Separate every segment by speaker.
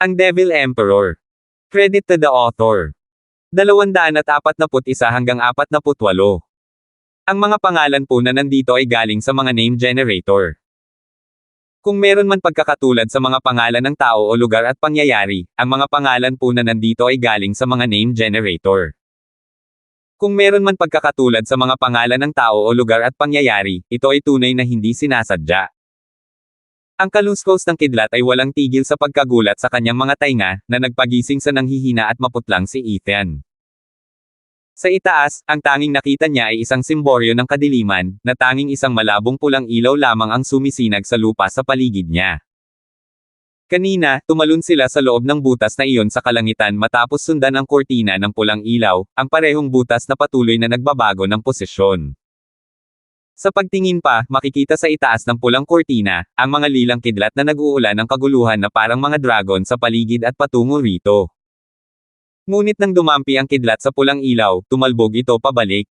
Speaker 1: Ang Devil Emperor. Credit to the author. 241 hanggang 48. Ang mga pangalan po na nandito ay galing sa mga name generator. Kung meron man pagkakatulad sa mga pangalan ng tao o lugar at pangyayari, ang mga pangalan po na nandito ay galing sa mga name generator. Kung meron man pagkakatulad sa mga pangalan ng tao o lugar at pangyayari, ito ay tunay na hindi sinasadya. Ang kaluskos ng kidlat ay walang tigil sa pagkagulat sa kanyang mga tainga, na nagpagising sa nanghihina at maputlang si Ethan. Sa itaas, ang tanging nakita niya ay isang simboryo ng kadiliman, na tanging isang malabong pulang ilaw lamang ang sumisinag sa lupa sa paligid niya. Kanina, tumalon sila sa loob ng butas na iyon sa kalangitan matapos sundan ang kurtina ng pulang ilaw, ang parehong butas na patuloy na nagbabago ng posisyon. Sa pagtingin pa, makikita sa itaas ng pulang kurtina, ang mga lilang kidlat na nag-uulan ng kaguluhan na parang mga dragon sa paligid at patungo rito. Ngunit nang dumampi ang kidlat sa pulang ilaw, tumalbog ito pabalik.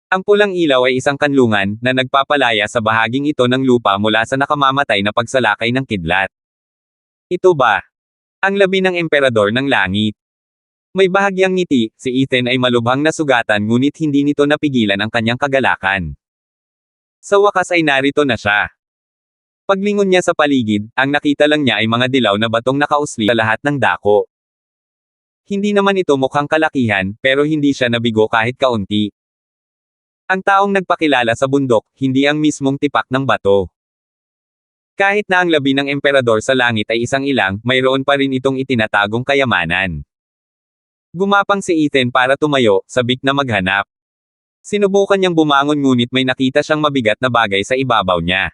Speaker 1: Ang pulang ilaw ay isang kanlungan, na nagpapalaya sa bahaging ito ng lupa mula sa nakamamatay na pagsalakay ng kidlat. Ito ba ang labi ng emperador ng langit? May bahagyang ngiti, si Ethan ay malubhang nasugatan ngunit hindi nito napigilan ang kanyang kagalakan. Sa wakas ay narito na siya. Paglingon niya sa paligid, ang nakita lang niya ay mga dilaw na batong nakausli sa lahat ng dako. Hindi naman ito mukhang kalakihan, pero hindi siya nabigo kahit kaunti. Ang taong nagpakilala sa bundok, hindi ang mismong tipak ng bato. Kahit na ang labi ng emperador sa langit ay isang ilang, mayroon pa rin itong itinatagong kayamanan. Gumapang si Ethan para tumayo, sabik na maghanap. Sinubukan niyang bumangon ngunit may nakita siyang mabigat na bagay sa ibabaw niya.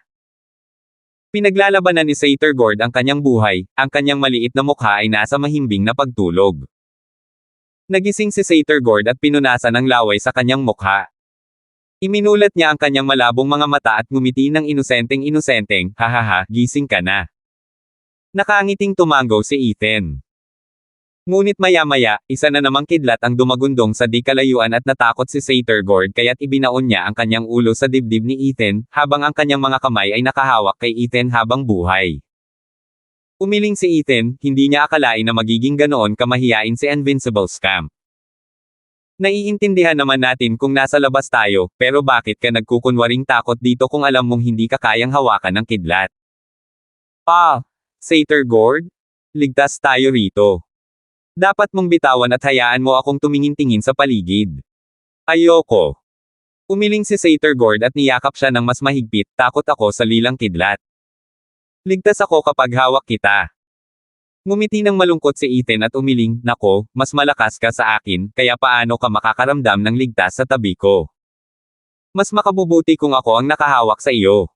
Speaker 1: Pinaglalabanan ni Sator Gord ang kanyang buhay, ang kanyang maliit na mukha ay nasa mahimbing na pagtulog. Nagising si Sator Gord at pinunasan ang laway sa kanyang mukha. Iminulat niya ang kanyang malabong mga mata at ngumiti ng inosenteng, hahaha, gising ka na. Nakangiting tumango si Ethan. Ngunit maya-maya, isa na namang kidlat ang dumagundong sa di kalayuan at natakot si Sator Gord kaya't ibinaon niya ang kanyang ulo sa dibdib ni Ethan, habang ang kanyang mga kamay ay nakahawak kay Ethan habang buhay. Umiling si Ethan, hindi niya akalain na magiging ganoon kamahiyain si Invincible Scamp. Naiintindihan naman natin kung nasa labas tayo, pero bakit ka nagkukunwaring takot dito kung alam mong hindi ka kayang hawakan ng kidlat? Sator Gord? Ligtas tayo rito. Dapat mong bitawan at hayaan mo akong tumingin-tingin sa paligid. Ayoko. Umiling si Sator Gord at niyakap siya ng mas mahigpit, takot ako sa lilang kidlat. Ligtas ako kapag hawak kita. Ngumiti ng malungkot si Ethan at umiling, nako, mas malakas ka sa akin, kaya paano ka makakaramdam ng ligtas sa tabi ko? Mas makabubuti kung ako ang nakahawak sa iyo.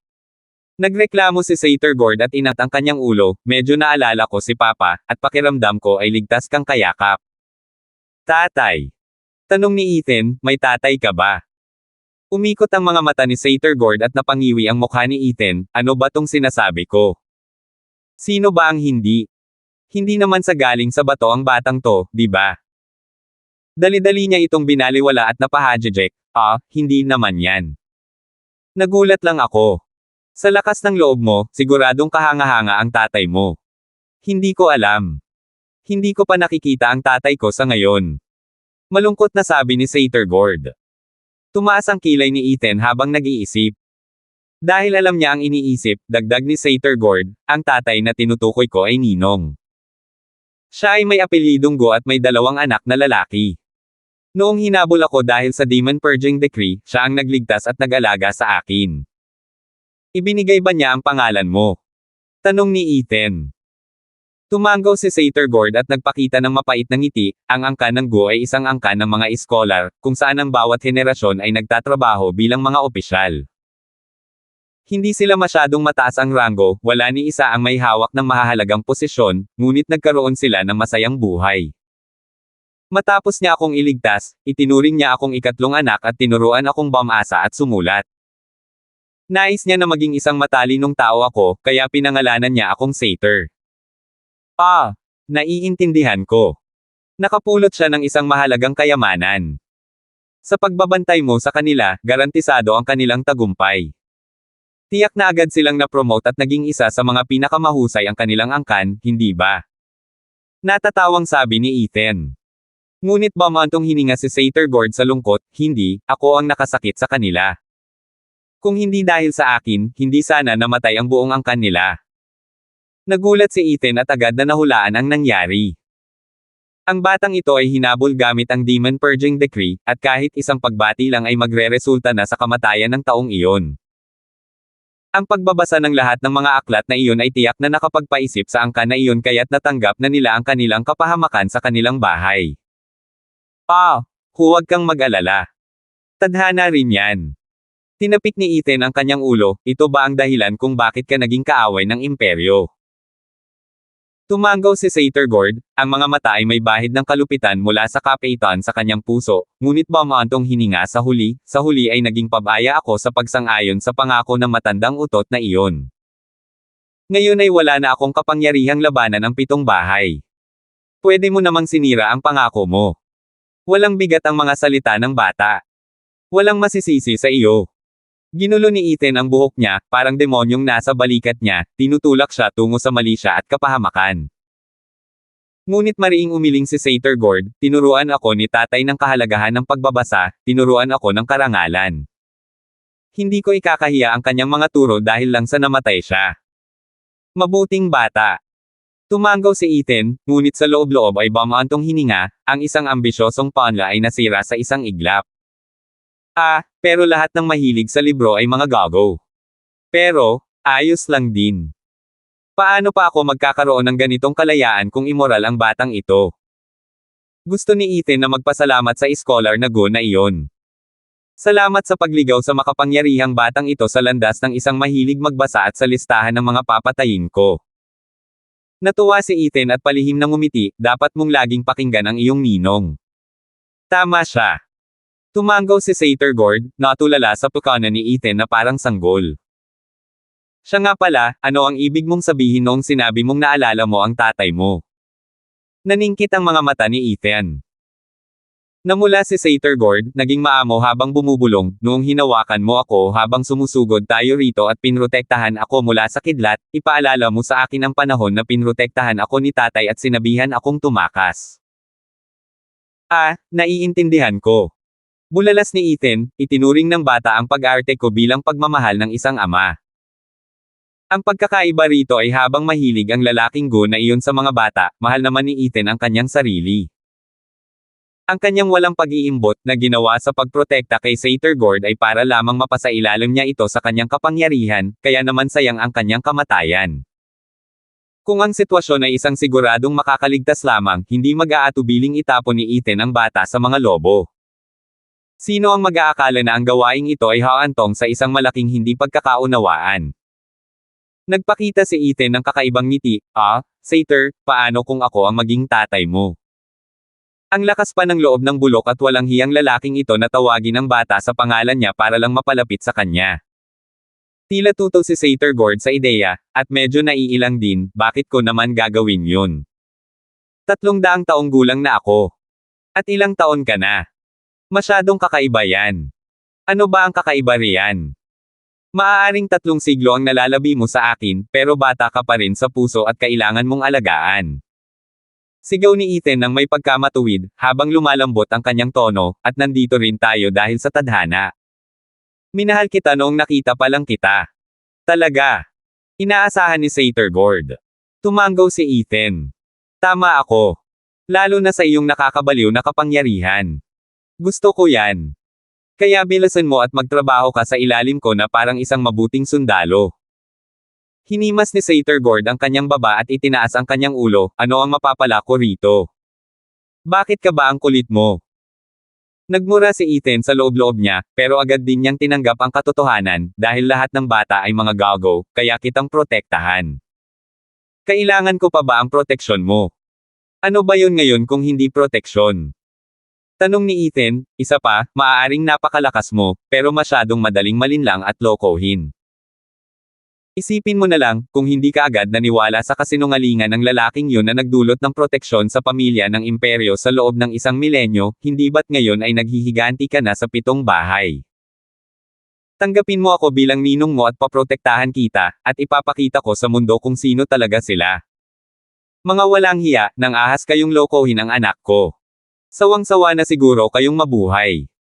Speaker 1: Nagreklamo si Sator Gord at inat ang kanyang ulo, medyo naalala ko si Papa, at pakiramdam ko ay ligtas kang kayakap. Tatay. Tanong ni Ethan, may tatay ka ba? Umikot ang mga mata ni Sator Gord at napangiwi ang mukha ni Ethan, ano ba tong sinasabi ko? Sino ba ang hindi? Hindi naman sa galing sa bato ang batang to, di ba? Dali-dali niya itong binaliwala at napahadjejek, hindi naman yan. Nagulat lang ako. Sa lakas ng loob mo, siguradong kahanga-hanga ang tatay mo. Hindi ko alam. Hindi ko pa nakikita ang tatay ko sa ngayon. Malungkot na sabi ni Sator Gord. Tumaas ang kilay ni Ethan habang nag-iisip. Dahil alam niya ang iniisip, dagdag ni Sator Gord, ang tatay na tinutukoy ko ay Ninong. Siya ay may apelyidong Go at may 2 anak na lalaki. Noong hinabol ako dahil sa Demon Purging Decree, siya ang nagligtas at nag-alaga sa akin. Ibinigay ba niya ang pangalan mo? Tanong ni Ethan. Tumango si Sator Gord at nagpakita ng mapait na ngiti, ang angka ng Go ay isang angka ng mga iskolar, kung saan ang bawat henerasyon ay nagtatrabaho bilang mga opisyal. Hindi sila masyadong mataas ang rango, wala ni isa ang may hawak ng mahahalagang posisyon, ngunit nagkaroon sila ng masayang buhay. Matapos niya akong iligtas, itinuring niya akong ikatlong anak at tinuruan akong bumasa at sumulat. Nais niya na maging isang matalinong tao ako, kaya pinangalanan niya akong Sator. Naiintindihan ko. Nakapulot siya ng isang mahalagang kayamanan. Sa pagbabantay mo sa kanila, garantisado ang kanilang tagumpay. Tiyak na agad silang na-promote at naging isa sa mga pinakamahusay ang kanilang angkan, hindi ba? Natatawang sabi ni Ethan. Ngunit bumantong hininga si Satergord sa lungkot, hindi, ako ang nakasakit sa kanila. Kung hindi dahil sa akin, hindi sana namatay ang buong angkan nila. Nagulat si Ethan at agad na nahulaan ang nangyari. Ang batang ito ay hinabol gamit ang Demon Purging Decree, at kahit isang pagbati lang ay magre-resulta na sa kamatayan ng taong iyon. Ang pagbabasa ng lahat ng mga aklat na iyon ay tiyak na nakapagpaisip sa angkan na iyon kaya't natanggap na nila ang kanilang kapahamakan sa kanilang bahay. Huwag kang mag-alala. Tadhana rin yan. Tinapik ni Ethan ang kanyang ulo, ito ba ang dahilan kung bakit ka naging kaaway ng imperyo? Tumanggaw si Satergord, ang mga mata ay may bahid ng kalupitan mula sa kapitan sa kanyang puso, ngunit bumantong hininga sa huli ay naging pabaya ako sa pagsang-ayon sa pangako ng matandang utot na iyon. Ngayon ay wala na akong kapangyarihang labanan ang 7 bahay. Pwede mo namang sinira ang pangako mo. Walang bigat ang mga salita ng bata. Walang masisisi sa iyo. Ginulo ni Ethan ang buhok niya, parang demonyong nasa balikat niya, tinutulak siya tungo sa mali siya at kapahamakan. Ngunit mariing umiling si Satergord, tinuruan ako ni tatay ng kahalagahan ng pagbabasa, tinuruan ako ng karangalan. Hindi ko ikakahiya ang kanyang mga turo dahil lang sa namatay siya. Mabuting bata. Tumanggaw si Ethan, ngunit sa loob-loob ay bumantong hininga, ang isang ambisyosong panla ay nasira sa isang iglap. Pero lahat ng mahilig sa libro ay mga gago. Pero, ayos lang din. Paano pa ako magkakaroon ng ganitong kalayaan kung immoral ang batang ito? Gusto ni Ethan na magpasalamat sa scholar na go na iyon. Salamat sa pagligaw sa makapangyarihang batang ito sa landas ng isang mahilig magbasa at sa listahan ng mga papatayin ko. Natuwa si Ethan at palihim na ngumiti, dapat mong laging pakinggan ang iyong ninong. Tama siya. Tumanggaw si Satergord, natulala sa pagkana ni Ethan na parang sanggol. Siya nga pala, ano ang ibig mong sabihin noong sinabi mong naalala mo ang tatay mo? Naningkit ang mga mata ni Ethan. Namula si Satergord, naging maamo habang bumubulong, noong hinawakan mo ako habang sumusugod tayo rito at pinrotektahan ako mula sa kidlat, ipaalala mo sa akin ang panahon na pinrotektahan ako ni tatay at sinabihan akong tumakas. Naiintindihan ko. Bulalas ni Ethan, itinuring ng bata ang pag-arte ko bilang pagmamahal ng isang ama. Ang pagkakaiba rito ay habang mahilig ang lalaking go na iyon sa mga bata, mahal naman ni Ethan ang kanyang sarili. Ang kanyang walang pag-iimbot na ginawa sa pagprotekta kay Satergord ay para lamang mapasailalim niya ito sa kanyang kapangyarihan, kaya naman sayang ang kanyang kamatayan. Kung ang sitwasyon ay isang siguradong makakaligtas lamang, hindi mag-aatubiling itapon ni Ethan ang bata sa mga lobo. Sino ang mag-aakala na ang gawaing ito ay haantong sa isang malaking hindi pagkakaunawaan? Nagpakita si Ethan ng kakaibang ngiti, Sater, paano kung ako ang maging tatay mo? Ang lakas pa ng loob ng bulok at walang hiyang lalaking ito na tawagin ang bata sa pangalan niya para lang mapalapit sa kanya. Tila tutol si Satergord sa ideya, at medyo naiilang din, bakit ko naman gagawin yun? 300 taong gulang na ako. At ilang taon ka na? Masyadong kakaiba yan. Ano ba ang kakaiba riyan? Maaaring 3 siglo ang nalalabi mo sa akin, pero bata ka pa rin sa puso at kailangan mong alagaan. Sigaw ni Ethan nang may pagkamatuwid, habang lumalambot ang kanyang tono, at nandito rin tayo dahil sa tadhana. Minahal kita noong nakita pa lang kita. Talaga. Inaasahan ni Satergord. Tumanggaw si Ethan. Tama ako. Lalo na sa iyong nakakabaliw na kapangyarihan. Gusto ko yan. Kaya bilasan mo at magtrabaho ka sa ilalim ko na parang isang mabuting sundalo. Hinimas ni Satergord ang kanyang baba at itinaas ang kanyang ulo, ano ang mapapala ko rito? Bakit ka ba ang kulit mo? Nagmura si Ethan sa loob-loob niya, pero agad din niyang tinanggap ang katotohanan, dahil lahat ng bata ay mga gago, kaya kitang protektahan. Kailangan ko pa ba ang proteksyon mo? Ano ba yun ngayon kung hindi proteksyon? Tanong ni Ethan, isa pa, maaaring napakalakas mo, pero masyadong madaling malinlang at lokohin. Isipin mo na lang, kung hindi ka agad naniwala sa kasinungalingan ng lalaking yun na nagdulot ng proteksyon sa pamilya ng imperyo sa loob ng 1 milenyo, hindi ba't ngayon ay naghihiganti ka na sa 7 bahay? Tanggapin mo ako bilang ninong mo at paprotektahan kita, at ipapakita ko sa mundo kung sino talaga sila. Mga walang hiya, nang ahas kayong lokohin ang anak ko. Sawang-sawa na siguro kayong mabuhay.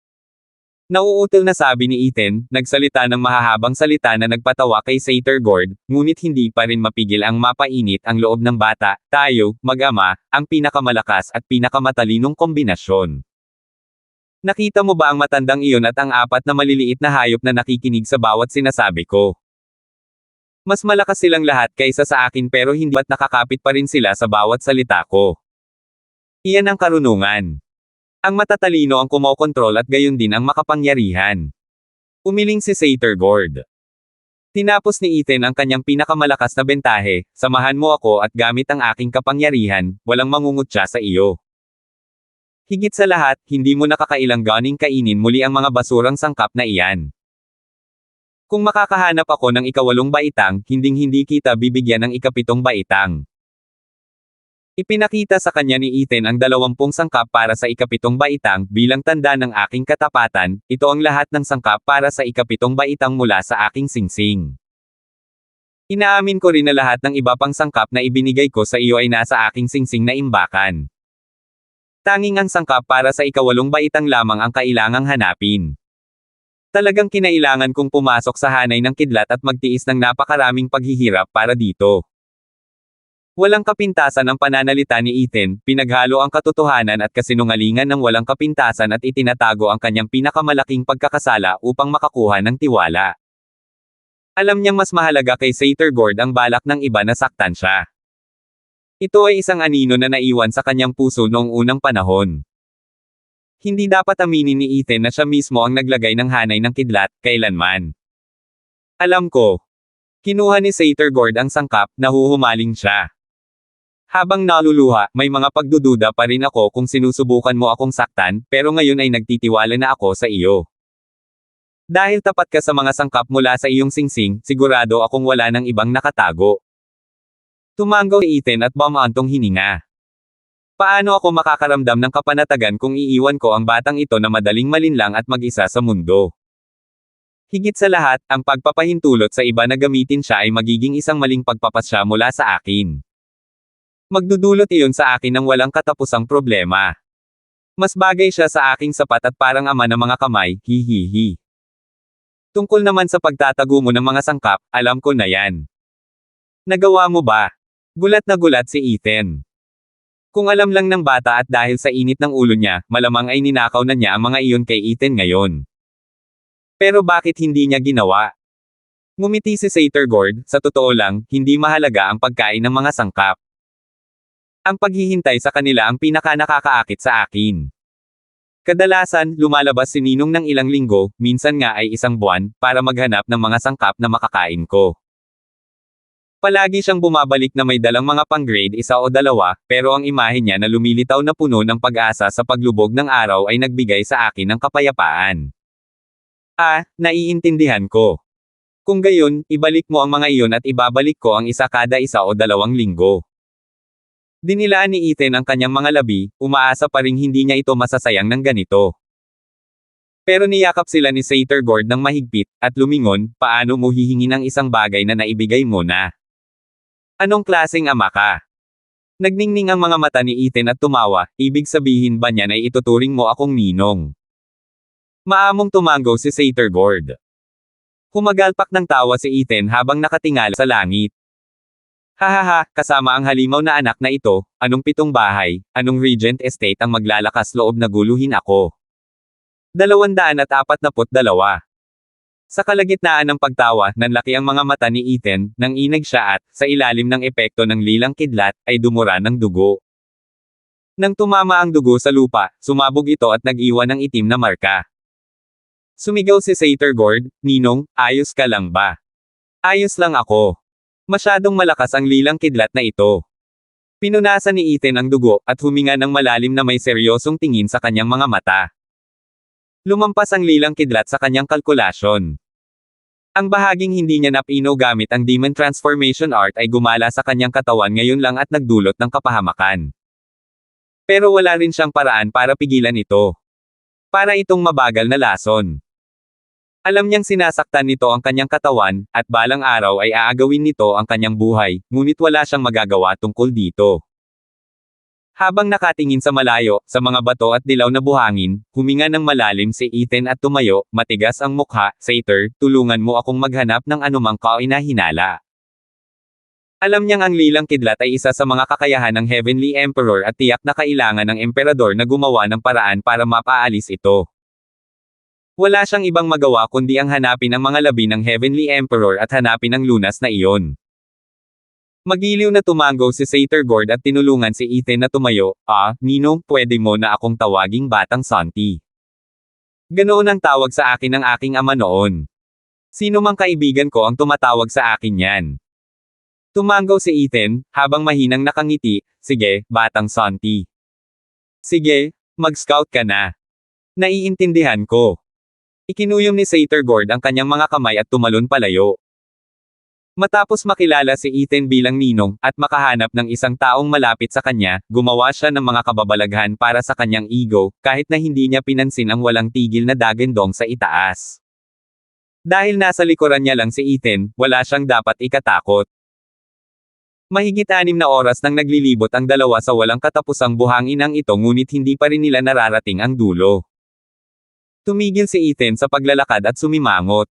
Speaker 1: Nauutil na sabi ni Ethan, nagsalita ng mahahabang salita na nagpatawa kay Satyr Gord, ngunit hindi pa rin mapigil ang mapainit ang loob ng bata. Tayo, mag-ama, ang pinakamalakas at pinakamatalinong kombinasyon. Nakita mo ba ang matandang iyon at ang apat na maliliit na hayop na nakikinig sa bawat sinasabi ko? Mas malakas silang lahat kaysa sa akin pero hindi ba't nakakapit pa rin sila sa bawat salita ko. Iyan ang karunungan. Ang matatalino ang kumokontrol at gayon din ang makapangyarihan. Umiling si Satyr Gord. Tinapos ni Ethan ang kanyang pinakamalakas na bentahe, samahan mo ako at gamit ang aking kapangyarihan, walang mangungutya sa iyo. Higit sa lahat, hindi mo nakakailanganing kainin muli ang mga basurang sangkap na iyan. Kung makakahanap ako ng ikawalong baitang, hinding-hindi kita bibigyan ng ikapitong baitang. Ipinakita sa kanya ni Ethan ang 20 sangkap para sa ikapitong baitang, bilang tanda ng aking katapatan, ito ang lahat ng sangkap para sa ikapitong baitang mula sa aking singsing. Inaamin ko rin na lahat ng iba pang sangkap na ibinigay ko sa iyo ay nasa aking singsing na imbakan. Tanging ang sangkap para sa ikawalong baitang lamang ang kailangang hanapin. Talagang kinailangan kong pumasok sa hanay ng kidlat at magtiis ng napakaraming paghihirap para dito. Walang kapintasan ang pananalita ni Ethan, pinaghalo ang katotohanan at kasinungalingan ng walang kapintasan at itinatago ang kanyang pinakamalaking pagkakasala upang makakuha ng tiwala. Alam niyang mas mahalaga kay Satyr Gord ang balak ng iba na saktan siya. Ito ay isang anino na naiwan sa kanyang puso noong unang panahon. Hindi dapat aminin ni Ethan na siya mismo ang naglagay ng hanay ng kidlat, kailanman. Alam ko. Kinuha ni Satyr Gord ang sangkap, nahuhumaling siya. Habang naluluha, may mga pagdududa pa rin ako kung sinusubukan mo akong saktan, pero ngayon ay nagtitiwala na ako sa iyo. Dahil tapat ka sa mga sangkap mula sa iyong singsing, sigurado akong wala nang ibang nakatago. Tumango si Ethan at bumantong hininga. Paano ako makakaramdam ng kapanatagan kung iiwan ko ang batang ito na madaling malinlang at mag-isa sa mundo? Higit sa lahat, ang pagpapahintulot sa iba na gamitin siya ay magiging isang maling pagpapasya mula sa akin. Magdudulot iyon sa akin ng walang katapusang problema. Mas bagay siya sa aking sapat at parang ama ng mga kamay, hihihi. Tungkol naman sa pagtatago mo ng mga sangkap, alam ko na yan. Nagawa mo ba? Gulat na gulat si Ethan. Kung alam lang ng bata at dahil sa init ng ulo niya, malamang ay ninakaw na niya ang mga iyon kay Ethan ngayon. Pero bakit hindi niya ginawa? Ngumiti si Satyr Gord, sa totoo lang, hindi mahalaga ang pagkain ng mga sangkap. Ang paghihintay sa kanila ang pinaka-nakakaakit sa akin. Kadalasan, lumalabas si Ninong ng ilang linggo, minsan nga ay isang buwan, para maghanap ng mga sangkap na makakain ko. Palagi siyang bumabalik na may dalang mga pang-grade 1 o 2, pero ang imahe niya na lumilitaw na puno ng pag-asa sa paglubog ng araw ay nagbigay sa akin ng kapayapaan. Naiintindihan ko. Kung gayon, ibalik mo ang mga iyon at ibabalik ko ang isa kada 1 o 2 linggo. Dinilaan ni Ethan ang kanyang mga labi, umaasa pa ring hindi niya ito masasayang ng ganito. Pero niyakap sila ni Satyr Gord ng mahigpit, at lumingon, paano mo hihingi ng isang bagay na naibigay mo na? Anong klaseng ama ka? Nagningning ang mga mata ni Ethan at tumawa, ibig sabihin ba niyan ay ituturing mo akong ninong? Maamong tumango si Satyr Gord. Humagalpak ng tawa si Ethan habang nakatingala sa langit. Hahaha, kasama ang halimaw na anak na ito, anong 7 bahay, anong Regent Estate ang maglalakas loob na guluhin ako? 242. Sa kalagitnaan ng pagtawa, nanlaki ang mga mata ni Ethan, nang inag siya at, sa ilalim ng epekto ng lilang kidlat, ay dumura ng dugo. Nang tumama ang dugo sa lupa, sumabog ito at nag-iwan ng itim na marka. Sumigaw si Satyr Gord, Ninong, ayos ka lang ba? Ayos lang ako. Masyadong malakas ang lilang kidlat na ito. Pinunasan ni Ethan ang dugo, at huminga ng malalim na may seryosong tingin sa kanyang mga mata. Lumampas ang lilang kidlat sa kanyang kalkulasyon. Ang bahaging hindi niya napino gamit ang Demon Transformation Art ay gumala sa kanyang katawan ngayon lang at nagdulot ng kapahamakan. Pero wala rin siyang paraan para pigilan ito. Para itong mabagal na lason. Alam niyang sinasaktan nito ang kanyang katawan, at balang araw ay aagawin nito ang kanyang buhay, ngunit wala siyang magagawa tungkol dito. Habang nakatingin sa malayo, sa mga bato at dilaw na buhangin, huminga ng malalim si Ethan at tumayo, matigas ang mukha, Satyr, tulungan mo akong maghanap ng anumang kainahinala. Alam niyang ang lilang kidlat ay isa sa mga kakayahan ng Heavenly Emperor at tiyak na kailangan ng Emperador na gumawa ng paraan para mapaalis ito. Wala siyang ibang magawa kundi ang hanapin ang mga labi ng Heavenly Emperor at hanapin ang lunas na iyon. Magiliw na tumango si Satyr Gord at tinulungan si Ethan na tumayo. Ninong, pwede mo na akong tawaging Batang Santi. Ganoon ang tawag sa akin ng aking ama noon. Sino mang kaibigan ko ang tumatawag sa akin yan. Tumango si Ethan, habang mahinang nakangiti. Sige, Batang Santi. Sige, mag-scout ka na. Naiintindihan ko. Ikinuyom ni Satyr Gord ang kanyang mga kamay at tumalon palayo. Matapos makilala si Ethan bilang ninong, at makahanap ng isang taong malapit sa kanya, gumawa siya ng mga kababalaghan para sa kanyang ego, kahit na hindi niya pinansin ang walang tigil na dagandong sa itaas. Dahil nasa likuran niya lang si Ethan, wala siyang dapat ikatakot. Mahigit 6 na oras nang naglilibot ang dalawa sa walang katapusang buhanginang ito ngunit hindi pa rin nila nararating ang dulo. Tumigil si Ethan sa paglalakad at sumimangot.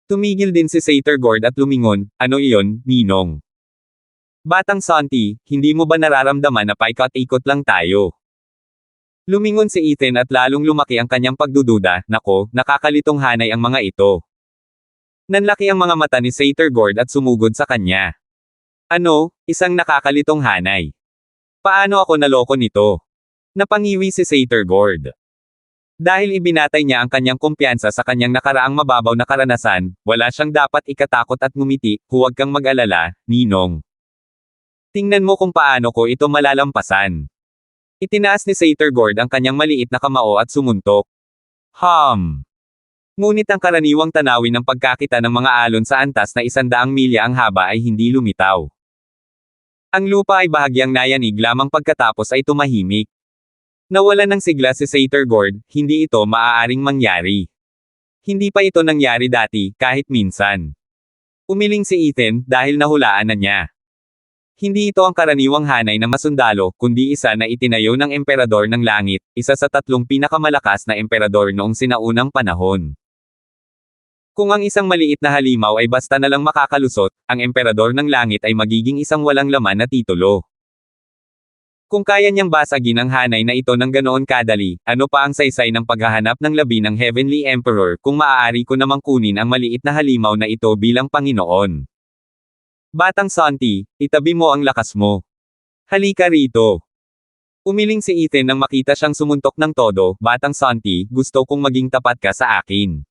Speaker 1: Tumigil din si Satyr Gord at lumingon. Ano iyon, ninong? Batang Santi, hindi mo ba nararamdaman na paikot-ikot lang tayo? Lumingon si Ethan at lalong lumaki ang kanyang pagdududa. Nako, nakakalitong hanay ang mga ito. Nanlaki ang mga mata ni Satyr Gord at sumugod sa kanya. Ano, isang nakakalitong hanay? Paano ako naloko nito? Napangiwi si Satyr Gord. Dahil ibinatay niya ang kanyang kumpiyansa sa kanyang nakaraang mababaw na karanasan, wala siyang dapat ikatakot at ngumiti. Huwag kang mag-alala, ninong. Tingnan mo kung paano ko ito malalampasan. Itinaas ni Satyr Gord ang kanyang maliit na kamao at sumuntok. Ngunit ang karaniwang tanawin ng pagkakita ng mga alon sa antas na 100 milya ang haba ay hindi lumitaw. Ang lupa ay bahagyang nayanig lamang pagkatapos ay tumahimik. Nawalan ng sigla si Satyr Gord, hindi ito maaaring mangyari. Hindi pa ito nangyari dati, kahit minsan. Umiling si Ethan, dahil nahulaan na niya. Hindi ito ang karaniwang hanay na masundalo, kundi isa na itinayo ng Emperador ng Langit, isa sa 3 pinakamalakas na emperador noong sinaunang panahon. Kung ang isang maliit na halimaw ay basta na lang makakalusot, ang Emperador ng Langit ay magiging isang walang laman na titulo. Kung kaya niyang basagin ang hanay na ito ng ganoon kadali, ano pa ang saysay ng paghahanap ng labi ng Heavenly Emperor kung maaari ko namang kunin ang maliit na halimaw na ito bilang Panginoon. Batang Santi, itabi mo ang lakas mo. Halika rito. Umiling si Ethan nang makita siyang sumuntok ng todo. Batang Santi, gusto kong maging tapat ka sa akin.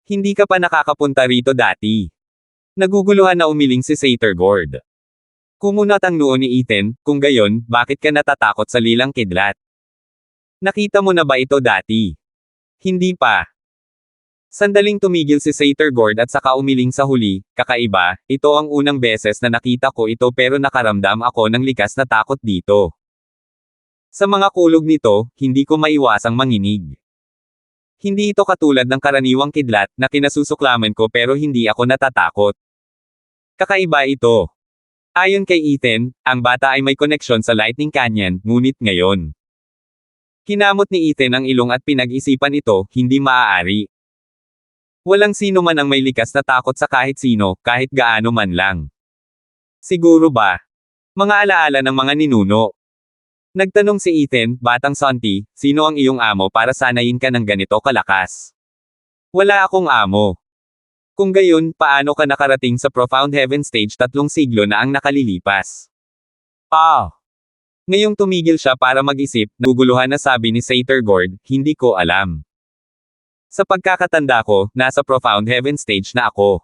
Speaker 1: Hindi ka pa nakakapunta rito dati. Naguguluhan na umiling si Satyr Gord. Kumunat ang noo ni Ethan, kung gayon, bakit ka natatakot sa lilang kidlat? Nakita mo na ba ito dati? Hindi pa. Sandaling tumigil si Satyr Gord at saka umiling sa huli. Kakaiba, ito ang unang beses na nakita ko ito pero nakaramdam ako ng likas na takot dito. Sa mga kulog nito, hindi ko maiwasang manginig. Hindi ito katulad ng karaniwang kidlat na kinasusuklaman ko pero hindi ako natatakot. Kakaiba ito. Ayon kay Ethan, ang bata ay may koneksyon sa Lightning Canyon, ngunit ngayon. Kinamot ni Ethan ang ilong at pinag-isipan ito, hindi maaari. Walang sino man ang may likas na takot sa kahit sino, kahit gaano man lang. Siguro ba? Mga alaala ng mga ninuno. Nagtanong si Ethan, Batang Santi, sino ang iyong amo para sanayin ka ng ganito kalakas? Wala akong amo. Kung gayon, paano ka nakarating sa Profound Heaven Stage 3 siglo na ang nakalilipas? Ngayong tumigil siya para mag-isip, naguguluhan na sabi ni Satyr Gord, hindi ko alam. Sa pagkakatanda ko, nasa Profound Heaven Stage na ako.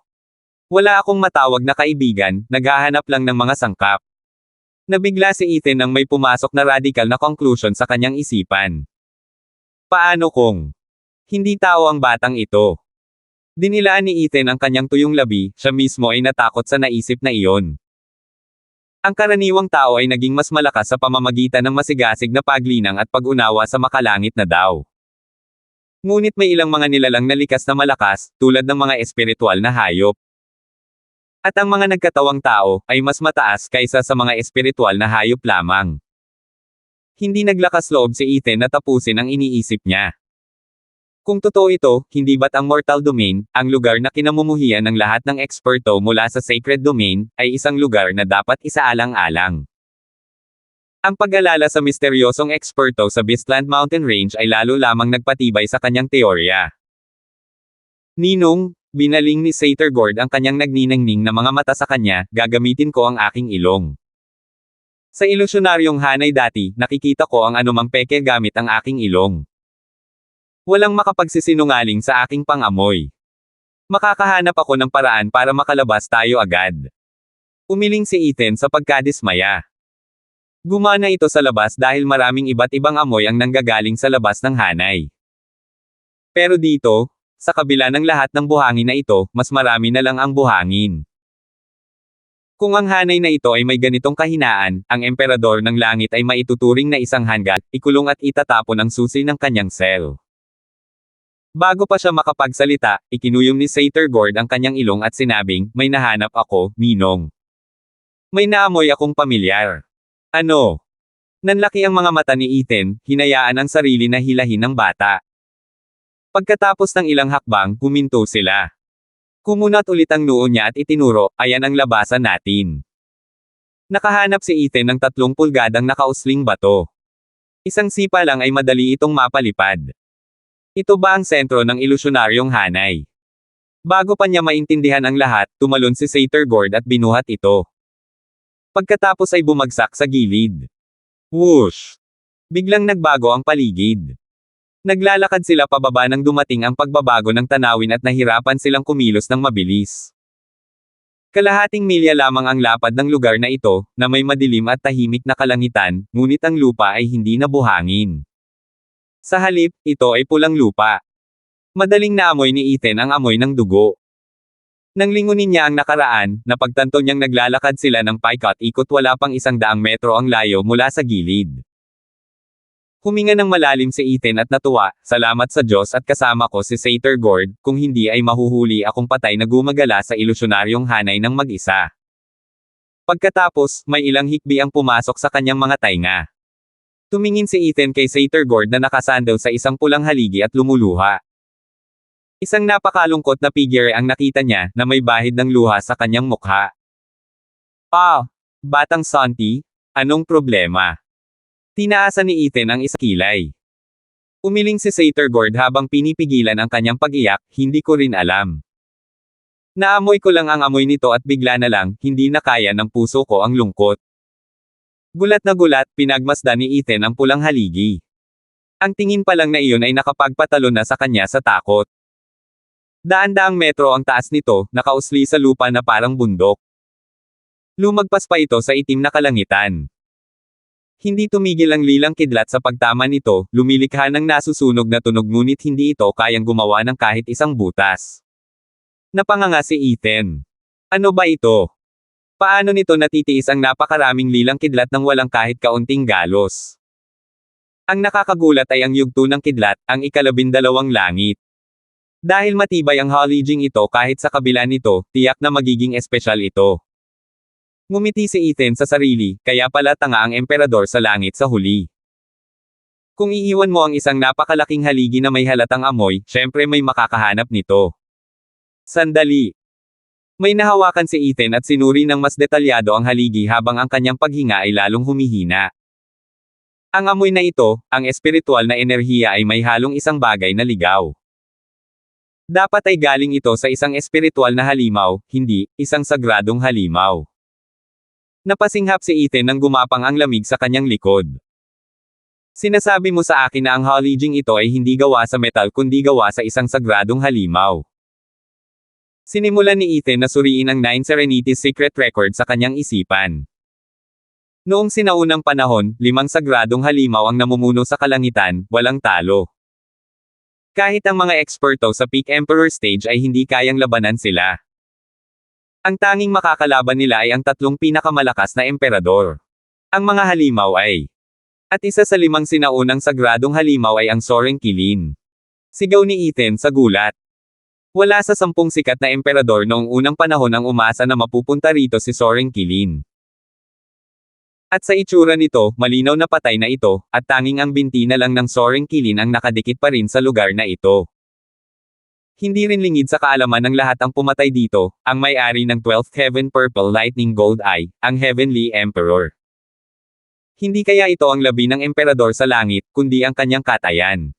Speaker 1: Wala akong matawag na kaibigan, naghahanap lang ng mga sangkap. Nabigla si Ethan nang may pumasok na radical na conclusion sa kanyang isipan. Paano kung hindi tao ang batang ito? Dinilaan ni Ethan ang kanyang tuyong labi, siya mismo ay natakot sa naisip na iyon. Ang karaniwang tao ay naging mas malakas sa pamamagitan ng masigasig na paglinang at pag-unawa sa makalangit na daw. Ngunit may ilang mga nilalang na likas na malakas, tulad ng mga espiritual na hayop. At ang mga nagkatawang tao, ay mas mataas kaysa sa mga espiritual na hayop lamang. Hindi naglakas loob si Ethan na tapusin ang iniisip niya. Kung totoo ito, hindi ba't ang Mortal Domain, ang lugar na kinamumuhian ng lahat ng eksperto mula sa Sacred Domain, ay isang lugar na dapat isaalang-alang? Ang pag-alala sa misteryosong eksperto sa Beastland Mountain Range ay lalo lamang nagpatibay sa kanyang teorya. Ninong, binaling ni Satergord ang kanyang nagniningning na mga mata sa kanya, gagamitin ko ang aking ilong. Sa ilusyonaryong hanay dati, nakikita ko ang anumang peke gamit ang aking ilong. Walang makapagsisinungaling sa aking pangamoy. Makakahanap ako ng paraan para makalabas tayo agad. Umiling si Ethan sa pagkadismaya. Gumana ito sa labas dahil maraming iba't ibang amoy ang nanggagaling sa labas ng hanay. Pero dito, sa kabila ng lahat ng buhangin na ito, mas marami na lang ang buhangin. Kung ang hanay na ito ay may ganitong kahinaan, ang emperador ng langit ay maituturing na isang hanggat, ikulong at itatapon ang susi ng kanyang sel. Bago pa siya makapagsalita, ikinuyom ni Satergord ang kanyang ilong at sinabing, may nahanap ako, Ninong. May naamoy akong pamilyar. Ano? Nanlaki ang mga mata ni Ethan, hinayaan ang sarili na hilahin ng bata. Pagkatapos ng ilang hakbang, huminto sila. Kumunat ulit ang noo niya at itinuro, ayan ang labasan natin. Nakahanap si Ethan ng 3 pulgadang nakausling bato. Isang sipa lang ay madali itong mapalipad. Ito ba ang sentro ng ilusyonaryong hanay? Bago pa niya maintindihan ang lahat, tumalon si Satergord at binuhat ito. Pagkatapos ay bumagsak sa gilid. Whoosh! Biglang nagbago ang paligid. Naglalakad sila pababa nang dumating ang pagbabago ng tanawin at nahirapan silang kumilos ng mabilis. Kalahating milya lamang ang lapad ng lugar na ito, na may madilim at tahimik na kalangitan, ngunit ang lupa ay hindi na buhangin. Sa halip, ito ay pulang lupa. Madaling naamoy ni Ethan ang amoy ng dugo. Nang lingunin niya ang nakaraan, napagtanto niyang naglalakad sila ng paikot-ikot wala pang 100 metro ang layo mula sa gilid. Huminga ng malalim si Ethan at natuwa, salamat sa Diyos at kasama ko si Satergord, kung hindi ay mahuhuli akong patay na gumagala sa ilusyonaryong hanay ng mag-isa. Pagkatapos, may ilang hikbi ang pumasok sa kanyang mga tainga. Tumingin si Ethan kay Satergord na nakasandal sa isang pulang haligi at lumuluha. Isang napakalungkot na figure ang nakita niya, na may bahid ng luha sa kanyang mukha. Batang Santi, anong problema? Tinaasan ni Ethan ang isang kilay. Umiling si Satergord habang pinipigilan ang kanyang pag-iyak, hindi ko rin alam. Naamoy ko lang ang amoy nito at bigla na lang, hindi na kaya ng puso ko ang lungkot. Gulat na gulat, pinagmasdan ni Ethan ang pulang haligi. Ang tingin pa lang na iyon ay nakapagpatalo na sa kanya sa takot. Daan-daang metro ang taas nito, nakausli sa lupa na parang bundok. Lumagpas pa ito sa itim na kalangitan. Hindi tumigil ang lilang kidlat sa pagtama nito, lumilikha ng nasusunog na tunog ngunit hindi ito kayang gumawa ng kahit isang butas. Napanganga si Ethan. Ano ba ito? Paano nito natitiis ang napakaraming lilang kidlat ng walang kahit kaunting galos? Ang nakakagulat ay ang yugto ng kidlat, ang 12 langit. Dahil matibay ang haliging ito kahit sa kabila nito, tiyak na magiging espesyal ito. Ngumiti si Ethan sa sarili, kaya pala tanga ang emperador sa langit sa huli. Kung iiwan mo ang isang napakalaking haligi na may halatang amoy, syempre may makakahanap nito. Sandali. May nahawakan si Ethan at sinuri ng mas detalyado ang haligi habang ang kanyang paghinga ay lalong humihina. Ang amoy na ito, ang espiritual na enerhiya ay may halong isang bagay na ligaw. Dapat ay galing ito sa isang espiritual na halimaw, hindi isang sagradong halimaw. Napasinghap si Ethan nang gumapang ang lamig sa kanyang likod. Sinasabi mo sa akin na ang haliging ito ay hindi gawa sa metal kundi gawa sa isang sagradong halimaw. Sinimulan ni Ethan na suriin ang 9 Serenity's secret record sa kanyang isipan. Noong sinaunang panahon, 5 sagradong halimaw ang namumuno sa kalangitan, walang talo. Kahit ang mga eksperto sa Peak Emperor stage ay hindi kayang labanan sila. Ang tanging makakalaban nila ay ang 3 pinakamalakas na emperador. Ang mga halimaw ay. At isa sa 5 sinaunang sagradong halimaw ay ang Soaring Kilin. Sigaw ni Ethan sa gulat. Wala sa 10 sikat na emperador noong unang panahon ang umasa na mapupunta rito si Soren Kilin. At sa itsura nito, malinaw na patay na ito, at tanging ang binti na lang ng Soren Kilin ang nakadikit pa rin sa lugar na ito. Hindi rin lingid sa kaalaman ng lahat ang pumatay dito, ang may-ari ng 12th Heaven Purple Lightning Gold Eye, ang Heavenly Emperor. Hindi kaya ito ang labi ng emperador sa langit, kundi ang kanyang katayan.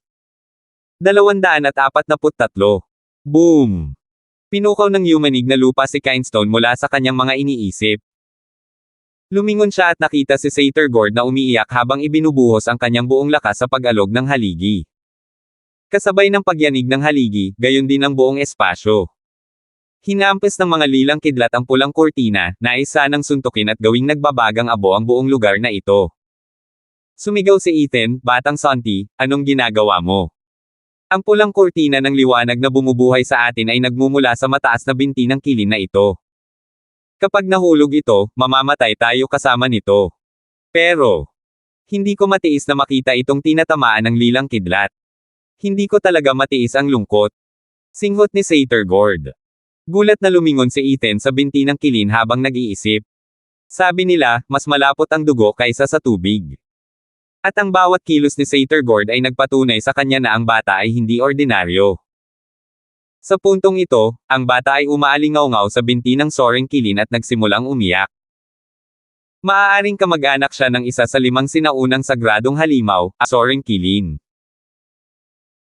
Speaker 1: 243. Boom! Pinukaw ng yumanig na lupa si Kindstone mula sa kanyang mga iniisip. Lumingon siya at nakita si Satyr Gord na umiiyak habang ibinubuhos ang kanyang buong lakas sa pag-alog ng haligi. Kasabay ng pagyanig ng haligi, gayon din ang buong espasyo. Hinampes ng mga lilang kidlat ang pulang kurtina, nais sanang suntukin at gawing nagbabagang abo ang buong lugar na ito. Sumigaw si Ethan, "Batang Sonti, anong ginagawa mo?" Ang pulang kurtina ng liwanag na bumubuhay sa atin ay nagmumula sa mataas na binti ng kilin na ito. Kapag nahulog ito, mamamatay tayo kasama nito. Pero, hindi ko matiis na makita itong tinatamaan ng lilang kidlat. Hindi ko talaga matiis ang lungkot. Singhot ni Satyr Gord. Gulat na lumingon si Ethan sa binti ng kilin habang nag-iisip. Sabi nila, mas malapot ang dugo kaysa sa tubig. At ang bawat kilos ni Satyr Gord ay nagpatunay sa kanya na ang bata ay hindi ordinaryo. Sa puntong ito, ang bata ay umaalingaw-ngaw sa binti ng Soren Kilin at nagsimulang umiyak. Maaaring kamag-anak siya ng isa sa 5 sinaunang sagradong halimaw, ang Soren Kilin.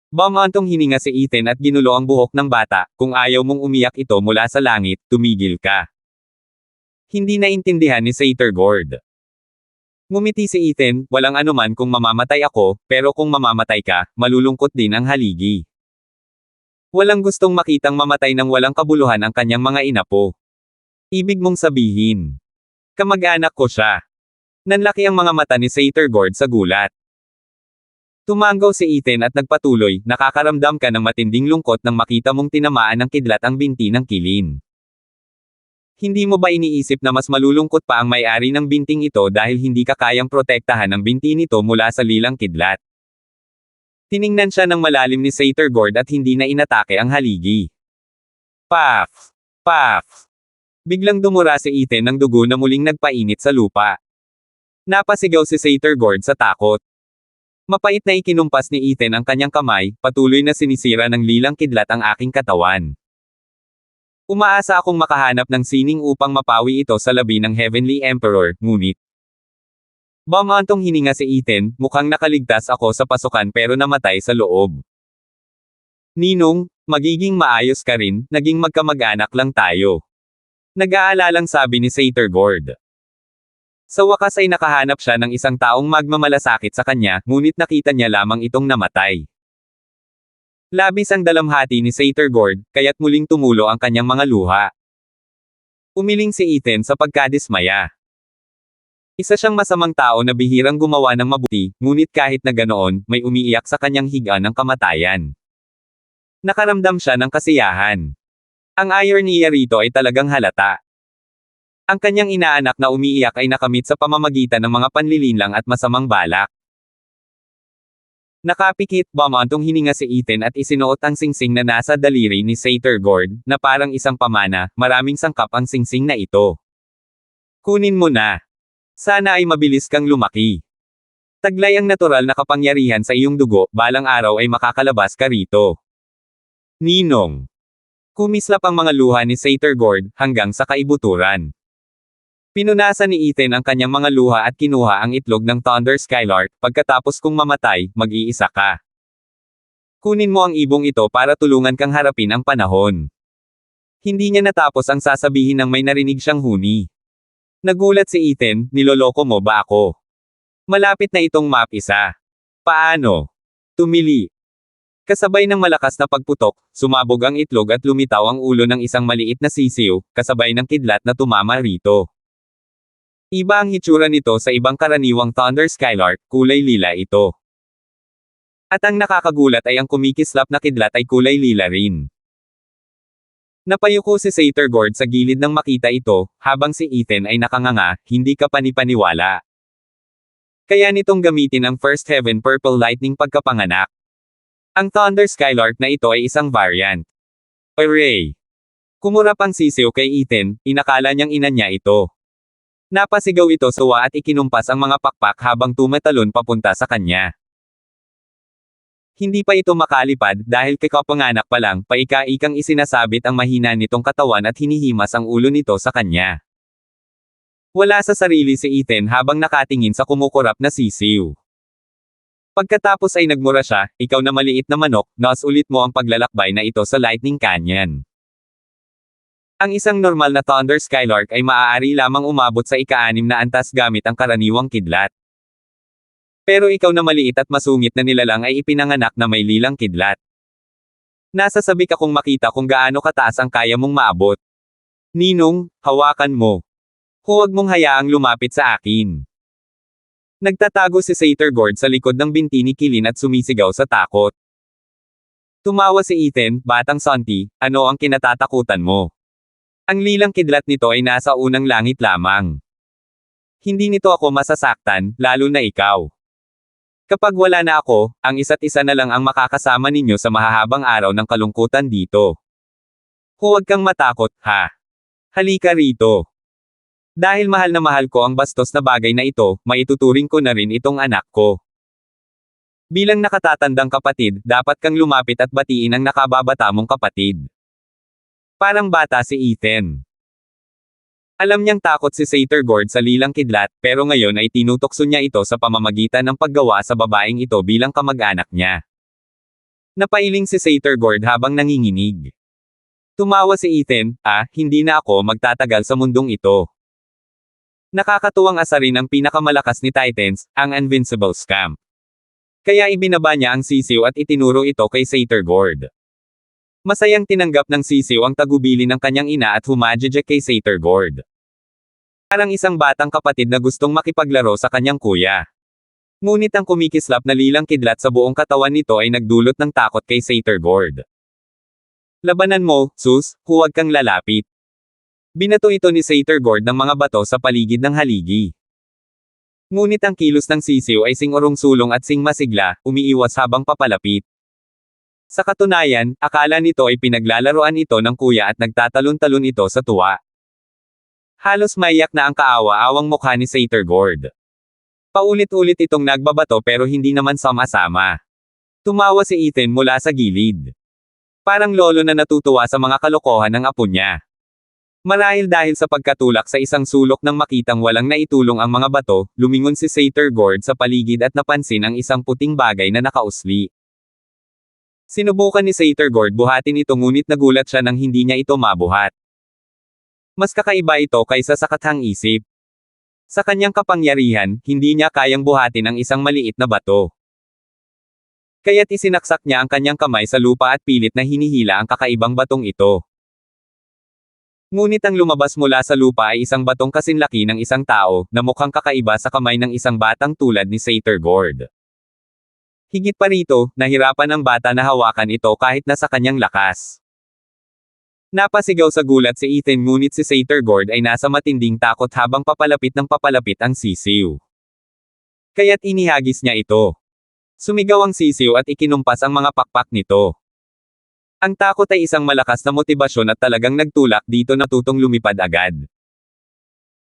Speaker 1: Bumantong hininga si Ethan at ginulo ang buhok ng bata, "Kung ayaw mong umiyak ito mula sa langit, tumigil ka." Hindi naintindihan ni Satyr Gord. Ngumiti si Ethan, "Walang anuman kung mamamatay ako, pero kung mamamatay ka, malulungkot din ang haligi." Walang gustong makitang mamatay ng walang kabuluhan ang kanyang mga inapo. Ibig mong sabihin, kamag-anak ko siya. Nanlaki ang mga mata ni Satyr Gord sa gulat. Tumanggaw si Ethan at nagpatuloy, "Nakakaramdam ka ng matinding lungkot nang makita mong tinamaan ng kidlat ang binti ng kilin. Hindi mo ba iniisip na mas malulungkot pa ang may-ari ng binting ito dahil hindi ka kayang protektahan ang binti nito mula sa lilang kidlat?" Tiningnan siya ng malalim ni Satyr Gord at hindi na inatake ang haligi. Paf! Paf! Biglang dumura si Ethan ng dugo na muling nagpainit sa lupa. Napasigaw si Satyr Gord sa takot. Mapait na ikinumpas ni Ethan ang kanyang kamay, "Patuloy na sinisira ng lilang kidlat ang aking katawan. Umaasa akong makahanap ng sining upang mapawi ito sa labi ng Heavenly Emperor, ngunit..." Bumantong hininga si Ethan, "Mukhang nakaligtas ako sa pasukan pero namatay sa loob." "Ninong, magiging maayos ka rin, naging magkamag-anak lang tayo." Nag-aalalang sabi ni Satyr Gord. Sa wakas ay nakahanap siya ng isang taong magmamalasakit sa kanya, ngunit nakita niya lamang itong namatay. Labis ang dalamhati ni Satyr Gord, kaya't muling tumulo ang kanyang mga luha. Umiling si Ethan sa pagkadismaya. Isa siyang masamang tao na bihirang gumawa ng mabuti, ngunit kahit na ganoon, may umiiyak sa kanyang higa ng kamatayan. Nakaramdam siya ng kasiyahan. Ang ironiya rito ay talagang halata. Ang kanyang inaanak na umiiyak ay nakamit sa pamamagitan ng mga panlilinlang at masamang balak. Nakapikit, bumantong hininga si Ethan at isinuot ang singsing na nasa daliri ni Satyr Gord, na parang isang pamana, maraming sangkap ang singsing na ito. "Kunin mo na. Sana ay mabilis kang lumaki. Taglay ang natural na kapangyarihan sa iyong dugo, balang araw ay makakalabas ka rito." Ninong. Kumislap ang mga luha ni Satyr Gord, hanggang sa kaibuturan. Pinunasan ni Ethan ang kanyang mga luha at kinuha ang itlog ng Thunder Skylark, "Pagkatapos kong mamatay, mag-iisa ka. Kunin mo ang ibong ito para tulungan kang harapin ang panahon." Hindi niya natapos ang sasabihin nang may narinig siyang huni. Nagulat si Ethan, "Niloloko mo ba ako? Malapit na itong map-isa. Paano?" Tumili. Kasabay ng malakas na pagputok, sumabog ang itlog at lumitaw ang ulo ng isang maliit na sisiw, kasabay ng kidlat na tumama rito. Iba ang hitsura nito sa ibang karaniwang Thunder Skylark, kulay lila ito. At ang nakakagulat ay ang kumikislap na kidlat ay kulay lila rin. Napayuko si Satyr Gord sa gilid nang makita ito, habang si Ethan ay nakanganga, "Hindi ka panipaniwala. Kaya nitong gamitin ang First Heaven Purple Lightning pagkapanganak. Ang Thunder Skylark na ito ay isang variant. Array. Kumurap ang sisiw kay Ethan, inakala niyang ina niya ito. Napasigaw ito suwa at ikinumpas ang mga pakpak habang tumatalon papunta sa kanya. Hindi pa ito makalipad dahil kakapanganak pa lang, paika-ikang isinasabit ang mahina nitong katawan at hinihimas ang ulo nito sa kanya. Wala sa sarili si Ethan habang nakatingin sa kumukurap na sisiw. Pagkatapos ay nagmura siya, ikaw na maliit na manok, nas ulit mo ang paglalakbay na ito sa Lightning Canyon. Ang isang normal na Thunder Skylark ay maaari lamang umabot sa ika-6 na antas gamit ang karaniwang kidlat. Pero ikaw na maliit at masungit na nilalang ay ipinanganak na may lilang kidlat. Nasasabik akong makita kung gaano kataas ang kaya mong maabot. Ninong, hawakan mo. Huwag mong hayaang lumapit sa akin. Nagtatago si Satyr-Gord sa likod ng binti ni Kilin at sumisigaw sa takot. Tumawa si Ethan, batang Santi, ano ang kinatatakutan mo? Ang lilang kidlat nito ay nasa unang langit lamang. Hindi nito ako masasaktan, lalo na ikaw. Kapag wala na ako, ang isa't isa na lang ang makakasama ninyo sa mahahabang araw ng kalungkutan dito. Huwag kang matakot, ha? Halika rito. Dahil mahal na mahal ko ang bastos na bagay na ito, maituturing ko na rin itong anak ko. Bilang nakatatandang kapatid, dapat kang lumapit at batiin ang nakababata mong kapatid. Parang bata si Ethan. Alam niyang takot si Satyr-Gord sa lilang kidlat, pero ngayon ay tinutokso niya ito sa pamamagitan ng paggawa sa babaeng ito bilang kamag-anak niya. Napailing si Satyr-Gord habang nanginginig. Tumawa si Ethan, hindi na ako magtatagal sa mundong ito. Nakakatuwang asarin ang pinakamalakas ni Titans, ang Invincible Scamp. Kaya ibinaba niya ang sisiw at itinuro ito kay Satyr-Gord. Masayang tinanggap ng sisiw ang tagubili ng kanyang ina at humajijek kay Satyr-Gord. Parang isang batang kapatid na gustong makipaglaro sa kanyang kuya. Ngunit ang kumikislap na lilang kidlat sa buong katawan nito ay nagdulot ng takot kay Satyr-Gord. Labanan mo, sus, huwag kang lalapit. Binato ito ni Satyr-Gord ng mga bato sa paligid ng haligi. Ngunit ang kilos ng sisiw ay sing-urong-sulong at sing-masigla, umiiwas habang papalapit. Sa katunayan, akala nito ay pinaglalaroan ito ng kuya at nagtatalon-talon ito sa tuwa. Halos maiyak na ang kaawa-awang mukha ni Satyr-Gord. Paulit-ulit itong nagbabato pero hindi naman sama-sama. Tumawa si Ethan mula sa gilid. Parang lolo na natutuwa sa mga kalokohan ng apo niya. Marahil dahil sa pagkatulak sa isang sulok nang makitang walang naitulong ang mga bato, lumingon si Satyr-Gord sa paligid at napansin ang isang puting bagay na nakausli. Sinubukan ni Satyr-Gord buhatin ito ngunit nagulat siya nang hindi niya ito mabuhat. Mas kakaiba ito kaysa sa kathang-isip. Sa kanyang kapangyarihan, hindi niya kayang buhatin ang isang maliit na bato. Kaya't isinaksak niya ang kanyang kamay sa lupa at pilit na hinihila ang kakaibang batong ito. Ngunit ang lumabas mula sa lupa ay isang batong kasinlaki ng isang tao, na mukhang kakaiba sa kamay ng isang batang tulad ni Satyr-Gord. Higit pa rito, nahirapan ang bata na hawakan ito kahit nasa kanyang lakas. Napasigaw sa gulat si Ethan ngunit si Satyr-Gord ay nasa matinding takot habang papalapit ng papalapit ang sisiw. Kaya't inihagis niya ito. Sumigaw ang sisiw at ikinumpas ang mga pakpak nito. Ang takot ay isang malakas na motibasyon at talagang nagtulak dito na tutong lumipad agad.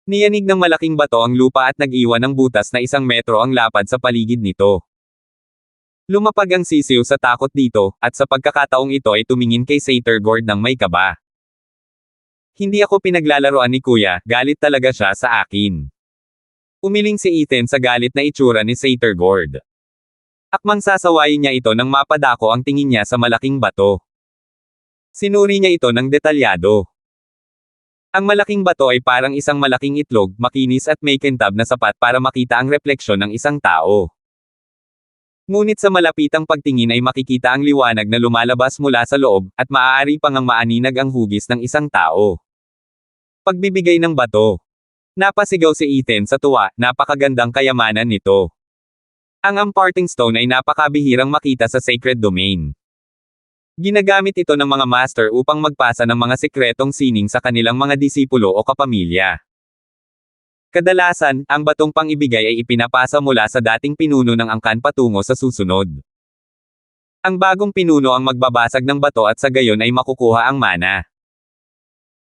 Speaker 1: Niyanig ng malaking bato ang lupa at nag-iwan ng butas na 1 metro ang lapad sa paligid nito. Lumapag ang sisiw sa takot dito, at sa pagkakataong ito ay tumingin kay Satyr-Gord ng may kaba. Hindi ako pinaglalaroan ni kuya, galit talaga siya sa akin. Umiling si Ethan sa galit na itsura ni Satyr-Gord. Akmang sasawayin niya ito nang mapadako ang tingin niya sa malaking bato. Sinuri niya ito ng detalyado. Ang malaking bato ay parang isang malaking itlog, makinis at may kintab na sapat para makita ang refleksyon ng isang tao. Ngunit sa malapitang pagtingin ay makikita ang liwanag na lumalabas mula sa loob, at maaari pang maaninag ang hugis ng isang tao. Pagbibigay ng bato. Napasigaw si Ethan sa tuwa, napakagandang kayamanan nito. Ang Imparting Stone ay napakabihirang makita sa Sacred Domain. Ginagamit ito ng mga master upang magpasa ng mga sikretong sining sa kanilang mga disipulo o kapamilya. Kadalasan, ang batong pang-ibigay ay ipinapasa mula sa dating pinuno ng angkan patungo sa susunod. Ang bagong pinuno ang magbabasag ng bato at sa gayon ay makukuha ang mana.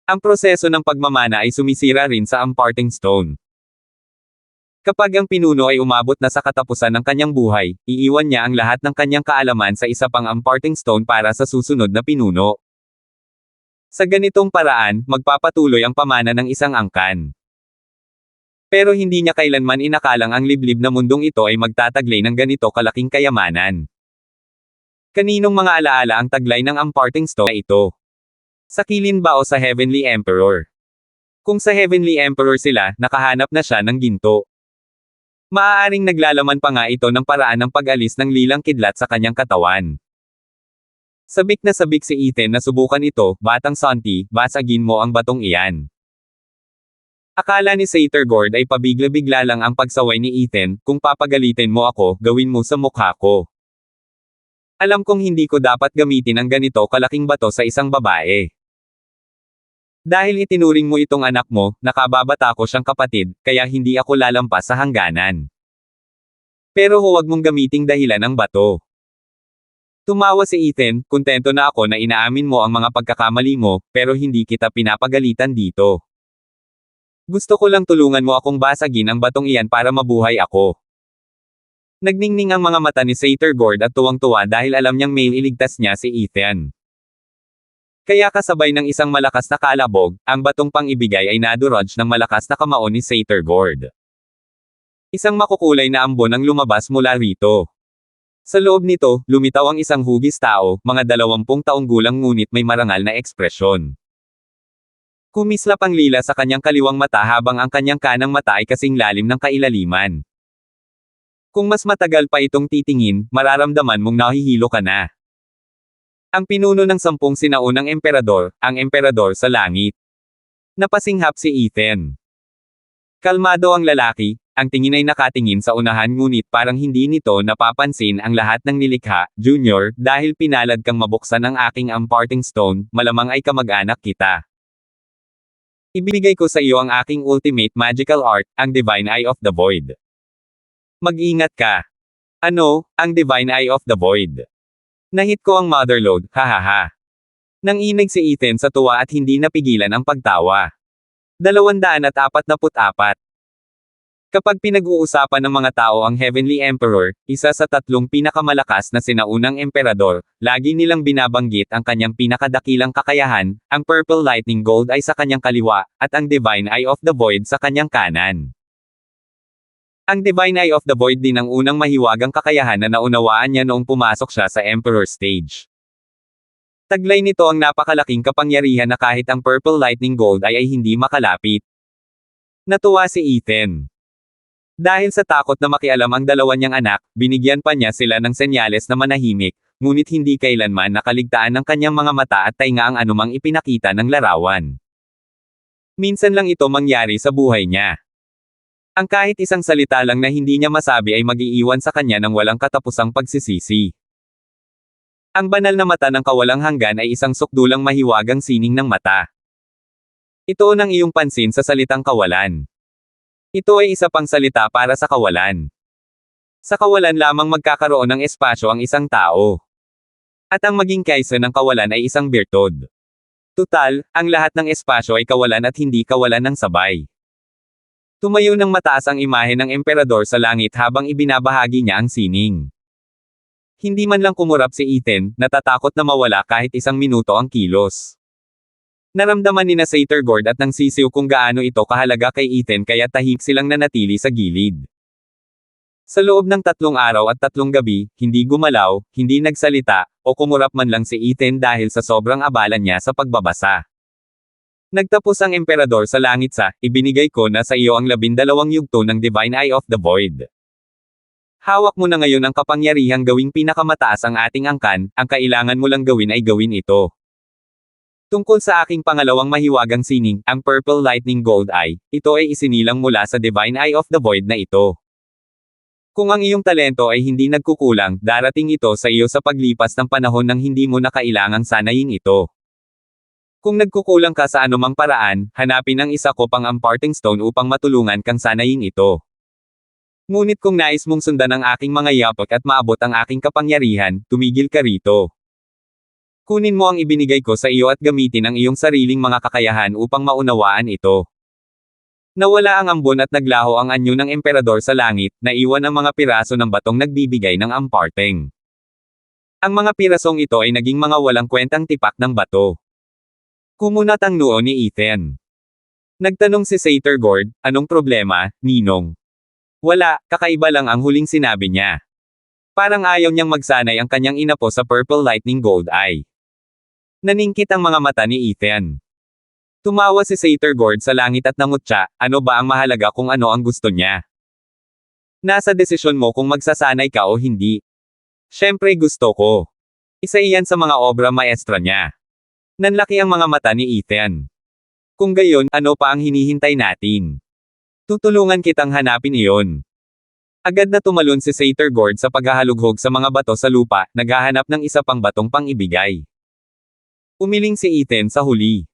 Speaker 1: Ang proseso ng pagmamana ay sumisira rin sa imparting stone. Kapag ang pinuno ay umabot na sa katapusan ng kanyang buhay, iiwan niya ang lahat ng kanyang kaalaman sa isa pang imparting stone para sa susunod na pinuno. Sa ganitong paraan, magpapatuloy ang pamana ng isang angkan. Pero hindi niya kailanman inakalang ang liblib na mundong ito ay magtataglay ng ganito kalaking kayamanan. Kaninong mga alaala ang taglay ng imparting stone na ito? Sa kilin ba o sa Heavenly Emperor? Kung sa Heavenly Emperor sila, nakahanap na siya ng ginto. Maaaring naglalaman pa nga ito ng paraan ng pag-alis ng lilang kidlat sa kanyang katawan. Sabik na sabik si Ethan na subukan ito, batang Santi, basagin mo ang batong iyan. Akala ni Satyr-Gord ay pabigla-bigla lang ang pagsaway ni Ethan, kung papagalitin mo ako, gawin mo sa mukha ko. Alam kong hindi ko dapat gamitin ang ganito kalaking bato sa isang babae. Dahil itinuring mo itong anak mo, nakababata ko siyang kapatid, kaya hindi ako lalampas sa hangganan. Pero huwag mong gamiting dahilan ang bato. Tumawa si Ethan, kontento na ako na inaamin mo ang mga pagkakamali mo, pero hindi kita pinapagalitan dito. Gusto ko lang tulungan mo akong basagin ang batong iyan para mabuhay ako. Nagningning ang mga mata ni Satyr-Gord at tuwang-tuwa dahil alam niyang may iligtas niya si Ethan. Kaya kasabay ng isang malakas na kalabog, ang batong pang-ibigay ay nadurog ng malakas na kamao ni Satyr-Gord. Isang makukulay na ambon ang lumabas mula rito. Sa loob nito, lumitaw ang isang hugis tao, mga 20 taong gulang ngunit may marangal na ekspresyon. Kumislap ang lila sa kanyang kaliwang mata habang ang kanyang kanang mata ay kasing lalim ng kailaliman. Kung mas matagal pa itong titingin, mararamdaman mong nahihilo ka na. Ang pinuno ng 10 sinaunang emperador, ang emperador sa langit. Napasinghap si Ethan. Kalmado ang lalaki, ang tingin ay nakatingin sa unahan ngunit parang hindi nito napapansin ang lahat ng nilikha, Junior, dahil pinalad kang mabuksan ang aking imparting stone, malamang ay kamag-anak kita. Ibibigay ko sa iyo ang aking ultimate magical art, ang Divine Eye of the Void. Mag-ingat ka. Ano, ang Divine Eye of the Void? Nahit ko ang motherlode, hahaha. Nanginig si Ethan sa tuwa at hindi napigilan ang pagtawa. 244. Kapag pinag-uusapan ng mga tao ang Heavenly Emperor, isa sa 3 pinakamalakas na sinaunang emperador, lagi nilang binabanggit ang kanyang pinakadakilang kakayahan, ang Purple Lightning Gold ay sa kanyang kaliwa, at ang Divine Eye of the Void sa kanyang kanan. Ang Divine Eye of the Void din ang unang mahiwagang kakayahan na naunawaan niya noong pumasok siya sa Emperor Stage. Taglay nito ang napakalaking kapangyarihan na kahit ang Purple Lightning Gold ay hindi makalapit. Natuwa si Ethan. Dahil sa takot na makialam ang dalawa niyang anak, binigyan pa niya sila ng senyales na manahimik, ngunit hindi kailanman nakaligtaan ng kanyang mga mata at tainga ang anumang ipinakita ng larawan. Minsan lang ito mangyari sa buhay niya. Ang kahit isang salita lang na hindi niya masabi ay mag-iiwan sa kanya ng walang katapusang pagsisisi. Ang banal na mata ng kawalang hanggan ay isang sukdulang mahiwagang sining ng mata. Ito ang iyong pansin sa salitang kawalan. Ito ay isa pang salita para sa kawalan. Sa kawalan lamang magkakaroon ng espasyo ang isang tao. At ang maging kaysa ng kawalan ay isang birtud. Tutal, ang lahat ng espasyo ay kawalan at hindi kawalan ng sabay. Tumayo ng mataas ang imahe ng emperador sa langit habang ibinabahagi niya ang sining. Hindi man lang kumurap si Ethan, natatakot na mawala kahit isang minuto ang kilos. Naramdaman ni Satyr-Gord at nagsisiw kung gaano ito kahalaga kay Ethan kaya tahimik silang nanatili sa gilid. Sa loob ng 3 araw at 3 gabi, hindi gumalaw, hindi nagsalita, o kumurap man lang si Ethan dahil sa sobrang abala niya sa pagbabasa. Nagtapos ang emperador sa langit sa, ibinigay ko na sa iyo ang 12 yugto ng Divine Eye of the Void. Hawak mo na ngayon ang kapangyarihang gawing pinakamataas ang ating angkan, ang kailangan mo lang gawin ay gawin ito. Tungkol sa aking pangalawang mahiwagang sining, ang Purple Lightning Gold Eye, ito ay isinilang mula sa Divine Eye of the Void na ito. Kung ang iyong talento ay hindi nagkukulang, darating ito sa iyo sa paglipas ng panahon nang hindi mo na kailangang sanayin ito. Kung nagkukulang ka sa anumang paraan, hanapin ang isa ko pang imparting stone upang matulungan kang sanayin ito. Ngunit kung nais mong sundan ang aking mga yapak at maabot ang aking kapangyarihan, tumigil ka rito. Kunin mo ang ibinigay ko sa iyo at gamitin ang iyong sariling mga kakayahan upang maunawaan ito. Nawala ang ambon at naglaho ang anyo ng emperador sa langit, naiwan ang mga piraso ng batong nagbibigay ng amparteng. Ang mga pirasong ito ay naging mga walang kwentang tipak ng bato. Kumunat ang noo ni Ethan. Nagtanong si Satyr-Gord, anong problema, Ninong? Wala, kakaiba lang ang huling sinabi niya. Parang ayaw niyang magsanay ang kanyang inapo sa Purple Lightning Gold Eye. Naningkit ang mga mata ni Ethan. Tumawa si Satyr-Gord sa langit at nangutya, ano ba ang mahalaga kung ano ang gusto niya? Nasa desisyon mo kung magsasanay ka o hindi. Siyempre gusto ko. Isa iyan sa mga obra maestra niya. Nanlaki ang mga mata ni Ethan. Kung gayon, ano pa ang hinihintay natin? Tutulungan kitang hanapin iyon. Agad na tumalon si Satyr-Gord sa paghahalughog sa mga bato sa lupa, naghahanap ng isa pang batong pang-ibigay. Umiling si Ethan sa huli.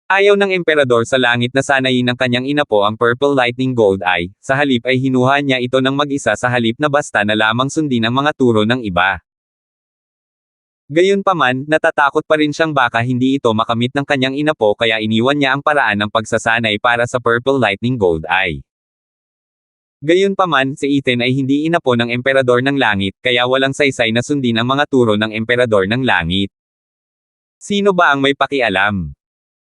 Speaker 1: Ayaw ng emperador sa langit na sanayin ng kanyang inapo ang Purple Lightning Gold Eye, sa halip ay hinuha niya ito ng mag-isa sa halip na basta na lamang sundin ang mga turo ng iba. Gayunpaman, natatakot pa rin siyang baka hindi ito makamit ng kanyang inapo kaya iniwan niya ang paraan ng pagsasanay para sa Purple Lightning Gold Eye. Gayunpaman, si Ethan ay hindi inapo ng emperador ng langit, kaya walang saysay na sundin ang mga turo ng emperador ng langit. Sino ba ang may pakialam?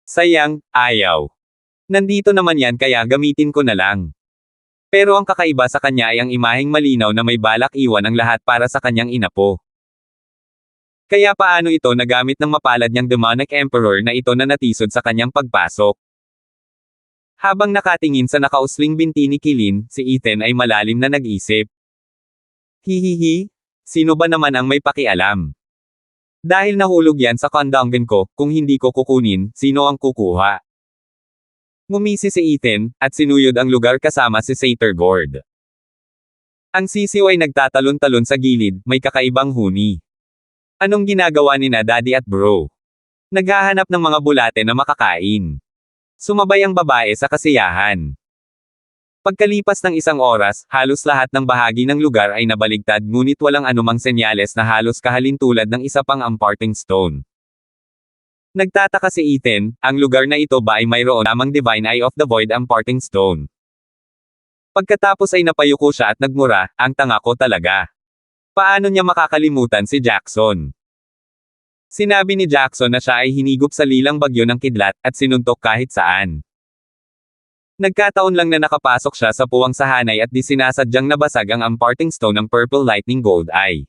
Speaker 1: Sayang, ayaw. Nandito naman yan kaya gamitin ko na lang. Pero ang kakaiba sa kanya ay ang imaheng malinaw na may balak iwan ang lahat para sa kanyang inapo. Kaya paano ito nagamit ng mapalad niyang demonic emperor na ito na natisod sa kanyang pagpasok? Habang nakatingin sa nakausling binti ni Kilin, si Ethan ay malalim na nag-isip. Hihihi, sino ba naman ang may pakialam? Dahil nahulog yan sa kandanggan ko, kung hindi ko kukunin, sino ang kukuha? Ngumisi si Ethan, at sinuyod ang lugar kasama si Satyr-Gord. Ang sisiw ay nagtatalon-talon sa gilid, may kakaibang huni. Anong ginagawa ni na Daddy at Bro? Naghahanap ng mga bulate na makakain. Sumabay ang babae sa kasiyahan. Pagkalipas ng isang oras, halos lahat ng bahagi ng lugar ay nabaligtad ngunit walang anumang senyales na halos kahalintulad ng isa pang amparting stone. Nagtataka si Ethan, ang lugar na ito ba ay mayroon lamang Divine Eye of the Void amparting stone? Pagkatapos ay napayuko siya at nagmura, ang tanga ko talaga. Paano niya makakalimutan si Jackson? Sinabi ni Jackson na siya ay hinigop sa lilang bagyo ng kidlat, at sinuntok kahit saan. Nagkataon lang na nakapasok siya sa puwang sahanay at di sinasadyang nabasag ang amparting stone ng Purple Lightning Gold Eye.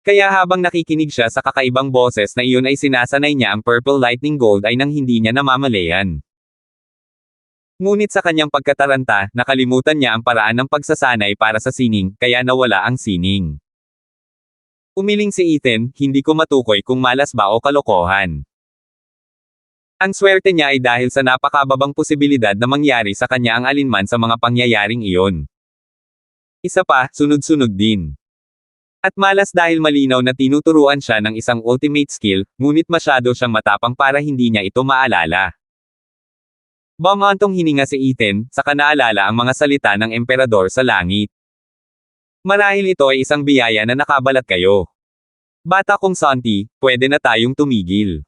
Speaker 1: Kaya habang nakikinig siya sa kakaibang boses na iyon ay sinasanay niya ang Purple Lightning Gold Eye nang hindi niya namamalayan. Ngunit sa kanyang pagkataranta, nakalimutan niya ang paraan ng pagsasanay para sa sining, kaya nawala ang sining. Umiling si Ethan, hindi ko matukoy kung malas ba o kalokohan. Ang swerte niya ay dahil sa napakababang posibilidad na mangyari sa kanya ang alinman sa mga pangyayaring iyon. Isa pa, sunod-sunod din. At malas dahil malinaw na tinuturuan siya ng isang ultimate skill, ngunit masyado siyang matapang para hindi niya ito maalala. Bumantong hininga si Ethan, saka naalala ang mga salita ng emperador sa langit. Marahil ito ay isang biyaya na nakabalat kayo. Bata kong Santi, pwede na tayong tumigil.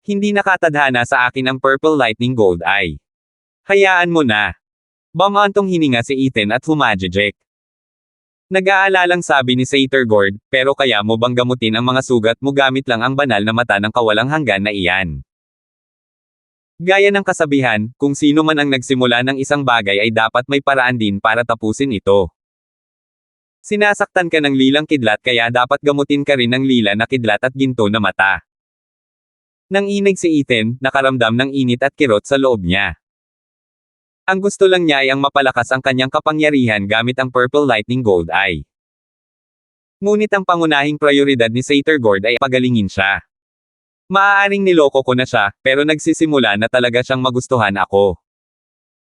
Speaker 1: Hindi nakatadhana sa akin ang Purple Lightning Gold Eye. Hayaan mo na. Bumantong hininga si Ethan at humajejek. Nag-aalalang sabi ni Satyr-Gord, pero kaya mo bang gamutin ang mga sugat mo gamit lang ang banal na mata ng kawalang hanggan na iyan? Gaya ng kasabihan, kung sino man ang nagsimula ng isang bagay ay dapat may paraan din para tapusin ito. Sinasaktan ka ng lilang kidlat kaya dapat gamutin ka rin ng lila na kidlat at ginto na mata. Nanginig si Ethan, nakaramdam ng init at kirot sa loob niya. Ang gusto lang niya ay ang mapalakas ang kanyang kapangyarihan gamit ang Purple Lightning Gold Eye. Ngunit ang pangunahing prioridad ni Satyr-Gord ay pagalingin siya. Maaaring niloko ko na siya, pero nagsisimula na talaga siyang magustuhan ako.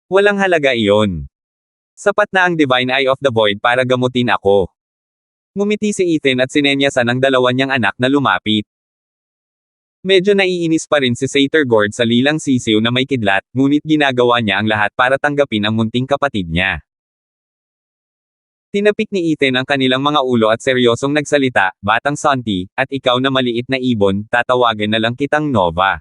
Speaker 1: Walang halaga iyon. Sapat na ang Divine Eye of the Void para gamutin ako. Ngumiti si Ethan at sinenyasan ang dalawa niyang anak na lumapit. Medyo naiinis pa rin si Satyr-Gord sa lilang sisiw na may kidlat, ngunit ginagawa niya ang lahat para tanggapin ang munting kapatid niya. Tinapik ni Ethan ang kanilang mga ulo at seryosong nagsalita, "Batang Santi, at ikaw na maliit na ibon, tatawagan na lang kitang Nova.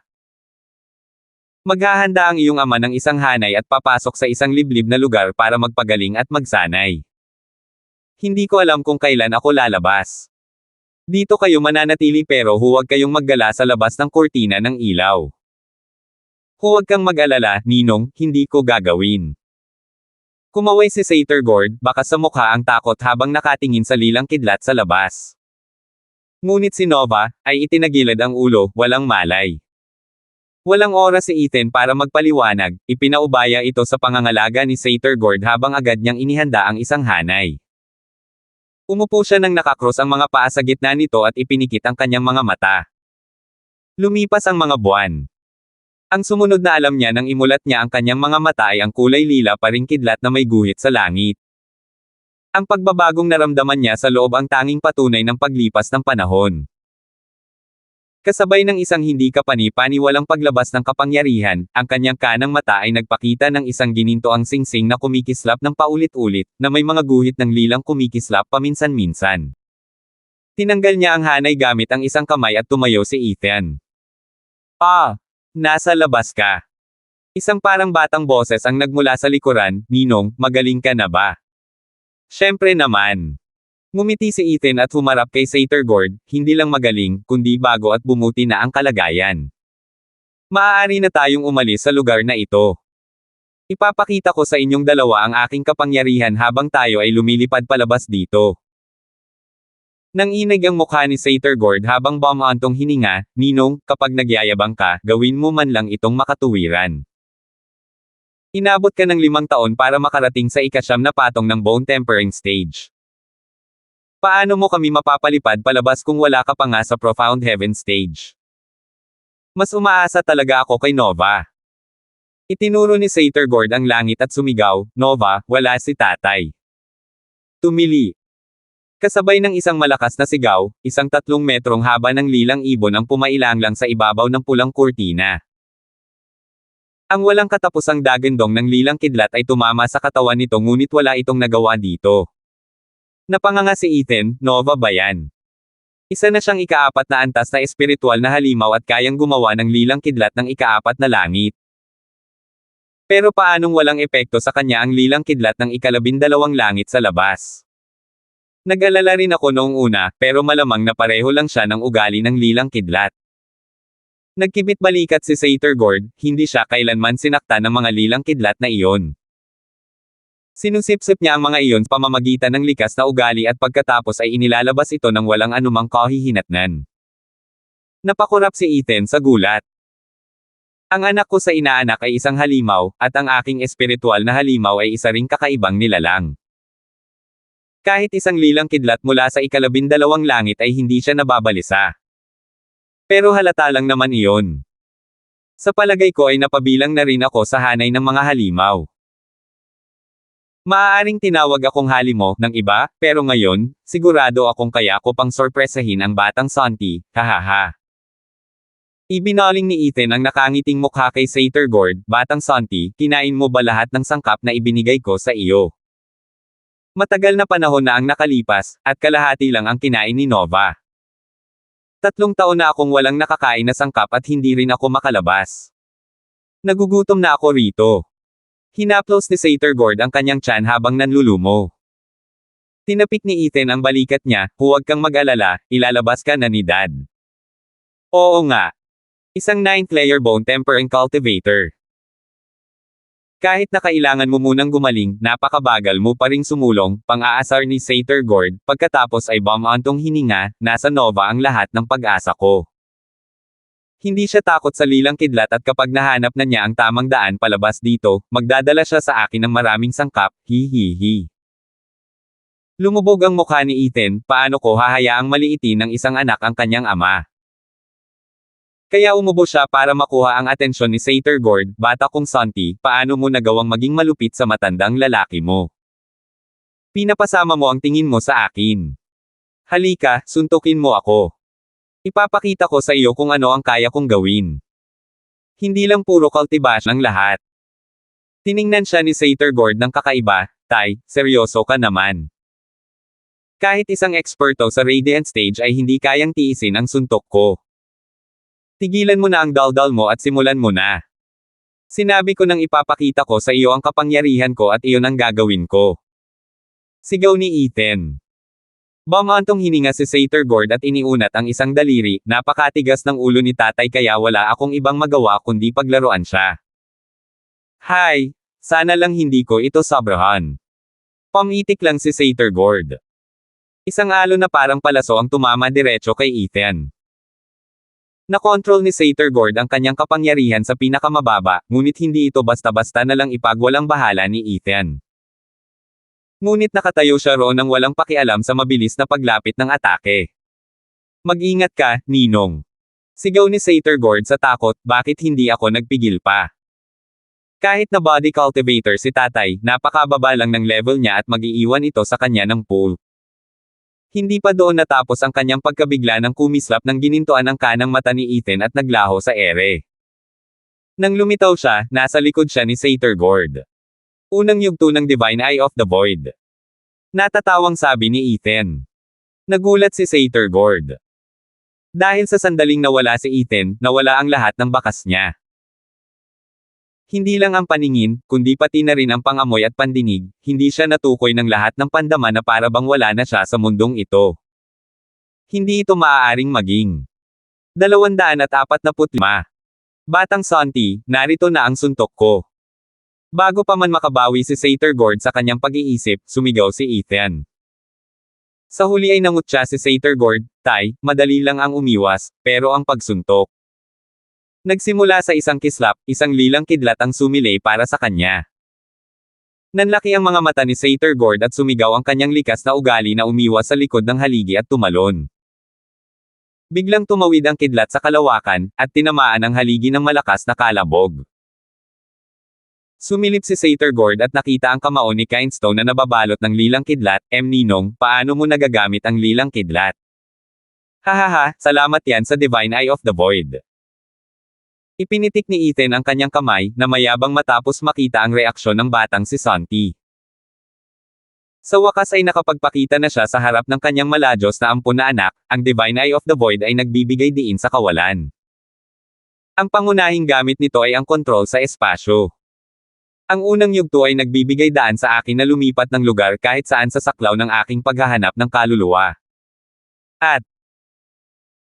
Speaker 1: Maghahanda ang iyong ama ng isang hanay at papasok sa isang liblib na lugar para magpagaling at magsanay. Hindi ko alam kung kailan ako lalabas. Dito kayo mananatili pero huwag kayong maggala sa labas ng kurtina ng ilaw. Huwag kang mag-alala, Ninong, hindi ko gagawin." Kumaway si Satyr Gord, baka sa mukha ang takot habang nakatingin sa lilang kidlat sa labas. Ngunit si Nova, ay itinagilid ang ulo, walang malay. Walang oras si Ethan para magpaliwanag, ipinaubaya ito sa pangangalaga ni Satyr Gord habang agad niyang inihanda ang isang hanay. Umupo siya nang nakakros ang mga paa sa gitna nito at ipinikit ang kanyang mga mata. Lumipas ang mga buwan. Ang sumunod na alam niya nang imulat niya ang kanyang mga mata ay ang kulay lila pa ring kidlat na may guhit sa langit. Ang pagbabagong naramdaman niya sa loob ang tanging patunay ng paglipas ng panahon. Kasabay ng isang hindi kapani-paniwalang paglabas ng kapangyarihan, ang kanyang kanang mata ay nagpakita ng isang ginintoang singsing na kumikislap ng paulit-ulit, na may mga guhit ng lilang kumikislap paminsan-minsan. Tinanggal niya ang hanay gamit ang isang kamay at tumayo si Ethan. "Ah! Nasa labas ka." Isang parang batang boses ang nagmula sa likuran, "Ninong, magaling ka na ba?" "Siyempre naman." Ngumiti si Ethan at humarap kay Satyr Gord, "Hindi lang magaling, kundi bago at bumuti na ang kalagayan. Maaari na tayong umalis sa lugar na ito. Ipapakita ko sa inyong dalawa ang aking kapangyarihan habang tayo ay lumilipad palabas dito." Nanginig ang mukha ni Satyr Gord habang bumaantong hininga, "Ninong, kapag nagyayabang ka, gawin mo man lang itong makatuwiran. Inabot ka ng 5 taon para makarating sa ika-9 na patong ng Bone Tempering Stage. Paano mo kami mapapalipad palabas kung wala ka pa nga sa Profound Heaven Stage?" Mas umaasa talaga ako kay Nova. Itinuro ni Satyr Gord ang langit at sumigaw, "Nova, wala si tatay." Tumili. Kasabay ng isang malakas na sigaw, isang 3 metrong haba ng lilang ibon ang pumailanglang sa ibabaw ng pulang kurtina. Ang walang katapusang dagandong ng lilang kidlat ay tumama sa katawan nito ngunit wala itong nagawa dito. Napanganga si Ethan, "Nova ba yan? Isa na siyang ika-4 na antas na espiritual na halimaw at kayang gumawa ng lilang kidlat ng ika-4 na langit. Pero paanong walang epekto sa kanya ang lilang kidlat ng ika-12 langit sa labas?" Nag-alala rin ako noong una, pero malamang na pareho lang siya ng ugali ng lilang kidlat. Nagkibit balikat si Satyr Gord, hindi siya kailanman sinaktan ng mga lilang kidlat na iyon. Sinusipsip niya ang mga iyon sa pamamagitan ng likas na ugali at pagkatapos ay inilalabas ito ng walang anumang kahihinatnan. Napakurap si Ethan sa gulat. "Ang anak ko sa inaanak ay isang halimaw, at ang aking espiritual na halimaw ay isa ring kakaibang nilalang. Kahit isang lilang kidlat mula sa ika-12 langit ay hindi siya nababalisa. Pero halata lang naman iyon. Sa palagay ko ay napabilang na rin ako sa hanay ng mga halimaw. Maaaring tinawag akong halimo ng iba, pero ngayon, sigurado akong kaya ko pang sorpresahin ang batang Santi, hahaha." Ibinaling ni Ethan ang nakangiting mukha kay Satyr Gord, "Batang Santi, kinain mo ba lahat ng sangkap na ibinigay ko sa iyo?" Matagal na panahon na ang nakalipas, at kalahati lang ang kinain ni Nova. 3 taon na akong walang nakakain na sangkap at hindi rin ako makalabas. Nagugutom na ako rito. Hinaplos ni Satyr Gord ang kanyang tiyan habang nanlulumo. Tinapik ni Ethan ang balikat niya, "Huwag kang mag-alala, ilalabas ka na ni Dad." "Oo nga. Isang 9th layer bone tempering cultivator. Kahit na kailangan mo munang gumaling, napakabagal mo pa ring sumulong," pang-aasar ni Satyr Gord, pagkatapos ay bumaantong hininga, "Nasa Nova ang lahat ng pag-asa ko. Hindi siya takot sa lilang kidlat at kapag nahanap na niya ang tamang daan palabas dito, magdadala siya sa akin ng maraming sangkap, hihihi." Lumubog ang mukha ni Ethan, paano ko hahayaang maliitin ng isang anak ang kanyang ama? Kaya umubo siya para makuha ang atensyon ni Satyr Gord, "Bata kong Santi, paano mo nagawang maging malupit sa matandang lalaki mo? Pinapasama mo ang tingin mo sa akin. Halika, suntukin mo ako. Ipapakita ko sa iyo kung ano ang kaya kong gawin. Hindi lang puro kaltibash ang lahat." Tiningnan siya ni Satyr Gord ng kakaiba, "Tay, seryoso ka naman. Kahit isang eksperto sa Radiant Stage ay hindi kayang tiisin ang suntok ko. Tigilan mo na ang daldal mo at simulan mo na. Sinabi ko nang ipapakita ko sa iyo ang kapangyarihan ko at iyon ang gagawin ko. Sigaw ni Ethan. Bumantong hininga si Satyr Gord at iniunat ang isang daliri, napakatigas ng ulo ni tatay kaya wala akong ibang magawa kundi paglaruan siya. Hay, sana lang hindi ko ito sabrahan. Pamitik lang si Satyr Gord. Isang alon na parang palaso ang tumama diretso kay Ethan. Nakontrol ni Satyr Gord ang kanyang kapangyarihan sa pinakamababa, ngunit hindi ito basta-basta na lang ipagwalang bahala ni Ethan. Ngunit nakatayo siya roon nang walang pakialam sa mabilis na paglapit ng atake. Mag-ingat ka, Ninong. Sigaw ni Satyr Gord sa takot, bakit hindi ako nagpigil pa? Kahit na body cultivator si tatay, napakababa lang ng level niya at mag-iiwan ito sa kanya ng pool. Hindi pa doon natapos ang kanyang pagkabigla nang kumislap ng ginintuan ang kanang mata ni Ethan at naglaho sa ere. Nang lumitaw siya, nasa likod siya ni Satyr Gord. Unang yugto ng Divine Eye of the Void. Natatawang sabi ni Ethan. Nagulat si Satyr Gord. Dahil sa sandaling nawala si Ethan, nawala ang lahat ng bakas niya. Hindi lang ang paningin, kundi pati na rin ang pangamoy at pandinig, hindi siya natukoy ng lahat ng pandama na para bang wala na siya sa mundong ito. Hindi ito maaaring maging. 245. Batang Santi, narito na ang suntok ko. Bago pa man makabawi si Satyr Gord sa kanyang pag-iisip, sumigaw si Ethan. Sa huli ay nangutya si Satyr Gord, tay, madali lang ang umiwas, pero ang pagsuntok. Nagsimula sa isang kislap, isang lilang kidlat ang sumilay para sa kanya. Nanlaki ang mga mata ni Satyr Gord at sumigaw ang kanyang likas na ugali na umiwas sa likod ng haligi at tumalon. Biglang tumawid ang kidlat sa kalawakan, at tinamaan ang haligi ng malakas na kalabog. Sumilip si Satyr Gord at nakita ang kamao ni Kindstone na nababalot ng lilang kidlat, Ninong, paano mo nagagamit ang lilang kidlat? Hahaha, salamat yan sa Divine Eye of the Void. Ipinitik ni Ethan ang kanyang kamay, na mayabang matapos makita ang reaksyon ng batang si Santi. Sa wakas ay nakapagpakita na siya sa harap ng kanyang maladyos na ampun na anak, ang Divine Eye of the Void ay nagbibigay diin sa kawalan. Ang pangunahing gamit nito ay ang kontrol sa espasyo. Ang unang yugto ay nagbibigay daan sa akin na lumipat ng lugar kahit saan sa saklaw ng aking paghahanap ng kaluluwa. At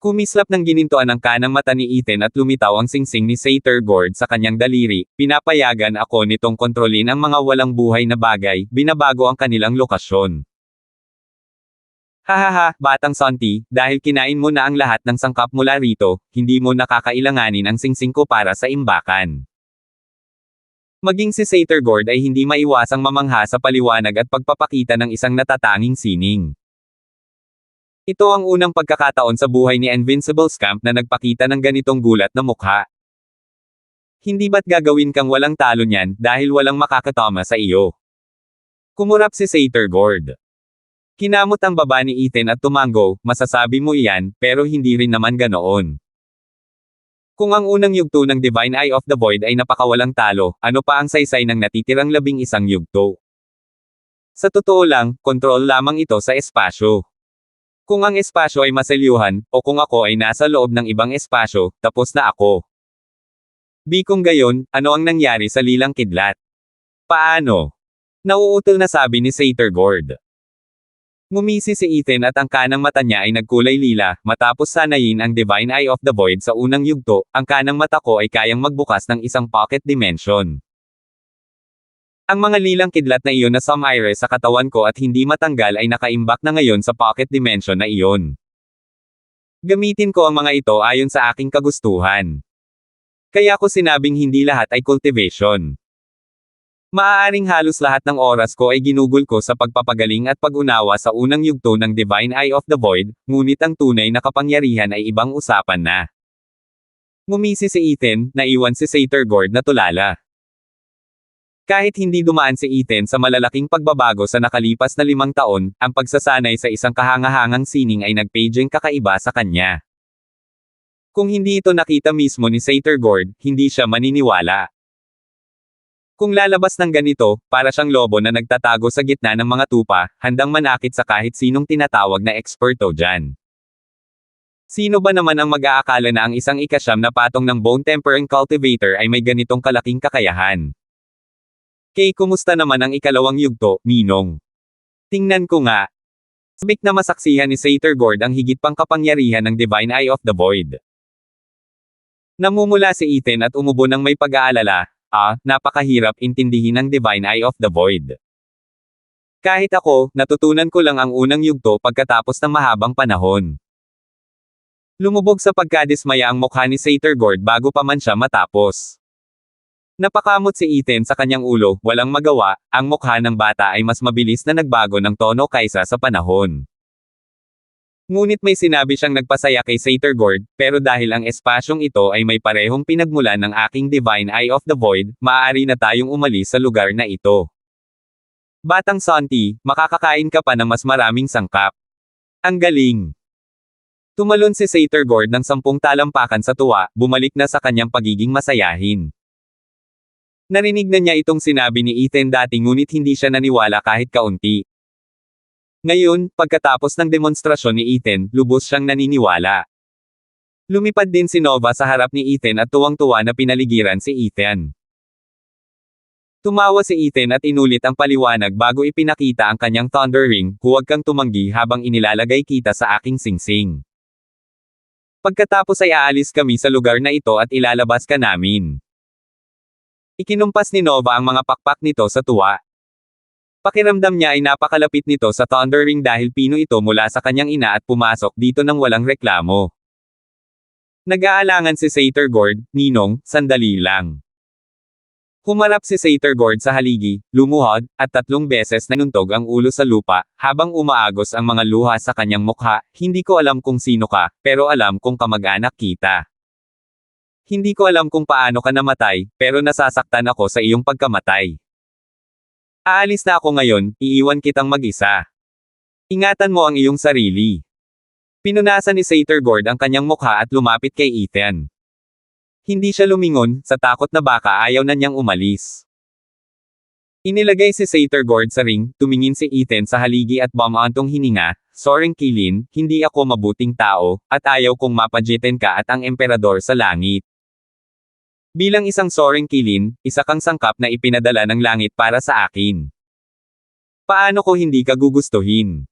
Speaker 1: kumislap ng ginintuan ang kanang mata ni Ethan at lumitaw ang singsing ni Satyr Gord sa kanyang daliri, pinapayagan ako nitong kontrolin ang mga walang buhay na bagay, binabago ang kanilang lokasyon. Hahaha, batang Santi, dahil kinain mo na ang lahat ng sangkap mula rito, hindi mo nakakailanganin ang singsing ko para sa imbakan. Maging si Satyr Gord ay hindi maiwasang mamangha sa paliwanag at pagpapakita ng isang natatanging sining. Ito ang unang pagkakataon sa buhay ni Invincible Scamp na nagpakita ng ganitong gulat na mukha. Hindi ba't gagawin kang walang talo niyan, dahil walang makakatama sa iyo? Kumurap si Satyr Gord. Kinamot ang baba ni Ethan at tumango, masasabi mo iyan, pero hindi rin naman ganoon. Kung ang unang yugto ng Divine Eye of the Void ay napakawalang talo, ano pa ang saysay ng natitirang 11 yugto? Sa totoo lang, kontrol lamang ito sa espasyo. Kung ang espasyo ay maselyuhan, o kung ako ay nasa loob ng ibang espasyo, tapos na ako. Kung gayon, ano ang nangyari sa lilang kidlat? Paano? Nauutol na sabi ni Satyr Gord. Ngumisi si Ethan at ang kanang mata niya ay nagkulay lila, matapos sanayin ang Divine Eye of the Void sa unang yugto, ang kanang mata ko ay kayang magbukas ng isang pocket dimension. Ang mga lilang kidlat na iyon na sumire sa katawan ko at hindi matanggal ay nakaimbak na ngayon sa pocket dimension na iyon. Gamitin ko ang mga ito ayon sa aking kagustuhan. Kaya ko sinabing hindi lahat ay cultivation. Maaaring halos lahat ng oras ko ay ginugol ko sa pagpapagaling at pag-unawa sa unang yugto ng Divine Eye of the Void, ngunit ang tunay na kapangyarihan ay ibang usapan na. Ngumisi si Ethan, naiwan si Satyr Gord na tulala. Kahit hindi dumaan si Ethan sa malalaking pagbabago sa nakalipas na 5 taon, ang pagsasanay sa isang kahangahangang sining ay nagpaging kakaiba sa kanya. Kung hindi ito nakita mismo ni Satyr Gord, hindi siya maniniwala. Kung lalabas ng ganito, para siyang lobo na nagtatago sa gitna ng mga tupa, handang manakit sa kahit sinong tinatawag na eksperto dyan. Sino ba naman ang mag-aakala na ang isang ikasyam na patong ng Bone Tempering Cultivator ay may ganitong kalaking kakayahan? Kay kumusta naman ang ikalawang yugto, Ninong? Tingnan ko nga. Sabik na masaksihan ni Satyr Gord ang higit pang kapangyarihan ng Divine Eye of the Void. Namumula si Ethan at umubo ng may pag-aalala. Napakahirap intindihin ang Divine Eye of the Void. Kahit ako, natutunan ko lang ang unang yugto pagkatapos ng mahabang panahon. Lumubog sa pagkadismaya ang mukha ni Satyr Gord bago pa man siya matapos. Napakamot si Ethan sa kanyang ulo, walang magawa, ang mukha ng bata ay mas mabilis na nagbago ng tono kaysa sa panahon. Ngunit may sinabi siyang nagpasaya kay Satyr Gord, pero dahil ang espasyong ito ay may parehong pinagmulan ng aking Divine Eye of the Void, maaari na tayong umalis sa lugar na ito. Batang Santi, makakakain ka pa ng mas maraming sangkap. Ang galing! Tumalon si Satyr Gord ng 10 talampakan sa tuwa, bumalik na sa kanyang pagiging masayahin. Narinig na niya itong sinabi ni Ethan dati ngunit hindi siya naniwala kahit kaunti. Ngayon, pagkatapos ng demonstrasyon ni Ethan, lubos siyang naniniwala. Lumipad din si Nova sa harap ni Ethan at tuwang-tuwa na pinaligiran si Ethan. Tumawa si Ethan at inulit ang paliwanag bago ipinakita ang kanyang Thunder Ring, huwag kang tumanggi habang inilalagay kita sa aking singsing. Pagkatapos ay aalis kami sa lugar na ito at ilalabas ka namin. Ikinumpas ni Nova ang mga pakpak nito sa tuwa. Pakiramdam niya ay napakalapit nito sa Thunder Ring dahil pino ito mula sa kanyang ina at pumasok dito nang walang reklamo. Nag-aalangan si Satyr Gord, Ninong, sandali lang. Humarap si Satyr Gord sa haligi, lumuhod, at 3 beses nanuntog ang ulo sa lupa, habang umaagos ang mga luha sa kanyang mukha. Hindi ko alam kung sino ka, pero alam kong kamag-anak kita. Hindi ko alam kung paano ka namatay, pero nasasaktan ako sa iyong pagkamatay. Aalis na ako ngayon, iiwan kitang mag-isa. Ingatan mo ang iyong sarili. Pinunasan ni Satyr Gord ang kanyang mukha at lumapit kay Ethan. Hindi siya lumingon, sa takot na baka ayaw na niyang umalis. Inilagay si Satyr Gord sa ring, tumingin si Ethan sa haligi at bumantong hininga, Soaring Kilin, hindi ako mabuting tao, at ayaw kong mapajitin ka at ang emperador sa langit. Bilang isang Soaring Kilin, isa kang sangkap na ipinadala ng langit para sa akin. Paano ko hindi ka gugustuhin?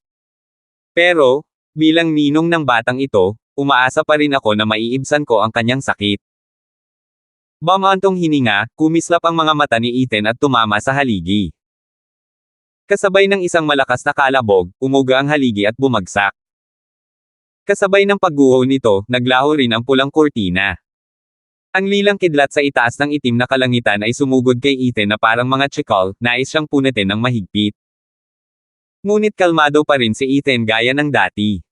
Speaker 1: Pero, bilang ninong ng batang ito, umaasa pa rin ako na maiibsan ko ang kanyang sakit. Bumantong hininga, kumislap ang mga mata ni Ethan at tumama sa haligi. Kasabay ng isang malakas na kalabog, umuga ang haligi at bumagsak. Kasabay ng pagguho nito, naglaho rin ang pulang kurtina. Ang lilang kidlat sa itaas ng itim na kalangitan ay sumugod kay Ethan na parang mga tsikal, nais siyang punitin ng mahigpit. Ngunit kalmado pa rin si Ethan gaya ng dati.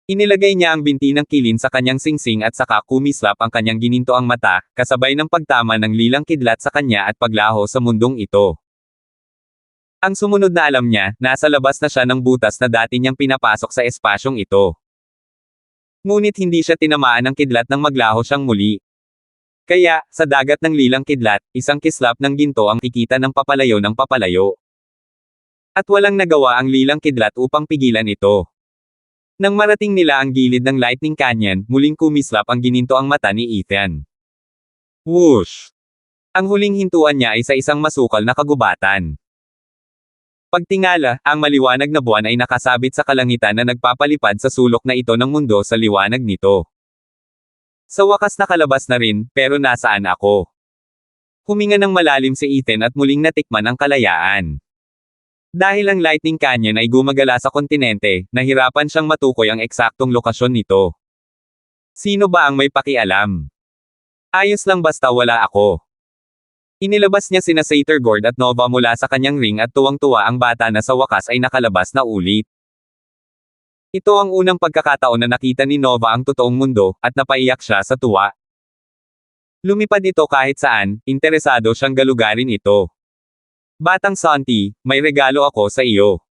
Speaker 1: Inilagay niya ang binti ng kilin sa kanyang singsing at saka kumislap ang kanyang ginintoang mata, kasabay ng pagtama ng lilang kidlat sa kanya at paglaho sa mundong ito. Ang sumunod na alam niya, nasa labas na siya ng butas na dati niyang pinapasok sa espasyong ito. Ngunit hindi siya tinamaan ng kidlat nang maglaho siyang muli. Kaya, sa dagat ng lilang kidlat, isang kislap ng ginto ang kikita ng papalayo ng papalayo. At walang nagawa ang lilang kidlat upang pigilan ito. Nang marating nila ang gilid ng Lightning Canyon, muling kumislap ang ginintoang mata ni Ethan. Whoosh! Ang huling hintuan niya ay sa isang masukal na kagubatan. Pagtingala, ang maliwanag na buwan ay nakasabit sa kalangitan na nagpapalipad sa sulok na ito ng mundo sa liwanag nito. Sa wakas nakalabas na rin, pero nasaan ako? Huminga ng malalim si Ethan at muling natikman ang kalayaan. Dahil ang Lightning Canyon ay gumagala sa kontinente, nahirapan siyang matukoy ang eksaktong lokasyon nito. Sino ba ang may pakialam? Ayos lang basta wala ako. Inilabas niya sina Satyr Gord at Nova mula sa kanyang ring at tuwang-tuwa ang bata na sa wakas ay nakalabas na ulit. Ito ang unang pagkakataon na nakita ni Nova ang totoong mundo, at napaiyak siya sa tuwa. Lumipad ito kahit saan, interesado siyang galugarin ito. Batang Santi, may regalo ako sa iyo.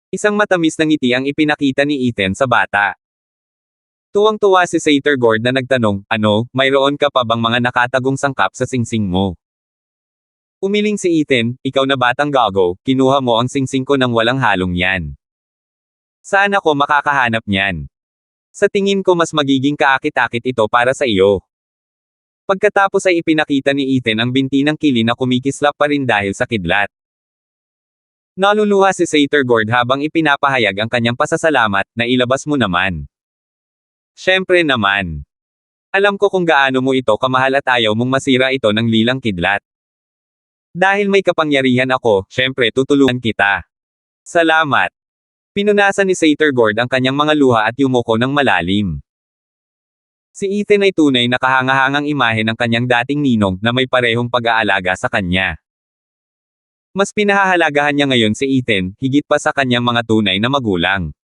Speaker 1: Isang matamis na ngiti ang ipinakita ni Ethan sa bata. Tuwang-tuwa si Satyr Gord na nagtanong, ano, mayroon ka pa bang mga nakatagong sangkap sa singsing mo? Umiling si Ethan, ikaw na batang gago, kinuha mo ang singsing ko ng walang halong yan. Saan ako makakahanap niyan? Sa tingin ko mas magiging kaakit-akit ito para sa iyo. Pagkatapos ay ipinakita ni Ethan ang binti ng Kili na kumikislap pa rin dahil sa kidlat. Naluluha si Saturgord habang ipinapahayag ang kanyang pasasalamat, na ilabas mo naman. Siyempre naman. Alam ko kung gaano mo ito kamahal at ayaw mong masira ito ng lilang kidlat. Dahil may kapangyarihan ako, siyempre tutulungan kita. Salamat. Pinunasan ni Saturgord ang kanyang mga luha at yumuko ng malalim. Si Ethan ay tunay na kahangahangang imahe ng kanyang dating ninong na may parehong pag-aalaga sa kanya. Mas pinahahalagahan niya ngayon si Ethan, higit pa sa kanyang mga tunay na magulang.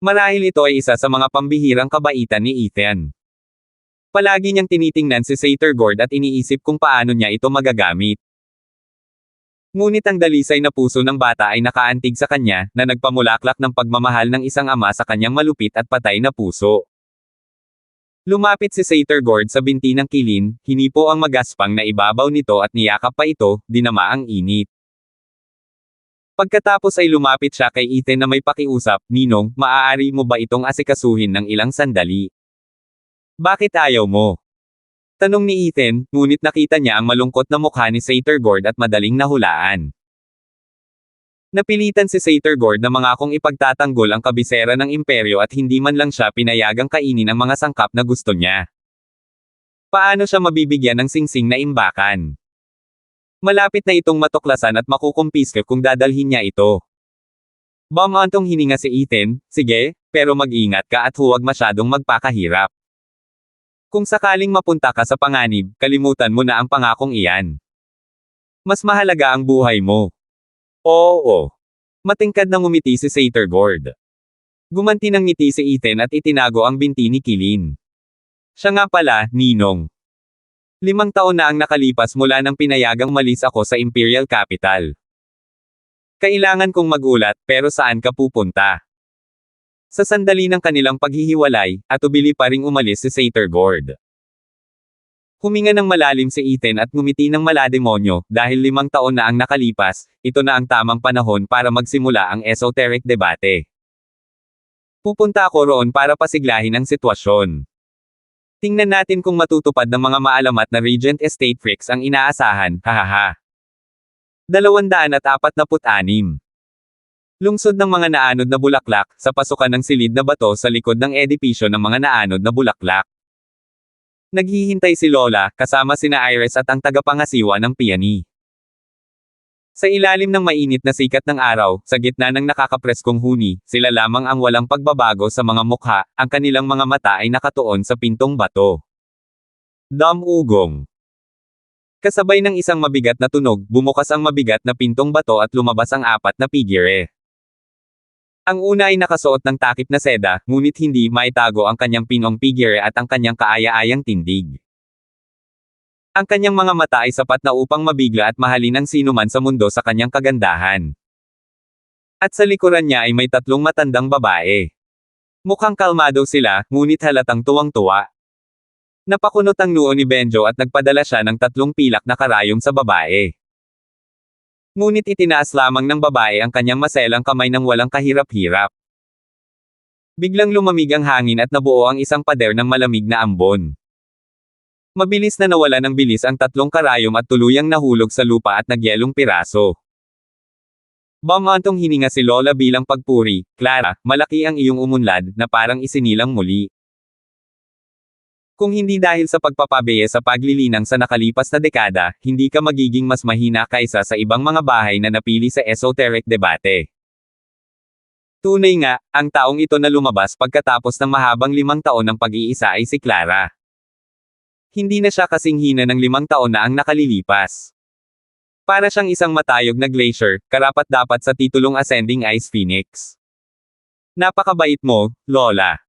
Speaker 1: Marahil ito ay isa sa mga pambihirang kabaitan ni Ethan. Palagi niyang tinitingnan si Saturgord at iniisip kung paano niya ito magagamit. Ngunit ang dalisay na puso ng bata ay nakaantig sa kanya, na nagpamulaklak ng pagmamahal ng isang ama sa kanyang malupit at patay na puso. Lumapit si Saturgord sa binti ng Kilin, hinipo ang magaspang na ibabaw nito at niyakap pa ito, dinama ang init. Pagkatapos ay lumapit siya kay Ethan na may pakiusap, Ninong, maaari mo ba itong asikasuhin ng ilang sandali? Bakit ayaw mo? Tanong ni Ethan, ngunit nakita niya ang malungkot na mukha ni Saturgord at madaling nahulaan. Napilitan si Saturgord na mangakong ipagtatanggol ang kabisera ng imperyo at hindi man lang siya pinayagang kainin ang mga sangkap na gusto niya. Paano siya mabibigyan ng singsing na imbakan? Malapit na itong matuklasan at makukumpiske kung dadalhin niya ito. Bumantong hininga si Ethan, sige, pero mag-ingat ka at huwag masyadong magpakahirap. Kung sakaling mapunta ka sa panganib, kalimutan mo na ang pangakong iyan. Mas mahalaga ang buhay mo. Oo. Matingkad na ngumiti si Saturgord. Gumanti ng ngiti si Ethan at itinago ang binti ni Kilin. Siya nga pala, Ninong. 5 taon na ang nakalipas mula nang pinayagang malis ako sa Imperial Capital. Kailangan kong magulat, pero saan ka pupunta? Sa sandali ng kanilang paghihiwalay, atubili pa ring umalis si Saturgord. Huminga ng malalim si Ethan at ngumiti ng malademonyo, dahil 5 taon na ang nakalipas, ito na ang tamang panahon para magsimula ang esoteric debate. Pupunta ako roon para pasiglahin ang sitwasyon. Tingnan natin kung matutupad ng mga maalamat na Regent Estate freaks ang inaasahan, hahaha. 246. Lungsod ng mga naanod na bulaklak, sa pasukan ng silid na bato sa likod ng edipisyo ng mga naanod na bulaklak. Naghihintay si Lola, kasama sina Iris at ang tagapangasiwa ng Peony. Sa ilalim ng mainit na sikat ng araw, sa gitna ng nakakapreskong huni, sila lamang ang walang pagbabago sa mga mukha, ang kanilang mga mata ay nakatuon sa pintong bato. Damugong. Kasabay ng isang mabigat na tunog, bumukas ang mabigat na pintong bato at lumabas ang 4 na figure. Ang una ay nakasuot ng takip na seda, ngunit hindi maitago ang kanyang pinong figure at ang kanyang kaaya-ayang tindig. Ang kanyang mga mata ay sapat na upang mabigla at mahalin ang sinuman sa mundo sa kanyang kagandahan. At sa likuran niya ay may 3 matandang babae. Mukhang kalmado sila, ngunit halatang tuwang-tuwa. Napakunot ang noo ni Benjo at nagpadala siya ng 3 pilak na karayom sa babae. Ngunit itinaas lamang ng babae ang kanyang maselang kamay ng walang kahirap-hirap. Biglang lumamig ang hangin at nabuo ang isang pader ng malamig na ambon. Mabilis na nawala ng bilis ang 3 karayom at tuluyang nahulog sa lupa at nagyelong piraso. Bumantong hininga si Lola bilang pagpuri, Clara, malaki ang iyong umunlad, na parang isinilang muli. Kung hindi dahil sa pagpapabeya sa paglilinang sa nakalipas na dekada, hindi ka magiging mas mahina kaysa sa ibang mga bahay na napili sa esoteric debate. Tunay nga, ang taong ito na lumabas pagkatapos ng mahabang 5 taon ng pag-iisa ay si Clara. Hindi na siya kasing hina ng 5 taon na ang nakalilipas. Para siyang isang matayog na glacier, karapat-dapat sa titulong Ascending Ice Phoenix. Napakabait mo, Lola.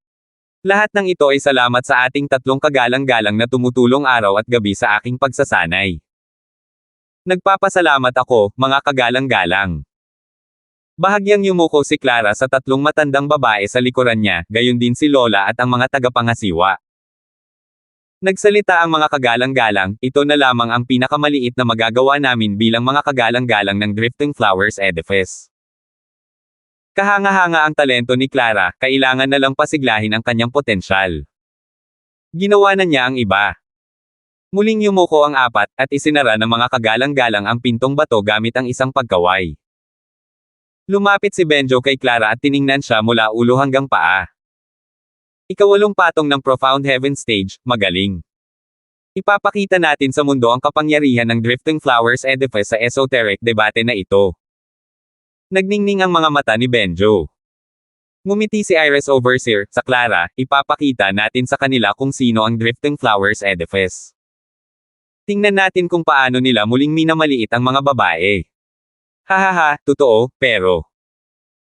Speaker 1: Lahat ng ito ay salamat sa ating 3 kagalang-galang na tumutulong araw at gabi sa aking pagsasanay. Nagpapasalamat ako, mga kagalang-galang. Bahagyang yumuko si Clara sa 3 matandang babae sa likuran niya, gayon din si Lola at ang mga tagapangasiwa. Nagsalita ang mga kagalang-galang, ito na lamang ang pinakamaliit na magagawa namin bilang mga kagalang-galang ng Drifting Flowers Edifice. Kahanga-hanga ang talento ni Clara, kailangan na lang pasiglahin ang kanyang potensyal. Ginawa na niya ang iba. Muling yumuko ang apat, at isinara ng mga kagalang-galang ang pintong bato gamit ang isang pagkaway. Lumapit si Benjo kay Clara at tiningnan siya mula ulo hanggang paa. Ikawalong patong ng Profound Heaven Stage, magaling. Ipapakita natin sa mundo ang kapangyarihan ng Drifting Flowers Edifice sa esoteric debate na ito. Nagningning ang mga mata ni Benjo. Ngumiti si Iris Overseer, sa Clara, ipapakita natin sa kanila kung sino ang Drifting Flowers Edifice. Tingnan natin kung paano nila muling minamaliit ang mga babae. Hahaha, totoo, pero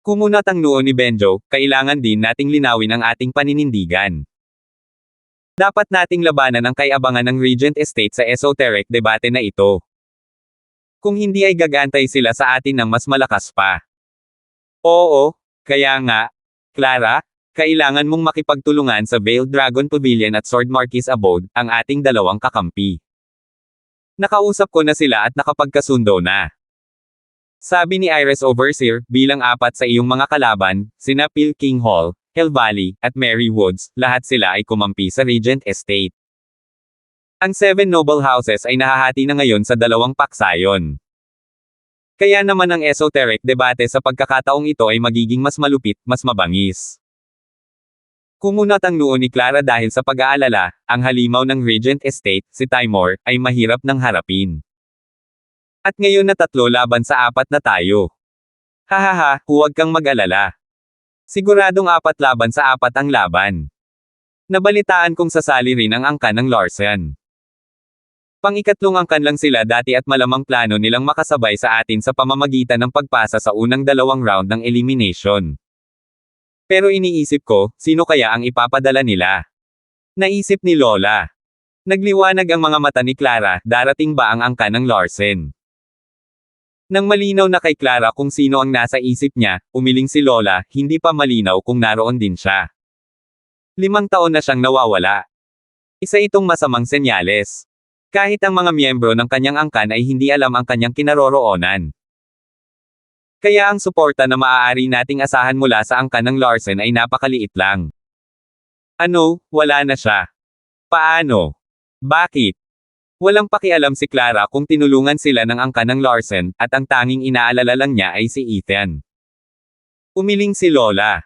Speaker 1: kumunat ang noo ni Benjo, kailangan din nating linawin ang ating paninindigan. Dapat nating labanan ang kaabangan ng Regent Estate sa esoteric debate na ito. Kung hindi ay gagantay sila sa atin ng mas malakas pa. Oo, kaya nga, Clara, kailangan mong makipagtulungan sa Veiled Dragon Pavilion at Sword Marquis Abode, ang ating dalawang kakampi. Nakausap ko na sila at nakapagkasundo na. Sabi ni Iris Overseer, bilang apat sa iyong mga kalaban, sina Pil King Hall, Hell Valley, at Mary Woods, lahat sila ay kumampi sa Regent Estate. Ang 7 noble houses ay nahahati na ngayon sa dalawang paksayon. Kaya naman ang esoteric debate sa pagkakataong ito ay magiging mas malupit, mas mabangis. Kumunat ang noo ni Clara dahil sa pag-aalala, ang halimaw ng Regent Estate, si Timor, ay mahirap nang harapin. At ngayon na 3 laban sa 4 na tayo. Hahaha, huwag kang mag-alala. Siguradong 4 laban sa 4 ang laban. Nabalitaan kong sasali rin ang angkan ng Larsen. Pang-ikatlong angkan lang sila dati at malamang plano nilang makasabay sa atin sa pamamagitan ng pagpasa sa unang 2 round ng elimination. Pero iniisip ko, sino kaya ang ipapadala nila? Naisip ni Lola. Nagliwanag ang mga mata ni Clara, darating ba ang angkan ng Larsen? Nang malinaw na kay Clara kung sino ang nasa isip niya, umiling si Lola, hindi pa malinaw kung naroon din siya. 5 taon na siyang nawawala. Isa itong masamang senyales. Kahit ang mga miyembro ng kanyang angkan ay hindi alam ang kanyang kinaroroonan. Kaya ang suporta na maaari nating asahan mula sa angkan ng Larsen ay napakaliit lang. Ano, wala na siya. Paano? Bakit? Walang pakialam si Clara kung tinulungan sila ng angkan ng Larsen, at ang tanging inaalala lang niya ay si Ethan. Umiling si Lola.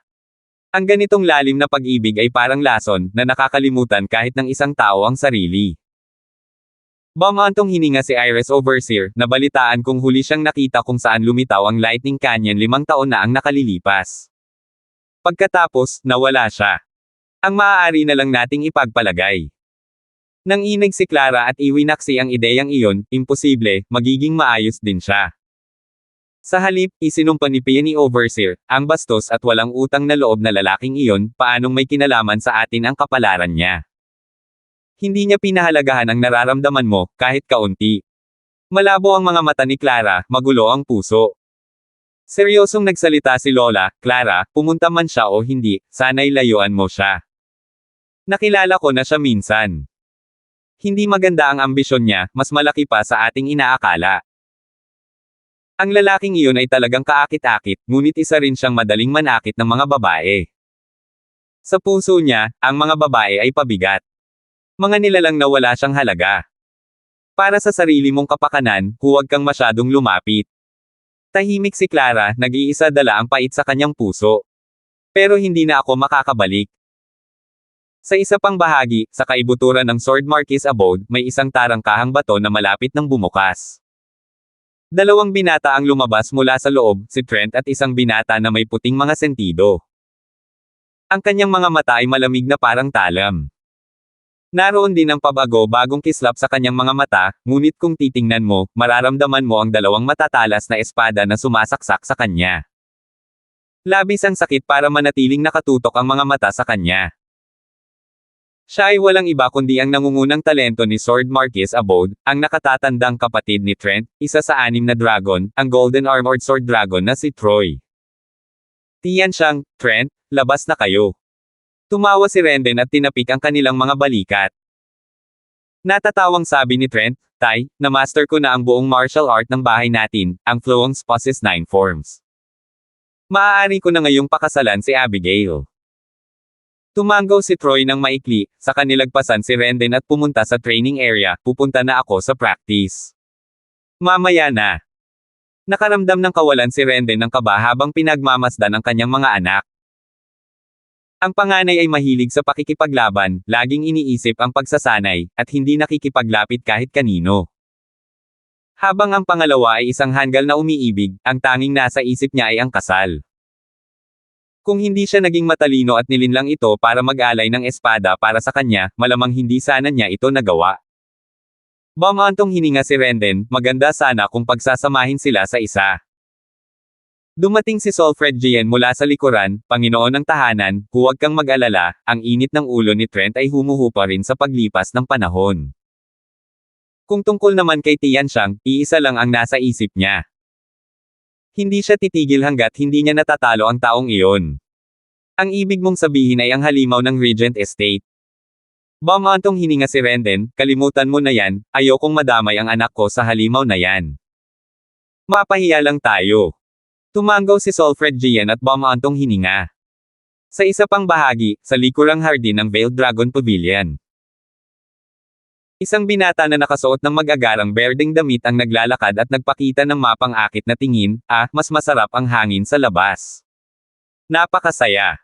Speaker 1: Ang ganitong lalim na pag-ibig ay parang lason, na nakakalimutan kahit ng isang tao ang sarili. Bumantong hininga si Iris Overseer, nabalitaan kung huli siyang nakita kung saan lumitaw ang Lightning Canyon 5 taon na ang nakalilipas. Pagkatapos, nawala siya. Ang maaari na lang nating ipagpalagay. Nang inig si Clara at iwinaksi ang ideyang iyon, imposible, magiging maayos din siya. Sa halip, isinumpa ni Peony Overseer, ang bastos at walang utang na loob na lalaking iyon, paanong may kinalaman sa atin ang kapalaran niya. Hindi niya pinahalagahan ang nararamdaman mo, kahit kaunti. Malabo ang mga mata ni Clara, magulo ang puso. Seryosong nagsalita si Lola, Clara, pumunta man siya o hindi, sana'y layuan mo siya. Nakilala ko na siya minsan. Hindi maganda ang ambisyon niya, mas malaki pa sa ating inaakala. Ang lalaking iyon ay talagang kaakit-akit, ngunit isa rin siyang madaling manakit ng mga babae. Sa puso niya, ang mga babae ay pabigat. Mga nilalang na wala siyang halaga. Para sa sarili mong kapakanan, huwag kang masyadong lumapit. Tahimik si Clara, nag-iisa dala ang pait sa kanyang puso. Pero hindi na ako makakabalik. Sa isa pang bahagi, sa kaibuturan ng Sword Marquis Abode, may isang tarangkahang bato na malapit nang bumukas. 2 binata ang lumabas mula sa loob, si Trent at isang binata na may puting mga sentido. Ang kanyang mga mata ay malamig na parang talam. Naroon din ang pabago-bagong kislap sa kanyang mga mata, ngunit kung titingnan mo, mararamdaman mo ang 2 matatalas na espada na sumasaksak sa kanya. Labis ang sakit para manatiling nakatutok ang mga mata sa kanya. Siya ay walang iba kundi ang nangungunang talento ni Sword Marquis Abode, ang nakatatandang kapatid ni Trent, isa sa 6 na dragon, ang Golden Armored Sword Dragon na si Troy. Tiyan siyang, Trent, labas na kayo. Tumawa si Renden at tinapik ang kanilang mga balikat. Natatawang sabi ni Trent, Tay, na-master ko na ang buong martial art ng bahay natin, ang Floang's Poses 9 forms. Maaari ko na ngayong pakasalan si Abigail. Tumanggaw si Troy ng maikli, saka nilagpasan si Renden at pumunta sa training area, pupunta na ako sa practice. Mamaya na. Nakaramdam ng kawalan si Renden ng kaba habang pinagmamasdan ang kanyang mga anak. Ang panganay ay mahilig sa pakikipaglaban, laging iniisip ang pagsasanay, at hindi nakikipaglapit kahit kanino. Habang ang pangalawa ay isang hanggal na umiibig, ang tanging nasa isip niya ay ang kasal. Kung hindi siya naging matalino at nilinlang ito para mag-alay ng espada para sa kanya, malamang hindi sana niya ito nagawa. Bumantong hininga si Renden, maganda sana kung pagsasamahin sila sa isa. Dumating si Solfred Gian mula sa likuran, Panginoon ng tahanan, huwag kang mag-alala, ang init ng ulo ni Trent ay humuhupa rin sa paglipas ng panahon. Kung tungkol naman kay Tianxiang, iisa lang ang nasa isip niya. Hindi siya titigil hanggat hindi niya natatalo ang taong iyon. Ang ibig mong sabihin ay ang halimaw ng Regent Estate. Bumantong hininga si Renden, kalimutan mo na yan, ayokong madamay ang anak ko sa halimaw na yan. Mapahiya lang tayo. Tumanggaw si Solfred Gian at bumantong hininga. Sa isa pang bahagi, sa likurang hardin ng Veiled Dragon Pavilion. Isang binata na nakasuot ng mag-agarang berdeng damit ang naglalakad at nagpakita ng mapang akit na tingin, mas masarap ang hangin sa labas. Napakasaya.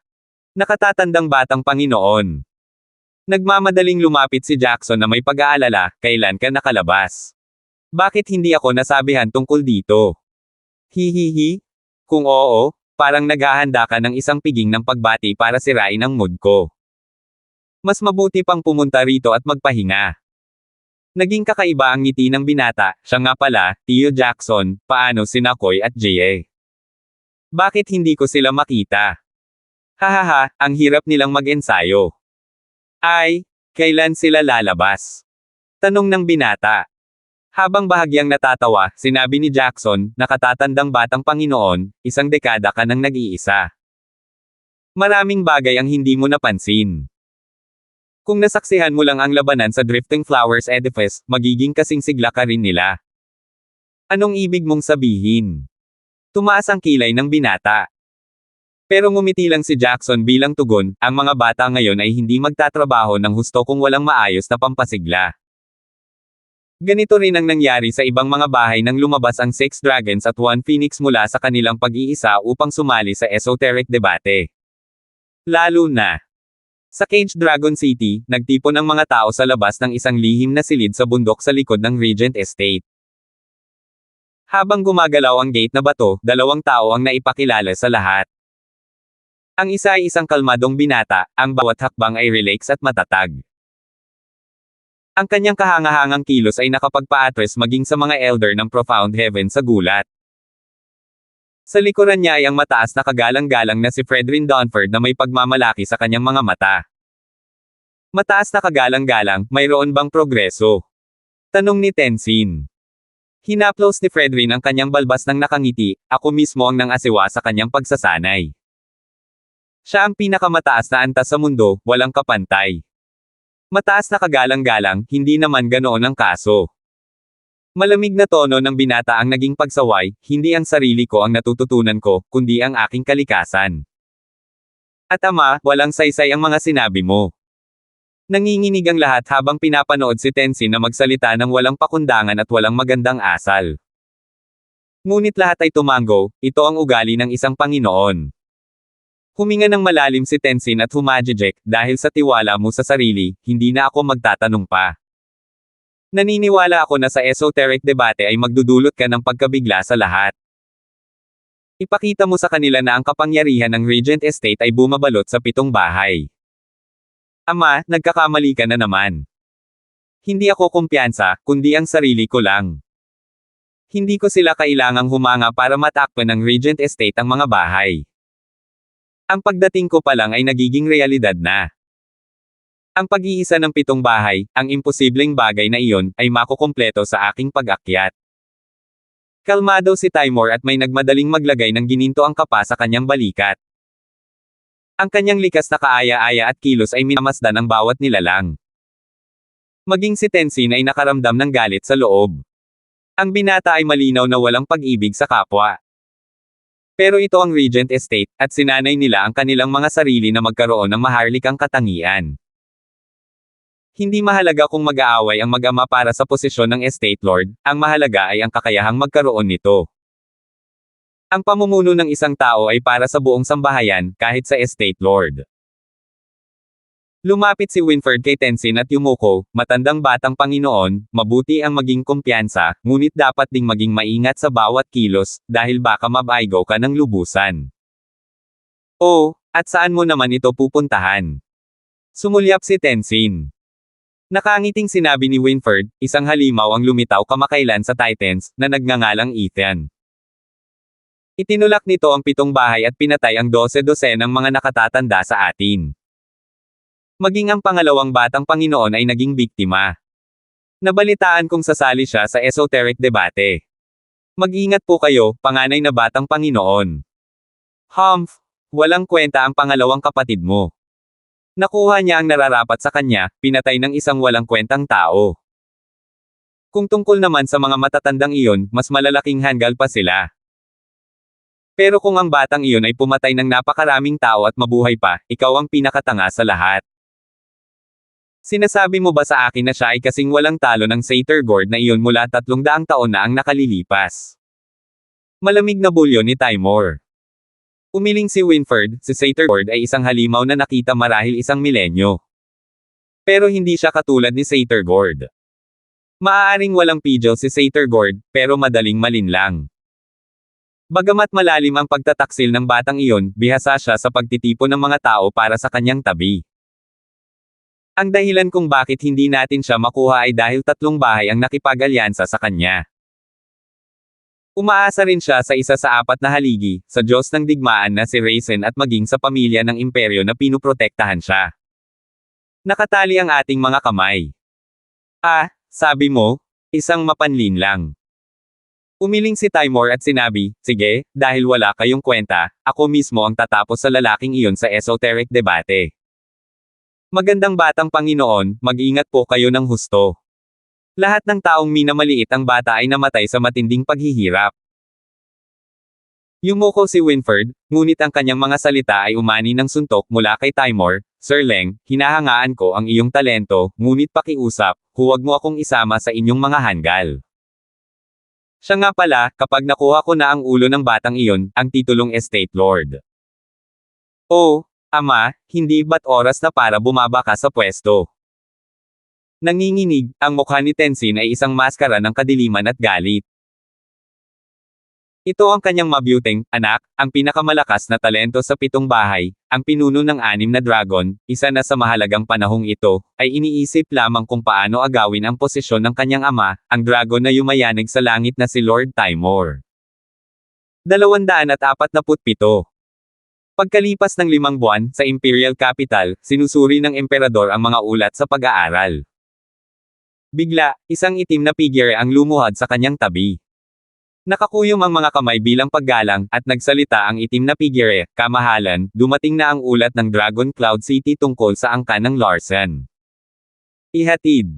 Speaker 1: Nakatatandang batang Panginoon. Nagmamadaling lumapit si Jackson na may pag-aalala, kailan ka nakalabas? Bakit hindi ako nasabihan tungkol dito? Hihihi. Kung oo, parang naghahanda ka ng isang piging ng pagbati para sirain ang mood ko. Mas mabuti pang pumunta rito at magpahinga. Naging kakaiba ang ngiti ng binata, siya nga pala, Tio Jackson, paano sina Koy at Jie? Bakit hindi ko sila makita? Hahaha, ang hirap nilang mag-ensayo. Ay, kailan sila lalabas? Tanong ng binata. Habang bahagyang natatawa, sinabi ni Jackson, nakatatandang batang Panginoon, isang dekada ka nang nag-iisa. Maraming bagay ang hindi mo napansin. Kung nasaksihan mo lang ang labanan sa Drifting Flowers Edifice, magiging kasing sigla ka rin nila. Anong ibig mong sabihin? Tumaas ang kilay ng binata. Pero ngumiti lang si Jackson bilang tugon, ang mga bata ngayon ay hindi magtatrabaho ng husto kung walang maayos na pampasigla. Ganito rin ang nangyari sa ibang mga bahay nang lumabas ang 6 dragons at 1 phoenix mula sa kanilang pag-iisa upang sumali sa esoteric debate. Lalo na sa Cage Dragon City, nagtipon ang mga tao sa labas ng isang lihim na silid sa bundok sa likod ng Regent Estate. Habang gumagalaw ang gate na bato, 2 tao ang naipakilala sa lahat. Ang isa ay isang kalmadong binata, ang bawat hakbang ay relax at matatag. Ang kanyang kahangahangang kilos ay nakapagpa-address maging sa mga elder ng Profound Heaven sa gulat. Sa likuran niya ay ang mataas na kagalang-galang na si Fredrin Donford na may pagmamalaki sa kanyang mga mata. Mataas na kagalang-galang, mayroon bang progreso? Tanong ni Tenzin. Hinaplos ni Fredrin ang kanyang balbas ng nakangiti, ako mismo ang nang-asiwa sa kanyang pagsasanay. Siya ang pinakamataas na antas sa mundo, walang kapantay. Mataas na kagalang-galang, hindi naman ganoon ang kaso. Malamig na tono ng binata ang naging pagsaway, hindi ang sarili ko ang natututunan ko, kundi ang aking kalikasan. At ama, walang saysay ang mga sinabi mo. Nanginginig ang lahat habang pinapanood si Tenzin na magsalita ng walang pakundangan at walang magandang asal. Ngunit lahat ay tumanggo, ito ang ugali ng isang Panginoon. Huminga ng malalim si Tenzin at humajijek, dahil sa tiwala mo sa sarili, hindi na ako magtatanong pa. Naniniwala ako na sa esoteric debate ay magdudulot ka ng pagkabigla sa lahat. Ipakita mo sa kanila na ang kapangyarihan ng Regent Estate ay bumabalot sa 7 bahay. Ama, nagkakamali ka na naman. Hindi ako kumpiyansa, kundi ang sarili ko lang. Hindi ko sila kailangang humanga para matakpan ng Regent Estate ang mga bahay. Ang pagdating ko pa lang ay nagiging realidad na. Ang pag-iisa ng 7 bahay, ang imposibleng bagay na iyon, ay makukumpleto sa aking pag-akyat. Kalmado si Timor at may nagmadaling maglagay ng gininto ang kapa sa kanyang balikat. Ang kanyang likas na kaaya-aya at kilos ay minamasdan ang bawat nilalang. Maging si Tenzin ay nakaramdam ng galit sa loob. Ang binata ay malinaw na walang pag-ibig sa kapwa. Pero ito ang Regent Estate, at sinanay nila ang kanilang mga sarili na magkaroon ng maharlikang katangian. Hindi mahalaga kung mag-aaway ang mag-ama para sa posisyon ng Estate Lord, ang mahalaga ay ang kakayahang magkaroon nito. Ang pamumuno ng isang tao ay para sa buong sambahayan, kahit sa Estate Lord. Lumapit si Winford kay Tenzin at yumuko, matandang batang Panginoon, mabuti ang maging kumpiyansa, ngunit dapat ding maging maingat sa bawat kilos, dahil baka mabaigaw ka ng lubusan. Oh, at saan mo naman ito pupuntahan? Sumulyap si Tenzin. Nakangiting sinabi ni Winford, isang halimaw ang lumitaw kamakailan sa Titans, na nagngangalang Ethan. Itinulak nito ang 7 bahay at pinatay ang 12 ng mga nakatatanda sa atin. Maging ang pangalawang batang Panginoon ay naging biktima. Nabalitaan kong sasali siya sa esoteric debate. Mag-ingat po kayo, panganay na batang Panginoon. Humph, walang kwenta ang pangalawang kapatid mo. Nakuha niya ang nararapat sa kanya, pinatay ng isang walang kwentang tao. Kung tungkol naman sa mga matatandang iyon, mas malalaking hanggal pa sila. Pero kung ang batang iyon ay pumatay ng napakaraming tao at mabuhay pa, ikaw ang pinakatanga sa lahat. Sinasabi mo ba sa akin na siya ay kasing walang talo ng Satyr Gord na iyon mula 300 taon na ang nakalilipas? Malamig na bulyo ni Timor. Umiling si Winford, si Satyr Gord ay isang halimaw na nakita marahil isang milenyo. Pero hindi siya katulad ni Satyr Gord. Maaaring walang pidgel si Satyr Gord, pero madaling malinlang. Bagamat malalim ang pagtataksil ng batang iyon, bihasa siya sa pagtitipon ng mga tao para sa kanyang tabi. Ang dahilan kung bakit hindi natin siya makuha ay dahil 3 bahay ang nakipag-alyansa sa kanya. Umaasa rin siya sa isa sa 4 na haligi, sa Diyos ng digmaan na si Raisin at maging sa pamilya ng imperyo na pinuprotektahan siya. Nakatali ang ating mga kamay. Ah, sabi mo? Isang mapanlin lang. Umiling si Timor at sinabi, sige, dahil wala kayong kwenta, ako mismo ang tatapos sa lalaking iyon sa esoteric debate. Magandang batang Panginoon, mag-ingat po kayo ng husto. Lahat ng taong minamaliit ang bata ay namatay sa matinding paghihirap. Yumuko si Winford, ngunit ang kanyang mga salita ay umani ng suntok mula kay Timor. Sir Leng, hinahangaan ko ang iyong talento, ngunit pakiusap, huwag mo akong isama sa inyong mga hanggal. Siya nga pala, kapag nakuha ko na ang ulo ng batang iyon, ang titulong Estate Lord. Oh, Ama, hindi ba't oras na para bumaba ka sa pwesto? Nanginginig, ang mukha ni Tenzin ay isang maskara ng kadiliman at galit. Ito ang kanyang mabuting, anak, ang pinakamalakas na talento sa 7 bahay, ang pinuno ng 6 na dragon, isa na sa mahalagang panahong ito, ay iniisip lamang kung paano agawin ang posisyon ng kanyang ama, ang dragon na yumayanig sa langit na si Lord Timor. 247. Pagkalipas ng 5 buwan, sa Imperial Capital, sinusuri ng emperador ang mga ulat sa pag-aaral. Bigla, isang itim na figure ang lumuhad sa kanyang tabi. Nakakuyom ang mga kamay bilang paggalang, at nagsalita ang itim na figure, kamahalan, dumating na ang ulat ng Dragon Cloud City tungkol sa angkan ng Larsen. Ihatid.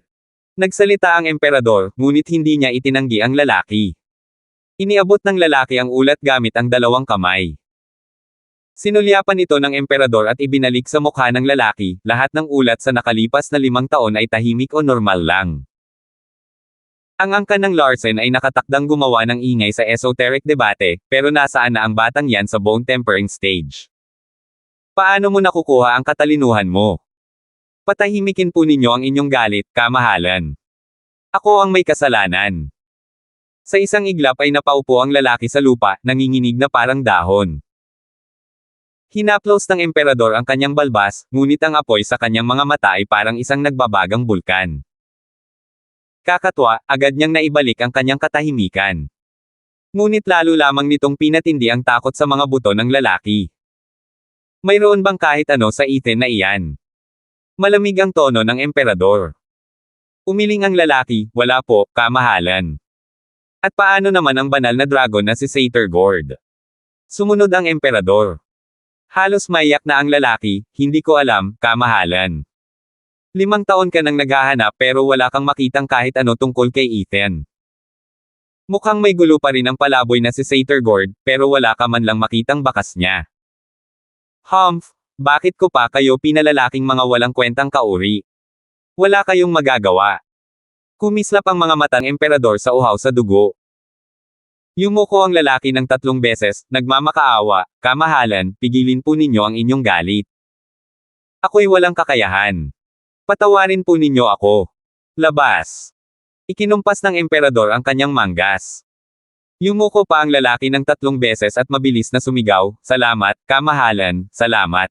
Speaker 1: Nagsalita ang emperador, ngunit hindi niya itinanggi ang lalaki. Iniabot ng lalaki ang ulat gamit ang 2 kamay. Sinulyapan ito ng emperador at ibinalik sa mukha ng lalaki, lahat ng ulat sa nakalipas na 5 taon ay tahimik o normal lang. Ang angkan ng Larsen ay nakatakdang gumawa ng ingay sa esoteric debate, pero nasaan na ang batang yan sa bone tempering stage? Paano mo nakukuha ang katalinuhan mo? Patahimikin po ninyo ang inyong galit, kamahalan. Ako ang may kasalanan. Sa isang iglap ay napaupo ang lalaki sa lupa, nanginginig na parang dahon. Hinaplos ng emperador ang kanyang balbas, ngunit ang apoy sa kanyang mga mata ay parang isang nagbabagang bulkan. Kakatwa, agad niyang naibalik ang kanyang katahimikan. Ngunit lalo lamang nitong pinatindi ang takot sa mga buto ng lalaki. Mayroon bang kahit ano sa Ethan na iyan? Malamig ang tono ng emperador. Umiling ang lalaki, wala po, kamahalan. At paano naman ang banal na dragon na si Satyr Gord? Sumunod ang emperador. Halos maiyak na ang lalaki, hindi ko alam, kamahalan. 5 taon ka nang naghahanap pero wala kang makitang kahit ano tungkol kay Ethan. Mukhang may gulo pa rin ang palaboy na si Sattergord, pero wala ka man lang makitang bakas niya. Humph, bakit ko pa kayo pinalalaking mga walang kwentang kauri? Wala kayong magagawa. Kumislap ang mga mata ng emperador sa uhaw sa dugo. Yumuko ang lalaki ng 3 beses, nagmamakaawa, kamahalan, pigilin po ninyo ang inyong galit. Ako'y walang kakayahan. Patawarin po ninyo ako. Labas. Ikinumpas ng emperador ang kanyang manggas. Yumuko pa ang lalaki ng 3 beses at mabilis na sumigaw, salamat, kamahalan, salamat.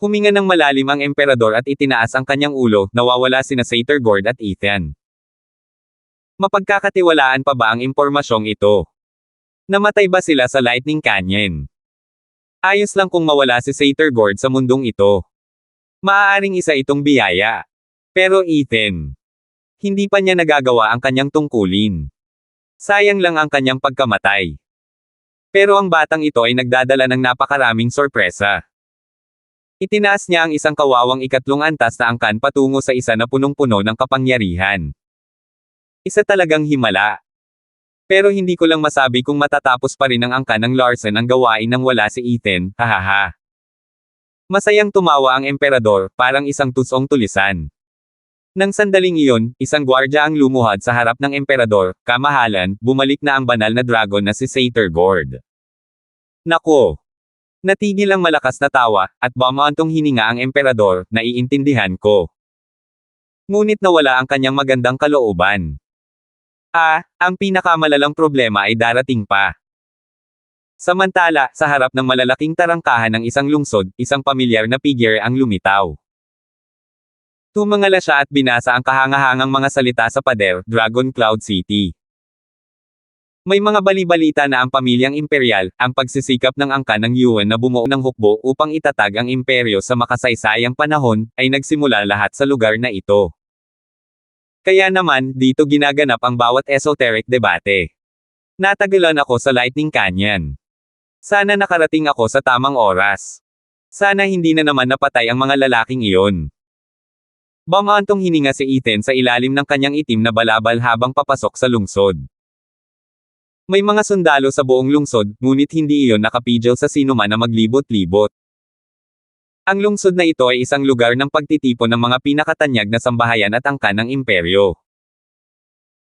Speaker 1: Huminga ng malalim ang emperador at itinaas ang kanyang ulo, nawawala sina Sattergord at Ethan. Mapagkakatiwalaan pa ba ang impormasyong ito? Namatay ba sila sa Lightning Canyon? Ayos lang kung mawala si Sattergord sa mundong ito. Maaaring isa itong biyaya. Pero Ethan, hindi pa niya nagagawa ang kanyang tungkulin. Sayang lang ang kanyang pagkamatay. Pero ang batang ito ay nagdadala ng napakaraming sorpresa. Itinaas niya ang isang kawawang 3 antas na angkan patungo sa isa na punong-puno ng kapangyarihan. Isa talagang himala. Pero hindi ko lang masabi kung matatapos pa rin ng angkan ng Larsen ang gawain nang wala si Ethan, hahaha. Masayang tumawa ang emperador, parang isang tusong tulisan. Nang sandaling iyon, isang gwardya ang lumuhad sa harap ng emperador, kamahalan, bumalik na ang banal na dragon na si Sattergord. Nako! Natigil ang malakas na tawa, at bumantong hininga ang emperador, naiintindihan ko. Ngunit nawala ang kanyang magandang kalooban. Ang pinakamalalang problema ay darating pa. Samantala, sa harap ng malalaking tarangkahan ng isang lungsod, isang pamilyar na figure ang lumitaw. Tumangala siya at binasa ang kahangahangang mga salita sa pader, Dragon Cloud City. May mga balibalita na ang pamilyang imperial, ang pagsisikap ng angkan ng Yuan na bumuo ng hukbo upang itatag ang imperyo sa makasaysayang panahon, ay nagsimula lahat sa lugar na ito. Kaya naman, dito ginaganap ang bawat esoteric debate. Natagalan ako sa Lightning Canyon. Sana nakarating ako sa tamang oras. Sana hindi na naman napatay ang mga lalaking iyon. Bumantong hininga si Ethan sa ilalim ng kanyang itim na balabal habang papasok sa lungsod. May mga sundalo sa buong lungsod, ngunit hindi iyon nakapigil sa sinuman na maglibot-libot. Ang lungsod na ito ay isang lugar ng pagtitipon ng mga pinakatanyag na sambahayan at angkan ng imperyo.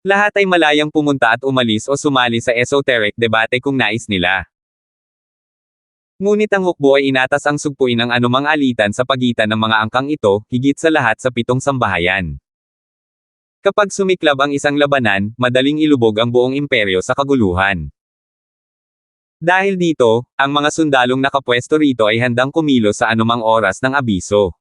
Speaker 1: Lahat ay malayang pumunta at umalis o sumali sa esoteric debate kung nais nila. Ngunit ang hukbo ay inatas ang sugpuin ng anumang alitan sa pagitan ng mga angkang ito, higit sa lahat sa 7 sambahayan. Kapag sumiklab ang isang labanan, madaling ilubog ang buong imperyo sa kaguluhan. Dahil dito, ang mga sundalong nakapwesto rito ay handang kumilos sa anumang oras ng abiso.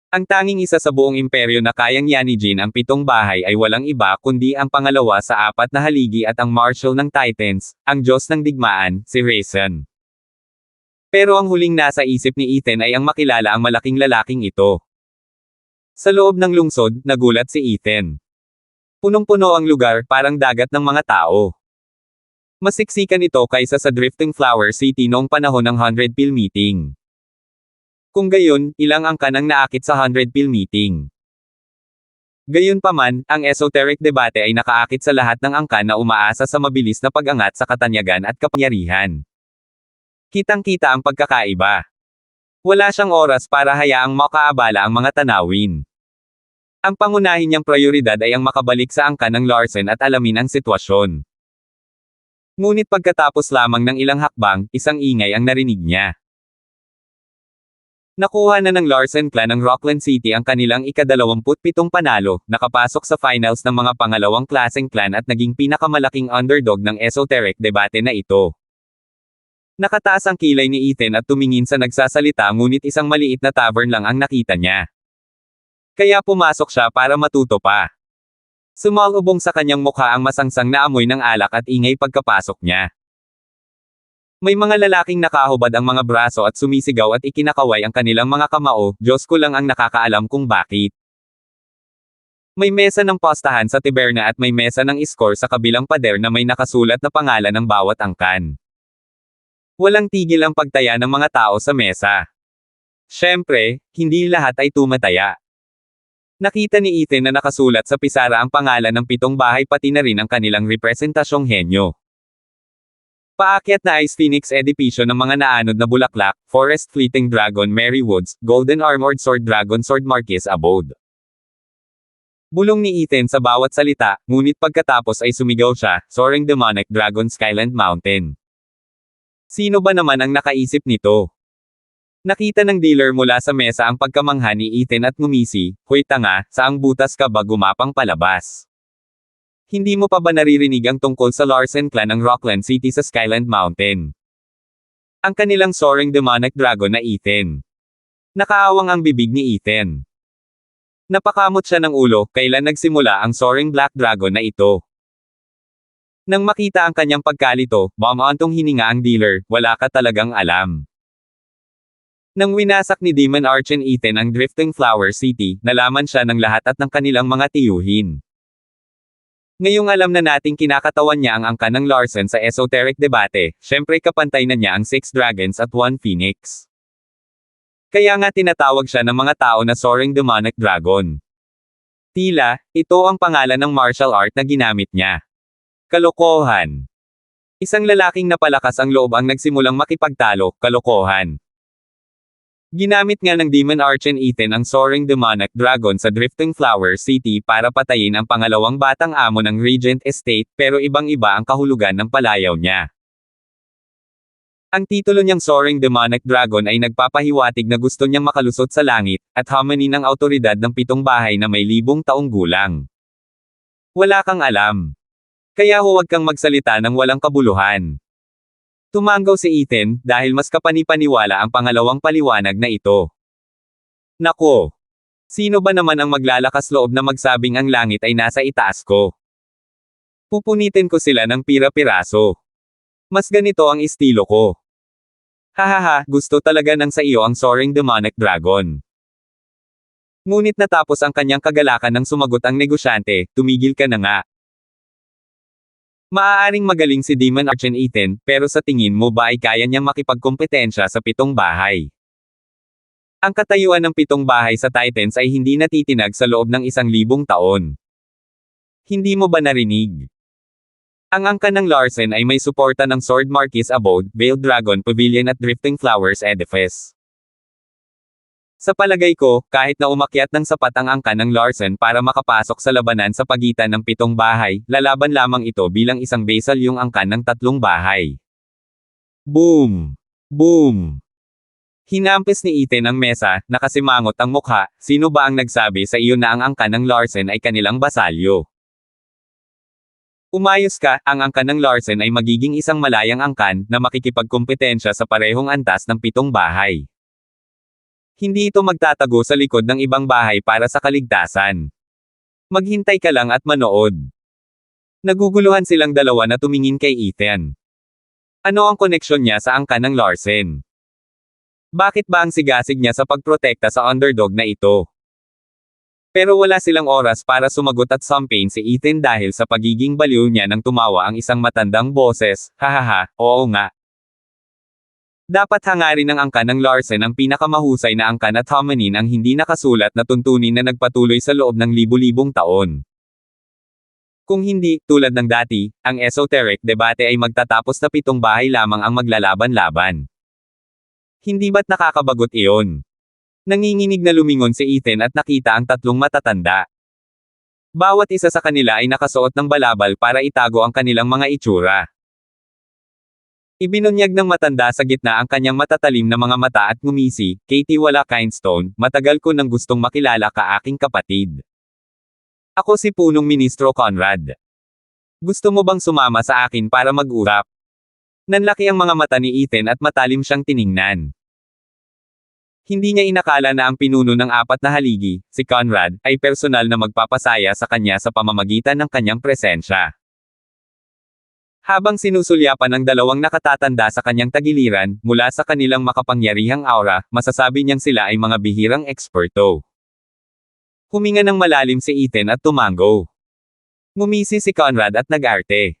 Speaker 1: Ang tanging isa sa buong imperyo na kayang yanijin ang 7 bahay ay walang iba kundi ang pangalawa sa 4 na haligi at ang marshal ng Titans, ang Diyos ng digmaan, si Raisin. Pero ang huling nasa isip ni Ethan ay ang makilala ang malaking lalaking ito. Sa loob ng lungsod, nagulat si Ethan. Punong-puno ang lugar, parang dagat ng mga tao. Masiksikan ito kaysa sa Drifting Flower City noong panahon ng 100 Pill Meeting. Kung gayon, ilang angkan ang naakit sa 100 Pill Meeting. Gayunpaman, ang esoteric debate ay nakaakit sa lahat ng angkan na umaasa sa mabilis na pag-angat sa katanyagan at kapangyarihan. Kitang-kita ang pagkakaiba. Wala siyang oras para hayaang makaabala ang mga tanawin. Ang pangunahin niyang prioridad ay ang makabalik sa angkan ng Larsen at alamin ang sitwasyon. Ngunit pagkatapos lamang ng ilang hakbang, isang ingay ang narinig niya. Nakuha na ng Larsen clan ng Rockland City ang kanilang ika-27 panalo, nakapasok sa finals ng mga pangalawang klaseng clan at naging pinakamalaking underdog ng esoteric debate na ito. Nakataas ang kilay ni Ethan at tumingin sa nagsasalita ngunit isang maliit na tavern lang ang nakita niya. Kaya pumasok siya para matuto pa. Sumalubong sa kanyang mukha ang masangsang na amoy ng alak at ingay pagkapasok niya. May mga lalaking nakahubad ang mga braso at sumisigaw at ikinakaway ang kanilang mga kamao, Diyos ko lang ang nakakaalam kung bakit. May mesa ng postahan sa tiberna at may mesa ng score sa kabilang pader na may nakasulat na pangalan ng bawat angkan. Walang tigil ang pagtaya ng mga tao sa mesa. Siyempre, hindi lahat ay tumataya. Nakita ni Ethan na nakasulat sa pisara ang pangalan ng 7 bahay pati na rin ang kanilang representasyong henyo. Paakyat na Ice Phoenix Edificio ng mga naanod na bulaklak, Forest Fleeting Dragon Mary Woods, Golden Armored Sword Dragon Sword Marquis Abode. Bulong ni Ethan sa bawat salita, ngunit pagkatapos ay sumigaw siya, Soaring Demonic Dragon Skyland Mountain. Sino ba naman ang nakaisip nito? Nakita ng dealer mula sa mesa ang pagkamangha ni Ethan at ngumisi, Hoy tanga, saang butas ka ba gumapang palabas? Hindi mo pa ba naririnig ang tungkol sa Larsen clan ng Rockland City sa Skyland Mountain? Ang kanilang Soaring Demonic Dragon na Ethan. Nakaawang ang bibig ni Ethan. Napakamot siya ng ulo, kailan nagsimula ang Soaring Black Dragon na ito. Nang makita ang kanyang pagkalito, bumaantong hininga ang dealer, wala ka talagang alam. Nang winasak ni Demon Archon Ethan ang Drifting Flower City, nalaman siya ng lahat at ng kanilang mga tiyuhin. Ngayong alam na nating kinakatawan niya ang angka ng Larsen sa esoteric debate, syempre kapantay na niya ang 6 dragons at 1 phoenix. Kaya nga tinatawag siya ng mga tao na Soaring Demonic Dragon. Tila, ito ang pangalan ng martial art na ginamit niya. Kalokohan. Isang lalaking napalakas ang loob ang nagsimulang makipagtalo, kalokohan. Ginamit nga ng Demon Archon Ethan ang Soaring Demonic Dragon sa Drifting Flower City para patayin ang pangalawang batang amo ng Regent Estate, pero ibang-iba ang kahulugan ng palayaw niya. Ang titulo niyang Soaring Demonic Dragon ay nagpapahiwatig na gusto niyang makalusot sa langit, at hamani ng autoridad ng 7 bahay na may 1,000 taong gulang. Wala kang alam. Kaya huwag kang magsalita ng walang kabuluhan. Tumanggaw si Ethan, dahil mas kapanipaniwala ang pangalawang paliwanag na ito. Nako! Sino ba naman ang maglalakas loob na magsabing ang langit ay nasa itaas ko? Pupunitin ko sila ng pira-piraso. Mas ganito ang estilo ko. Hahaha, gusto talaga ng sa iyo ang Soaring Demonic Dragon. Ngunit natapos ang kanyang kagalakan nang sumagot ang negosyante, tumigil ka na nga. Maaaring magaling si Demon Archon Ethan, pero sa tingin mo ba ay kaya niyang makipagkompetensya sa 7 bahay? Ang katayuan ng 7 bahay sa Titans ay hindi natitinag sa loob ng 1,000 taon. Hindi mo ba narinig? Ang angka ng Larsen ay may suporta ng Sword Marquis Abode, Veiled Dragon Pavilion at Drifting Flowers Edifice. Sa palagay ko, kahit na umakyat ng sapat ang angka ng Larsen para makapasok sa labanan sa pagitan ng 7 bahay, lalaban lamang ito bilang isang basal yung angka ng 3 bahay. Boom! Boom! Hinampis ni Ethan ang mesa, nakasimangot ang mukha, sino ba ang nagsabi sa iyo na ang angka ng Larsen ay kanilang basalyo? Umayos ka, ang angka ng Larsen ay magiging isang malayang angkan na makikipagkompetensya sa parehong antas ng 7 bahay. Hindi ito magtatago sa likod ng ibang bahay para sa kaligtasan. Maghintay ka lang at manood. Naguguluhan silang dalawa na tumingin kay Ethan. Ano ang koneksyon niya sa angka ng Larsen? Bakit ba ang sigasig niya sa pagprotekta sa underdog na ito? Pero wala silang oras para sumagot at sampain si Ethan dahil sa pagiging baliw niya nang tumawa ang isang matandang boses, hahaha, oo nga. Dapat hangarin ng angka ng Larsen ang pinakamahusay na angkan at hominin ang hindi nakasulat na tuntunin na nagpatuloy sa loob ng libu-libong taon. Kung hindi, tulad ng dati, ang esoteric debate ay magtatapos na 7 bahay lamang ang maglalaban-laban. Hindi ba't nakakabagot iyon? Nanginginig na lumingon si Ethan at nakita ang 3 matatanda. Bawat isa sa kanila ay nakasuot ng balabal para itago ang kanilang mga itsura. Ibinunyag ng matanda sa gitna ang kanyang matatalim na mga mata at ngumisi, Katie Wala Kindstone, matagal ko nang gustong makilala ka aking kapatid. Ako si Punong Ministro Conrad. Gusto mo bang sumama sa akin para mag-urap? Nanlaki ang mga mata ni Ethan at matalim siyang tiningnan. Hindi niya inakala na ang pinuno ng 4 na haligi, si Conrad, ay personal na magpapasaya sa kanya sa pamamagitan ng kanyang presensya. Habang sinusulyapan ng 2 nakatatanda sa kanyang tagiliran, mula sa kanilang makapangyarihang aura, masasabi niyang sila ay mga bihirang eksperto. Huminga ng malalim si Ethan at tumanggo. Ngumisi si Conrad at nag-arte.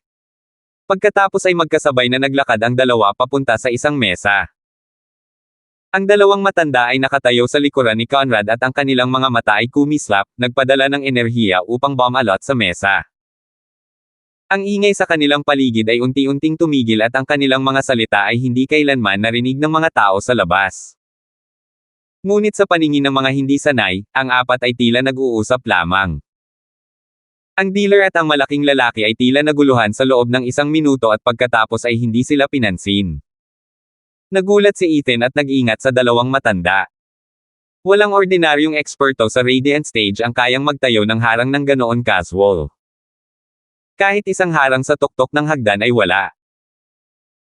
Speaker 1: Pagkatapos ay magkasabay na naglakad ang 2 papunta sa isang mesa. Ang dalawang matanda ay nakatayo sa likuran ni Conrad at ang kanilang mga mata ay kumislap, nagpadala ng enerhiya upang bumalot sa mesa. Ang ingay sa kanilang paligid ay unti-unting tumigil at ang kanilang mga salita ay hindi kailanman narinig ng mga tao sa labas. Ngunit sa paningin ng mga hindi sanay, ang apat ay tila nag-uusap lamang. Ang dealer at ang malaking lalaki ay tila naguluhan sa loob ng 1 minuto at pagkatapos ay hindi sila pinansin. Nagulat si Ethan at nag-ingat sa dalawang matanda. Walang ordinaryong eksperto sa Radiant Stage ang kayang magtayo ng harang ng ganoon casual. Kahit isang harang sa tuktok ng hagdan ay wala.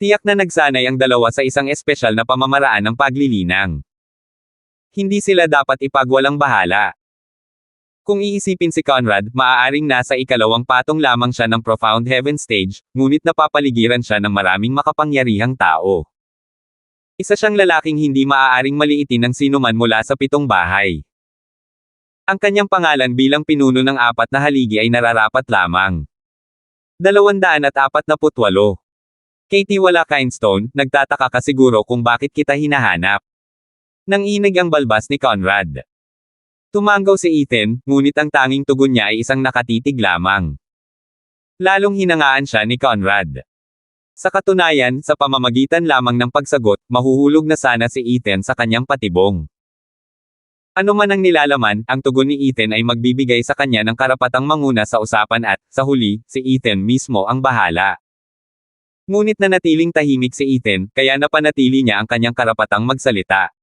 Speaker 1: Tiyak na nagsanay ang dalawa sa isang espesyal na pamamaraan ng paglilinang. Hindi sila dapat ipagwalang bahala. Kung iisipin si Conrad, maaaring nasa 2 patong lamang siya ng Profound Heaven Stage, ngunit napapaligiran siya ng maraming makapangyarihang tao. Isa siyang lalaking hindi maaaring maliitin ng sinuman mula sa 7 bahay. Ang kanyang pangalan bilang pinuno ng 4 na haligi ay nararapat lamang. 248. Katie wala Kindstone, nagtataka ka siguro kung bakit kita hinahanap. Nanginig ang balbas ni Conrad. Tumanggaw si Ethan, ngunit ang tanging tugon niya ay isang nakatitig lamang. Lalong hinangaan siya ni Conrad. Sa katunayan, sa pamamagitan lamang ng pagsagot, mahuhulog na sana si Ethan sa kanyang patibong. Ano man ang nilalaman, ang tugon ni Ethan ay magbibigay sa kanya ng karapatang manguna sa usapan at, sa huli, si Ethan mismo ang bahala. Ngunit nanatiling tahimik si Ethan, kaya napanatili niya ang kanyang karapatang magsalita.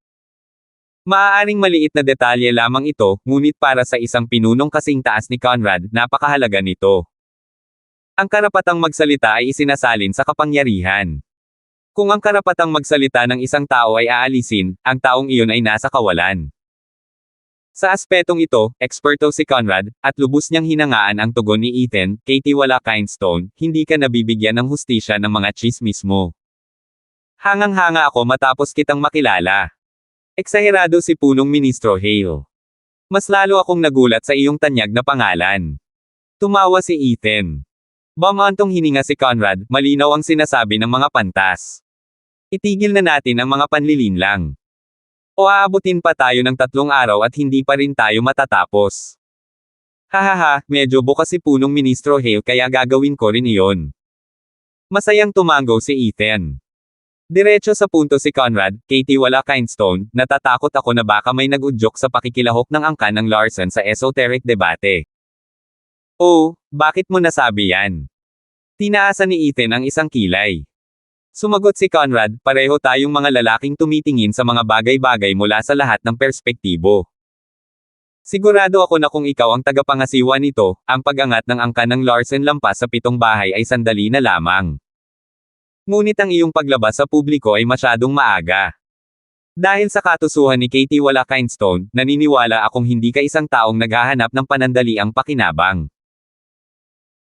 Speaker 1: Maaaring maliit na detalye lamang ito, ngunit para sa isang pinunong kasing taas ni Conrad, napakahalaga nito. Ang karapatang magsalita ay isinasalin sa kapangyarihan. Kung ang karapatang magsalita ng isang tao ay aalisin, ang taong iyon ay nasa kawalan. Sa aspetong ito, eksperto si Conrad, at lubos niyang hinangaan ang tugon ni Ethan, Katie wala Kindstone, hindi ka nabibigyan ng hustisya ng mga tsismis mo. Hangang-hanga ako matapos kitang makilala. Eksaherado si punong ministro Hale. Mas lalo akong nagulat sa iyong tanyag na pangalan. Tumawa si Ethan. Bumantong hininga si Conrad, malinaw ang sinasabi ng mga pantas. Itigil na natin ang mga panlilinlang. O aabutin pa tayo ng 3 araw at hindi pa rin tayo matatapos. Hahaha, medyo bukas si punong ministro Hale kaya gagawin ko rin iyon. Masayang tumanggaw si Ethan. Diretso sa punto si Conrad, Katie wala Kindstone, natatakot ako na baka may nag-udyok sa pakikilahok ng angkan ng Larson sa esoteric debate. Oh, bakit mo nasabi yan? Tinaasan ni Ethan ang isang kilay. Sumagot si Conrad, pareho tayong mga lalaking tumitingin sa mga bagay-bagay mula sa lahat ng perspektibo. Sigurado ako na kung ikaw ang tagapangasiwa nito, ang pag-angat ng angkan ng Larson lampas sa 7 bahay ay sandali na lamang. Ngunit ang iyong paglabas sa publiko ay masyadong maaga. Dahil sa katusuhan ni Katie wala Kindstone, naniniwala akong hindi ka isang taong naghahanap ng panandaliang pakinabang.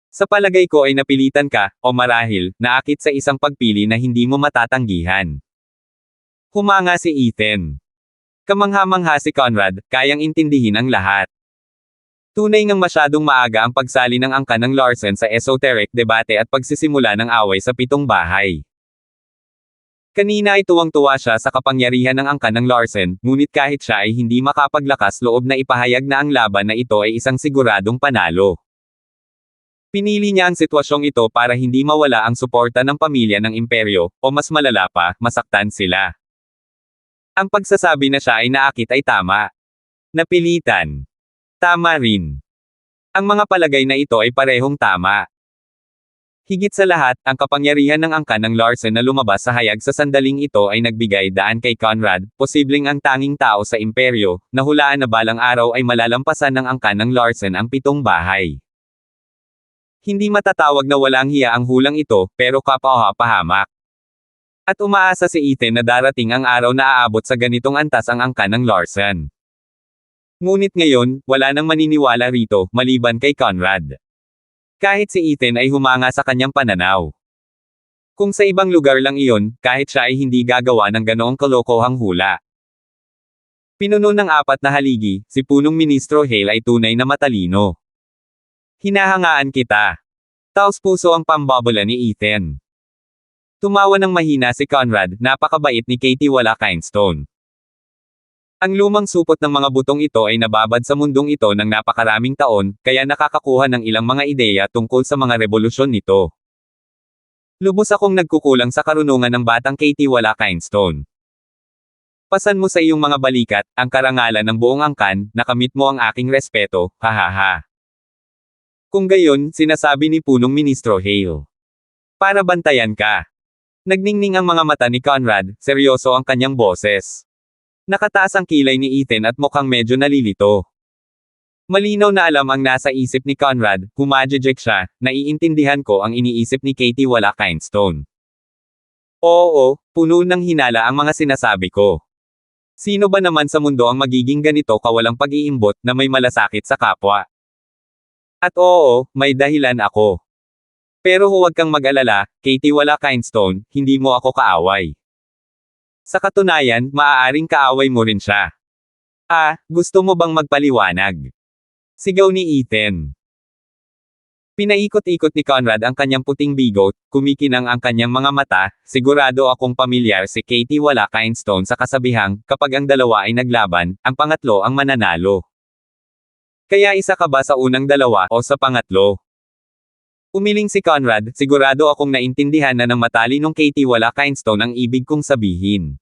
Speaker 1: Sa palagay ko ay napilitan ka, o marahil, naakit sa isang pagpili na hindi mo matatanggihan. Humanga si Ethan. Kamangha-mangha si Conrad, kayang intindihin ang lahat. Tunay ngang masyadong maaga ang pagsali ng angkan ng Larson sa esoteric debate at pagsisimula ng away sa 7 bahay. Kanina ay tuwang-tuwa siya sa kapangyarihan ng angkan ng Larson, ngunit kahit siya ay hindi makapaglakas loob na ipahayag na ang laban na ito ay isang siguradong panalo. Pinili niya ang sitwasyong ito para hindi mawala ang suporta ng pamilya ng imperyo, o mas malala pa, masaktan sila. Ang pagsasabi na siya ay naakit ay tama. Napilitan. Tama rin. Ang mga palagay na ito ay parehong tama. Higit sa lahat, ang kapangyarihan ng angkan ng Larson na lumabas sa hayag sa sandaling ito ay nagbigay daan kay Conrad, posibleng ang tanging tao sa imperyo, na hulaan na balang araw ay malalampasan ng angkan ng Larson ang 7 bahay. Hindi matatawag na walang hiya ang hulang ito, pero kapahamak. At umaasa si Ethan na darating ang araw na aabot sa ganitong antas ang angkan ng Larson. Ngunit ngayon, wala nang maniniwala rito, maliban kay Conrad. Kahit si Ethan ay humanga sa kanyang pananaw. Kung sa ibang lugar lang iyon, kahit siya ay hindi gagawa ng ganoong kalokohang hula. Pinuno ng 4 na haligi, si punong ministro Hale ay tunay na matalino. Hinahangaan kita. Taos-puso ang pambabula ni Ethan. Tumawa ng mahina si Conrad, napakabait ni Katie wala Kindstone. Ang lumang supot ng mga butong ito ay nababad sa mundong ito ng napakaraming taon, kaya nakakakuha ng ilang mga ideya tungkol sa mga revolusyon nito. Lubos akong nagkukulang sa karunungan ng batang Katie Wala Kinestone. Pasan mo sa iyong mga balikat, ang karangalan ng buong angkan, nakamit mo ang aking respeto, hahaha. Kung gayon, sinasabi ni Punong Ministro Hale. Para bantayan ka. Nagningning ang mga mata ni Conrad, seryoso ang kanyang boses. Nakataas ang kilay ni Ethan at mukhang medyo nalilito. Malinaw na alam ang nasa isip ni Conrad, humajejek siya, naiintindihan ko ang iniisip ni Katie Wala Kinestone. Oo, puno ng hinala ang mga sinasabi ko. Sino ba naman sa mundo ang magiging ganito kawalang pag-iimbot na may malasakit sa kapwa? At oo, may dahilan ako. Pero huwag kang mag-alala, Katie Wala Kinestone, hindi mo ako kaaway. Sa katunayan, maaaring kaaway mo rin siya. Gusto mo bang magpaliwanag? Sigaw ni Ethan. Pinaikot-ikot ni Conrad ang kanyang puting bigot, kumikinang ang kanyang mga mata, sigurado akong pamilyar si Katie Wala Kinestone sa kasabihang, kapag ang dalawa ay naglaban, ang pangatlo ang mananalo. Kaya isa ka ba sa unang dalawa o sa pangatlo? Umiling si Conrad, sigurado akong naintindihan na ng matalinong Katie Wala Kinestone ang ibig kong sabihin.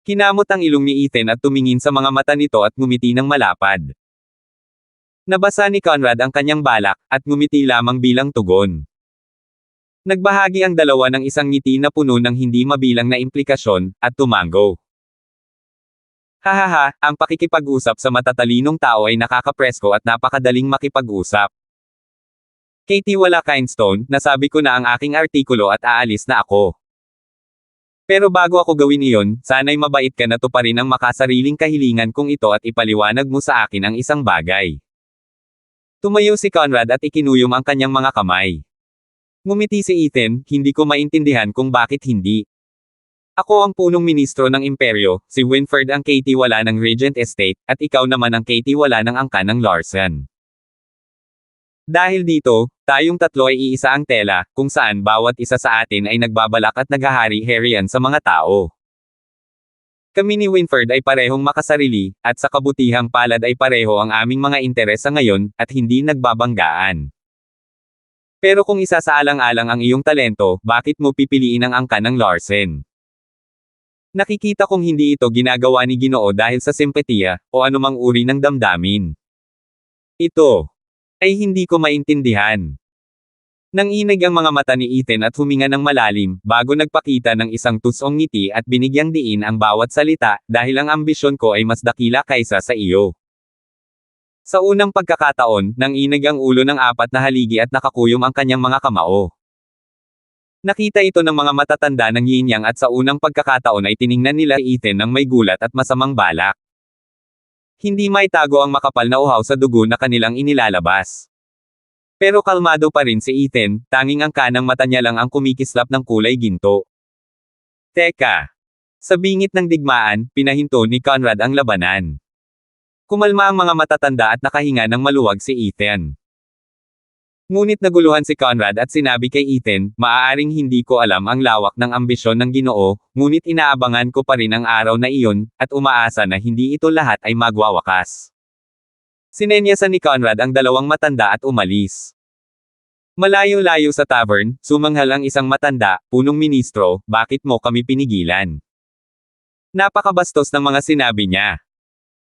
Speaker 1: Kinamot ang ilong ni Ethan at tumingin sa mga mata nito at ngumiti ng malapad. Nabasa ni Conrad ang kanyang balak, at ngumiti lamang bilang tugon. Nagbahagi ang dalawa ng isang ngiti na puno ng hindi mabilang na implikasyon, at tumango. Hahaha, ang pakikipag-usap sa matatalinong tao ay nakakapresko at napakadaling makipag-usap. Katie Wala Kinestone, nasabi ko na ang aking artikulo at aalis na ako. Pero bago ako gawin iyon, sana'y mabait ka na tuparin ang makasariling kahilingan kong ito at ipaliwanag mo sa akin ang isang bagay. Tumayo si Conrad at ikinuyom ang kanyang mga kamay. Ngumiti si Ethan, hindi ko maintindihan kung bakit hindi. Ako ang punong ministro ng imperyo, si Winford ang Katie Wala ng Regent Estate, at ikaw naman ang Katie Wala ng angkan ng Larson. Dahil dito, tayong tatlo ay iisa ang tela, kung saan bawat isa sa atin ay nagbabalak at naghahari-harian sa mga tao. Kami ni Winford ay parehong makasarili, at sa kabutihang palad ay pareho ang aming mga interes sa ngayon, at hindi nagbabanggaan. Pero kung isasaalang-alang ang iyong talento, bakit mo pipiliin ang angkan ng Larson? Nakikita kong hindi ito ginagawa ni Ginoo dahil sa simpatiya, o anumang uri ng damdamin. Ito ay hindi ko maintindihan. Nanginig ang mga mata ni Ethan at huminga ng malalim, bago nagpakita ng isang tusong ngiti at binigyang diin ang bawat salita, dahil ang ambisyon ko ay mas dakila kaysa sa iyo. Sa unang pagkakataon, nanginig ang ulo ng apat na haligi at nakakuyom ang kanyang mga kamao. Nakita ito ng mga matatanda ng yin-yang at sa unang pagkakataon ay tiningnan nila Ethan ng may gulat at masamang balak. Hindi maitago ang makapal na uhaw sa dugo na kanilang inilalabas. Pero kalmado pa rin si Ethan, tanging ang kanang mata niya lang ang kumikislap ng kulay ginto. Teka! Sa bingit ng digmaan, pinahinto ni Conrad ang labanan. Kumalma ang mga matatanda at nakahinga ng maluwag si Ethan. Ngunit naguluhan si Conrad at sinabi kay Ethan, maaaring hindi ko alam ang lawak ng ambisyon ng Ginoo, ngunit inaabangan ko pa rin ang araw na iyon, at umaasa na hindi ito lahat ay magwawakas. Sinenyasan ni Conrad ang dalawang matanda at umalis. Malayo-layo sa tavern, sumanghal ang isang matanda, punong ministro, bakit mo kami pinigilan? Napakabastos ng mga sinabi niya.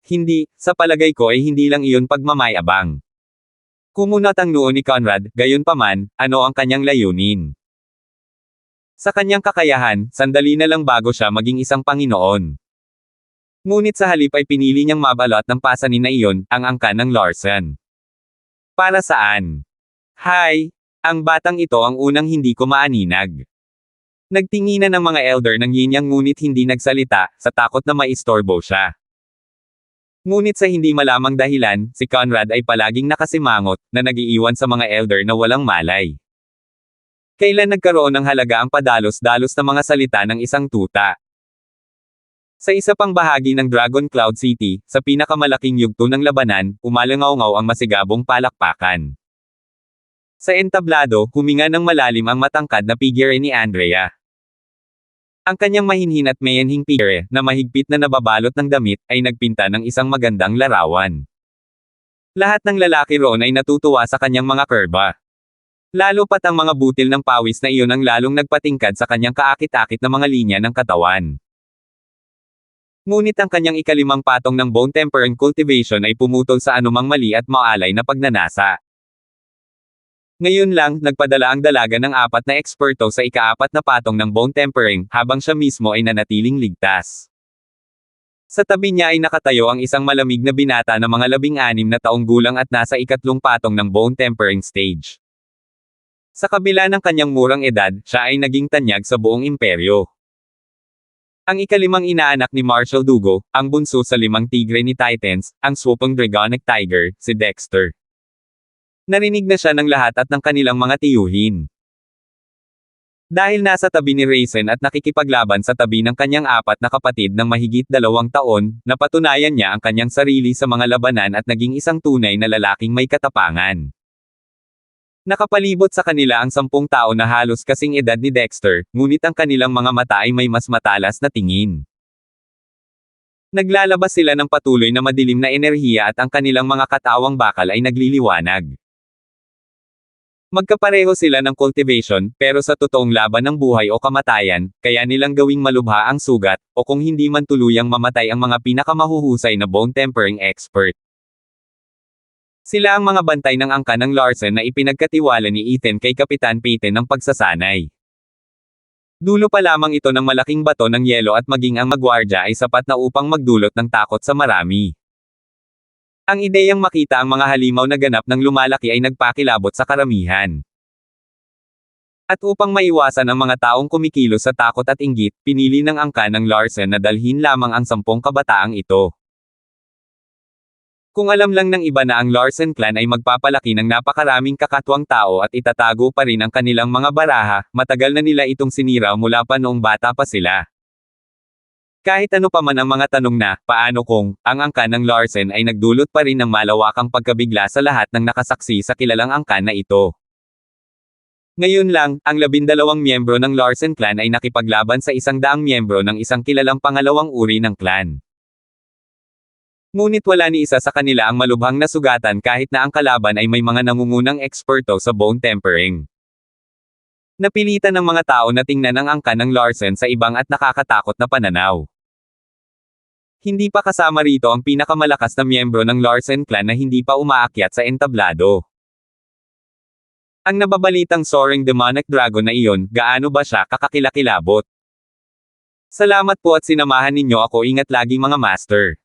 Speaker 1: Hindi, sa palagay ko ay hindi lang iyon pagmamayabang. Kumunat ang noo ni Conrad, gayunpaman, ano ang kanyang layunin? Sa kanyang kakayahan, sandali na lang bago siya maging isang Panginoon. Ngunit sa halip ay pinili niyang mabalot ng pasanin na iyon, ang angkan ng Larson. Para saan? Hay! Ang batang ito ang unang hindi ko maaninag. Nagtinginan ng mga elder ng yin-yang ngunit hindi nagsalita, sa takot na maistorbo siya. Ngunit sa hindi malamang dahilan, si Conrad ay palaging nakasimangot, na nagiiwan sa mga elder na walang malay. Kailan nagkaroon ng halaga ang padalos-dalos na mga salita ng isang tuta? Sa isa pang bahagi ng Dragon Cloud City, sa pinakamalaking yugto ng labanan, umalangaw-ngaw ang masigabong palakpakan. Sa entablado, huminga ng malalim ang matangkad na figure ni Andrea. Ang kanyang mahinhin at mayanhing figure, na mahigpit na nababalot ng damit, ay nagpinta ng isang magandang larawan. Lahat ng lalaki roon ay natutuwa sa kanyang mga kurba. Lalo pat ang mga butil ng pawis na iyon ang lalong nagpatingkad sa kanyang kaakit-akit na mga linya ng katawan. Ngunit ang kanyang ikalimang patong ng bone tempering cultivation ay pumutol sa anumang mali at maalay na pagnanasa. Ngayon lang, nagpadala ang dalaga ng 4 na eksperto sa ika-4 na patong ng bone tempering, habang siya mismo ay nanatiling ligtas. Sa tabi niya ay nakatayo ang isang malamig na binata na mga 16 na taong gulang at nasa ika-3 patong ng bone tempering stage. Sa kabila ng kanyang murang edad, siya ay naging tanyag sa buong imperyo. Ang ika-5 inaanak ni Marshal Dugo, ang bunso sa 5 tigre ni Titans, ang swooping dragonic tiger, si Dexter. Narinig na siya ng lahat at ng kanilang mga tiyuhin. Dahil nasa tabi ni Raisin at nakikipaglaban sa tabi ng kanyang 4 na kapatid ng mahigit 2 taon, napatunayan niya ang kanyang sarili sa mga labanan at naging isang tunay na lalaking may katapangan. Nakapalibot sa kanila ang 10 tao na halos kasing edad ni Dexter, ngunit ang kanilang mga mata ay may mas matalas na tingin. Naglalabas sila ng patuloy na madilim na enerhiya at ang kanilang mga katawang bakal ay nagliliwanag. Magkapareho sila ng cultivation, pero sa totoong laban ng buhay o kamatayan, kaya nilang gawing malubha ang sugat, o kung hindi man tuluyang mamatay ang mga pinakamahuhusay na bone tempering expert. Sila ang mga bantay ng angka ng Larsen na ipinagkatiwala ni Ethan kay Kapitan Peyton ng pagsasanay. Dulo pa lamang ito ng malaking bato ng yelo at maging ang magwardya ay sapat na upang magdulot ng takot sa marami. Ang ideyang makita ang mga halimaw na ganap ng lumalaki ay nagpakilabot sa karamihan. At upang maiwasan ang mga taong kumikilos sa takot at inggit, pinili ng angka ng Larsen na dalhin lamang ang 10 kabataang ito. Kung alam lang ng iba na ang Larsen clan ay magpapalaki ng napakaraming kakatwang tao at itatago pa rin ang kanilang mga baraha, matagal na nila itong sinira mula pa noong bata pa sila. Kahit ano pa man ang mga tanong na, paano kung, ang angkan ng Larsen ay nagdulot pa rin ng malawakang pagkabigla sa lahat ng nakasaksi sa kilalang angkan na ito. Ngayon lang, ang 12 miyembro ng Larsen clan ay nakipaglaban sa 100 miyembro ng isang kilalang pangalawang uri ng clan. Ngunit wala ni isa sa kanila ang malubhang nasugatan kahit na ang kalaban ay may mga nangungunang eksperto sa bone tempering. Napilitan ng mga tao na tingnan ang angkan ng Larsen sa ibang at nakakatakot na pananaw. Hindi pa kasama rito ang pinakamalakas na miyembro ng Larsen clan na hindi pa umaakyat sa entablado. Ang nababalitang soaring demonic dragon na iyon, gaano ba siya kakakilakilabot? Salamat po at sinamahan ninyo ako, ingat lagi mga master.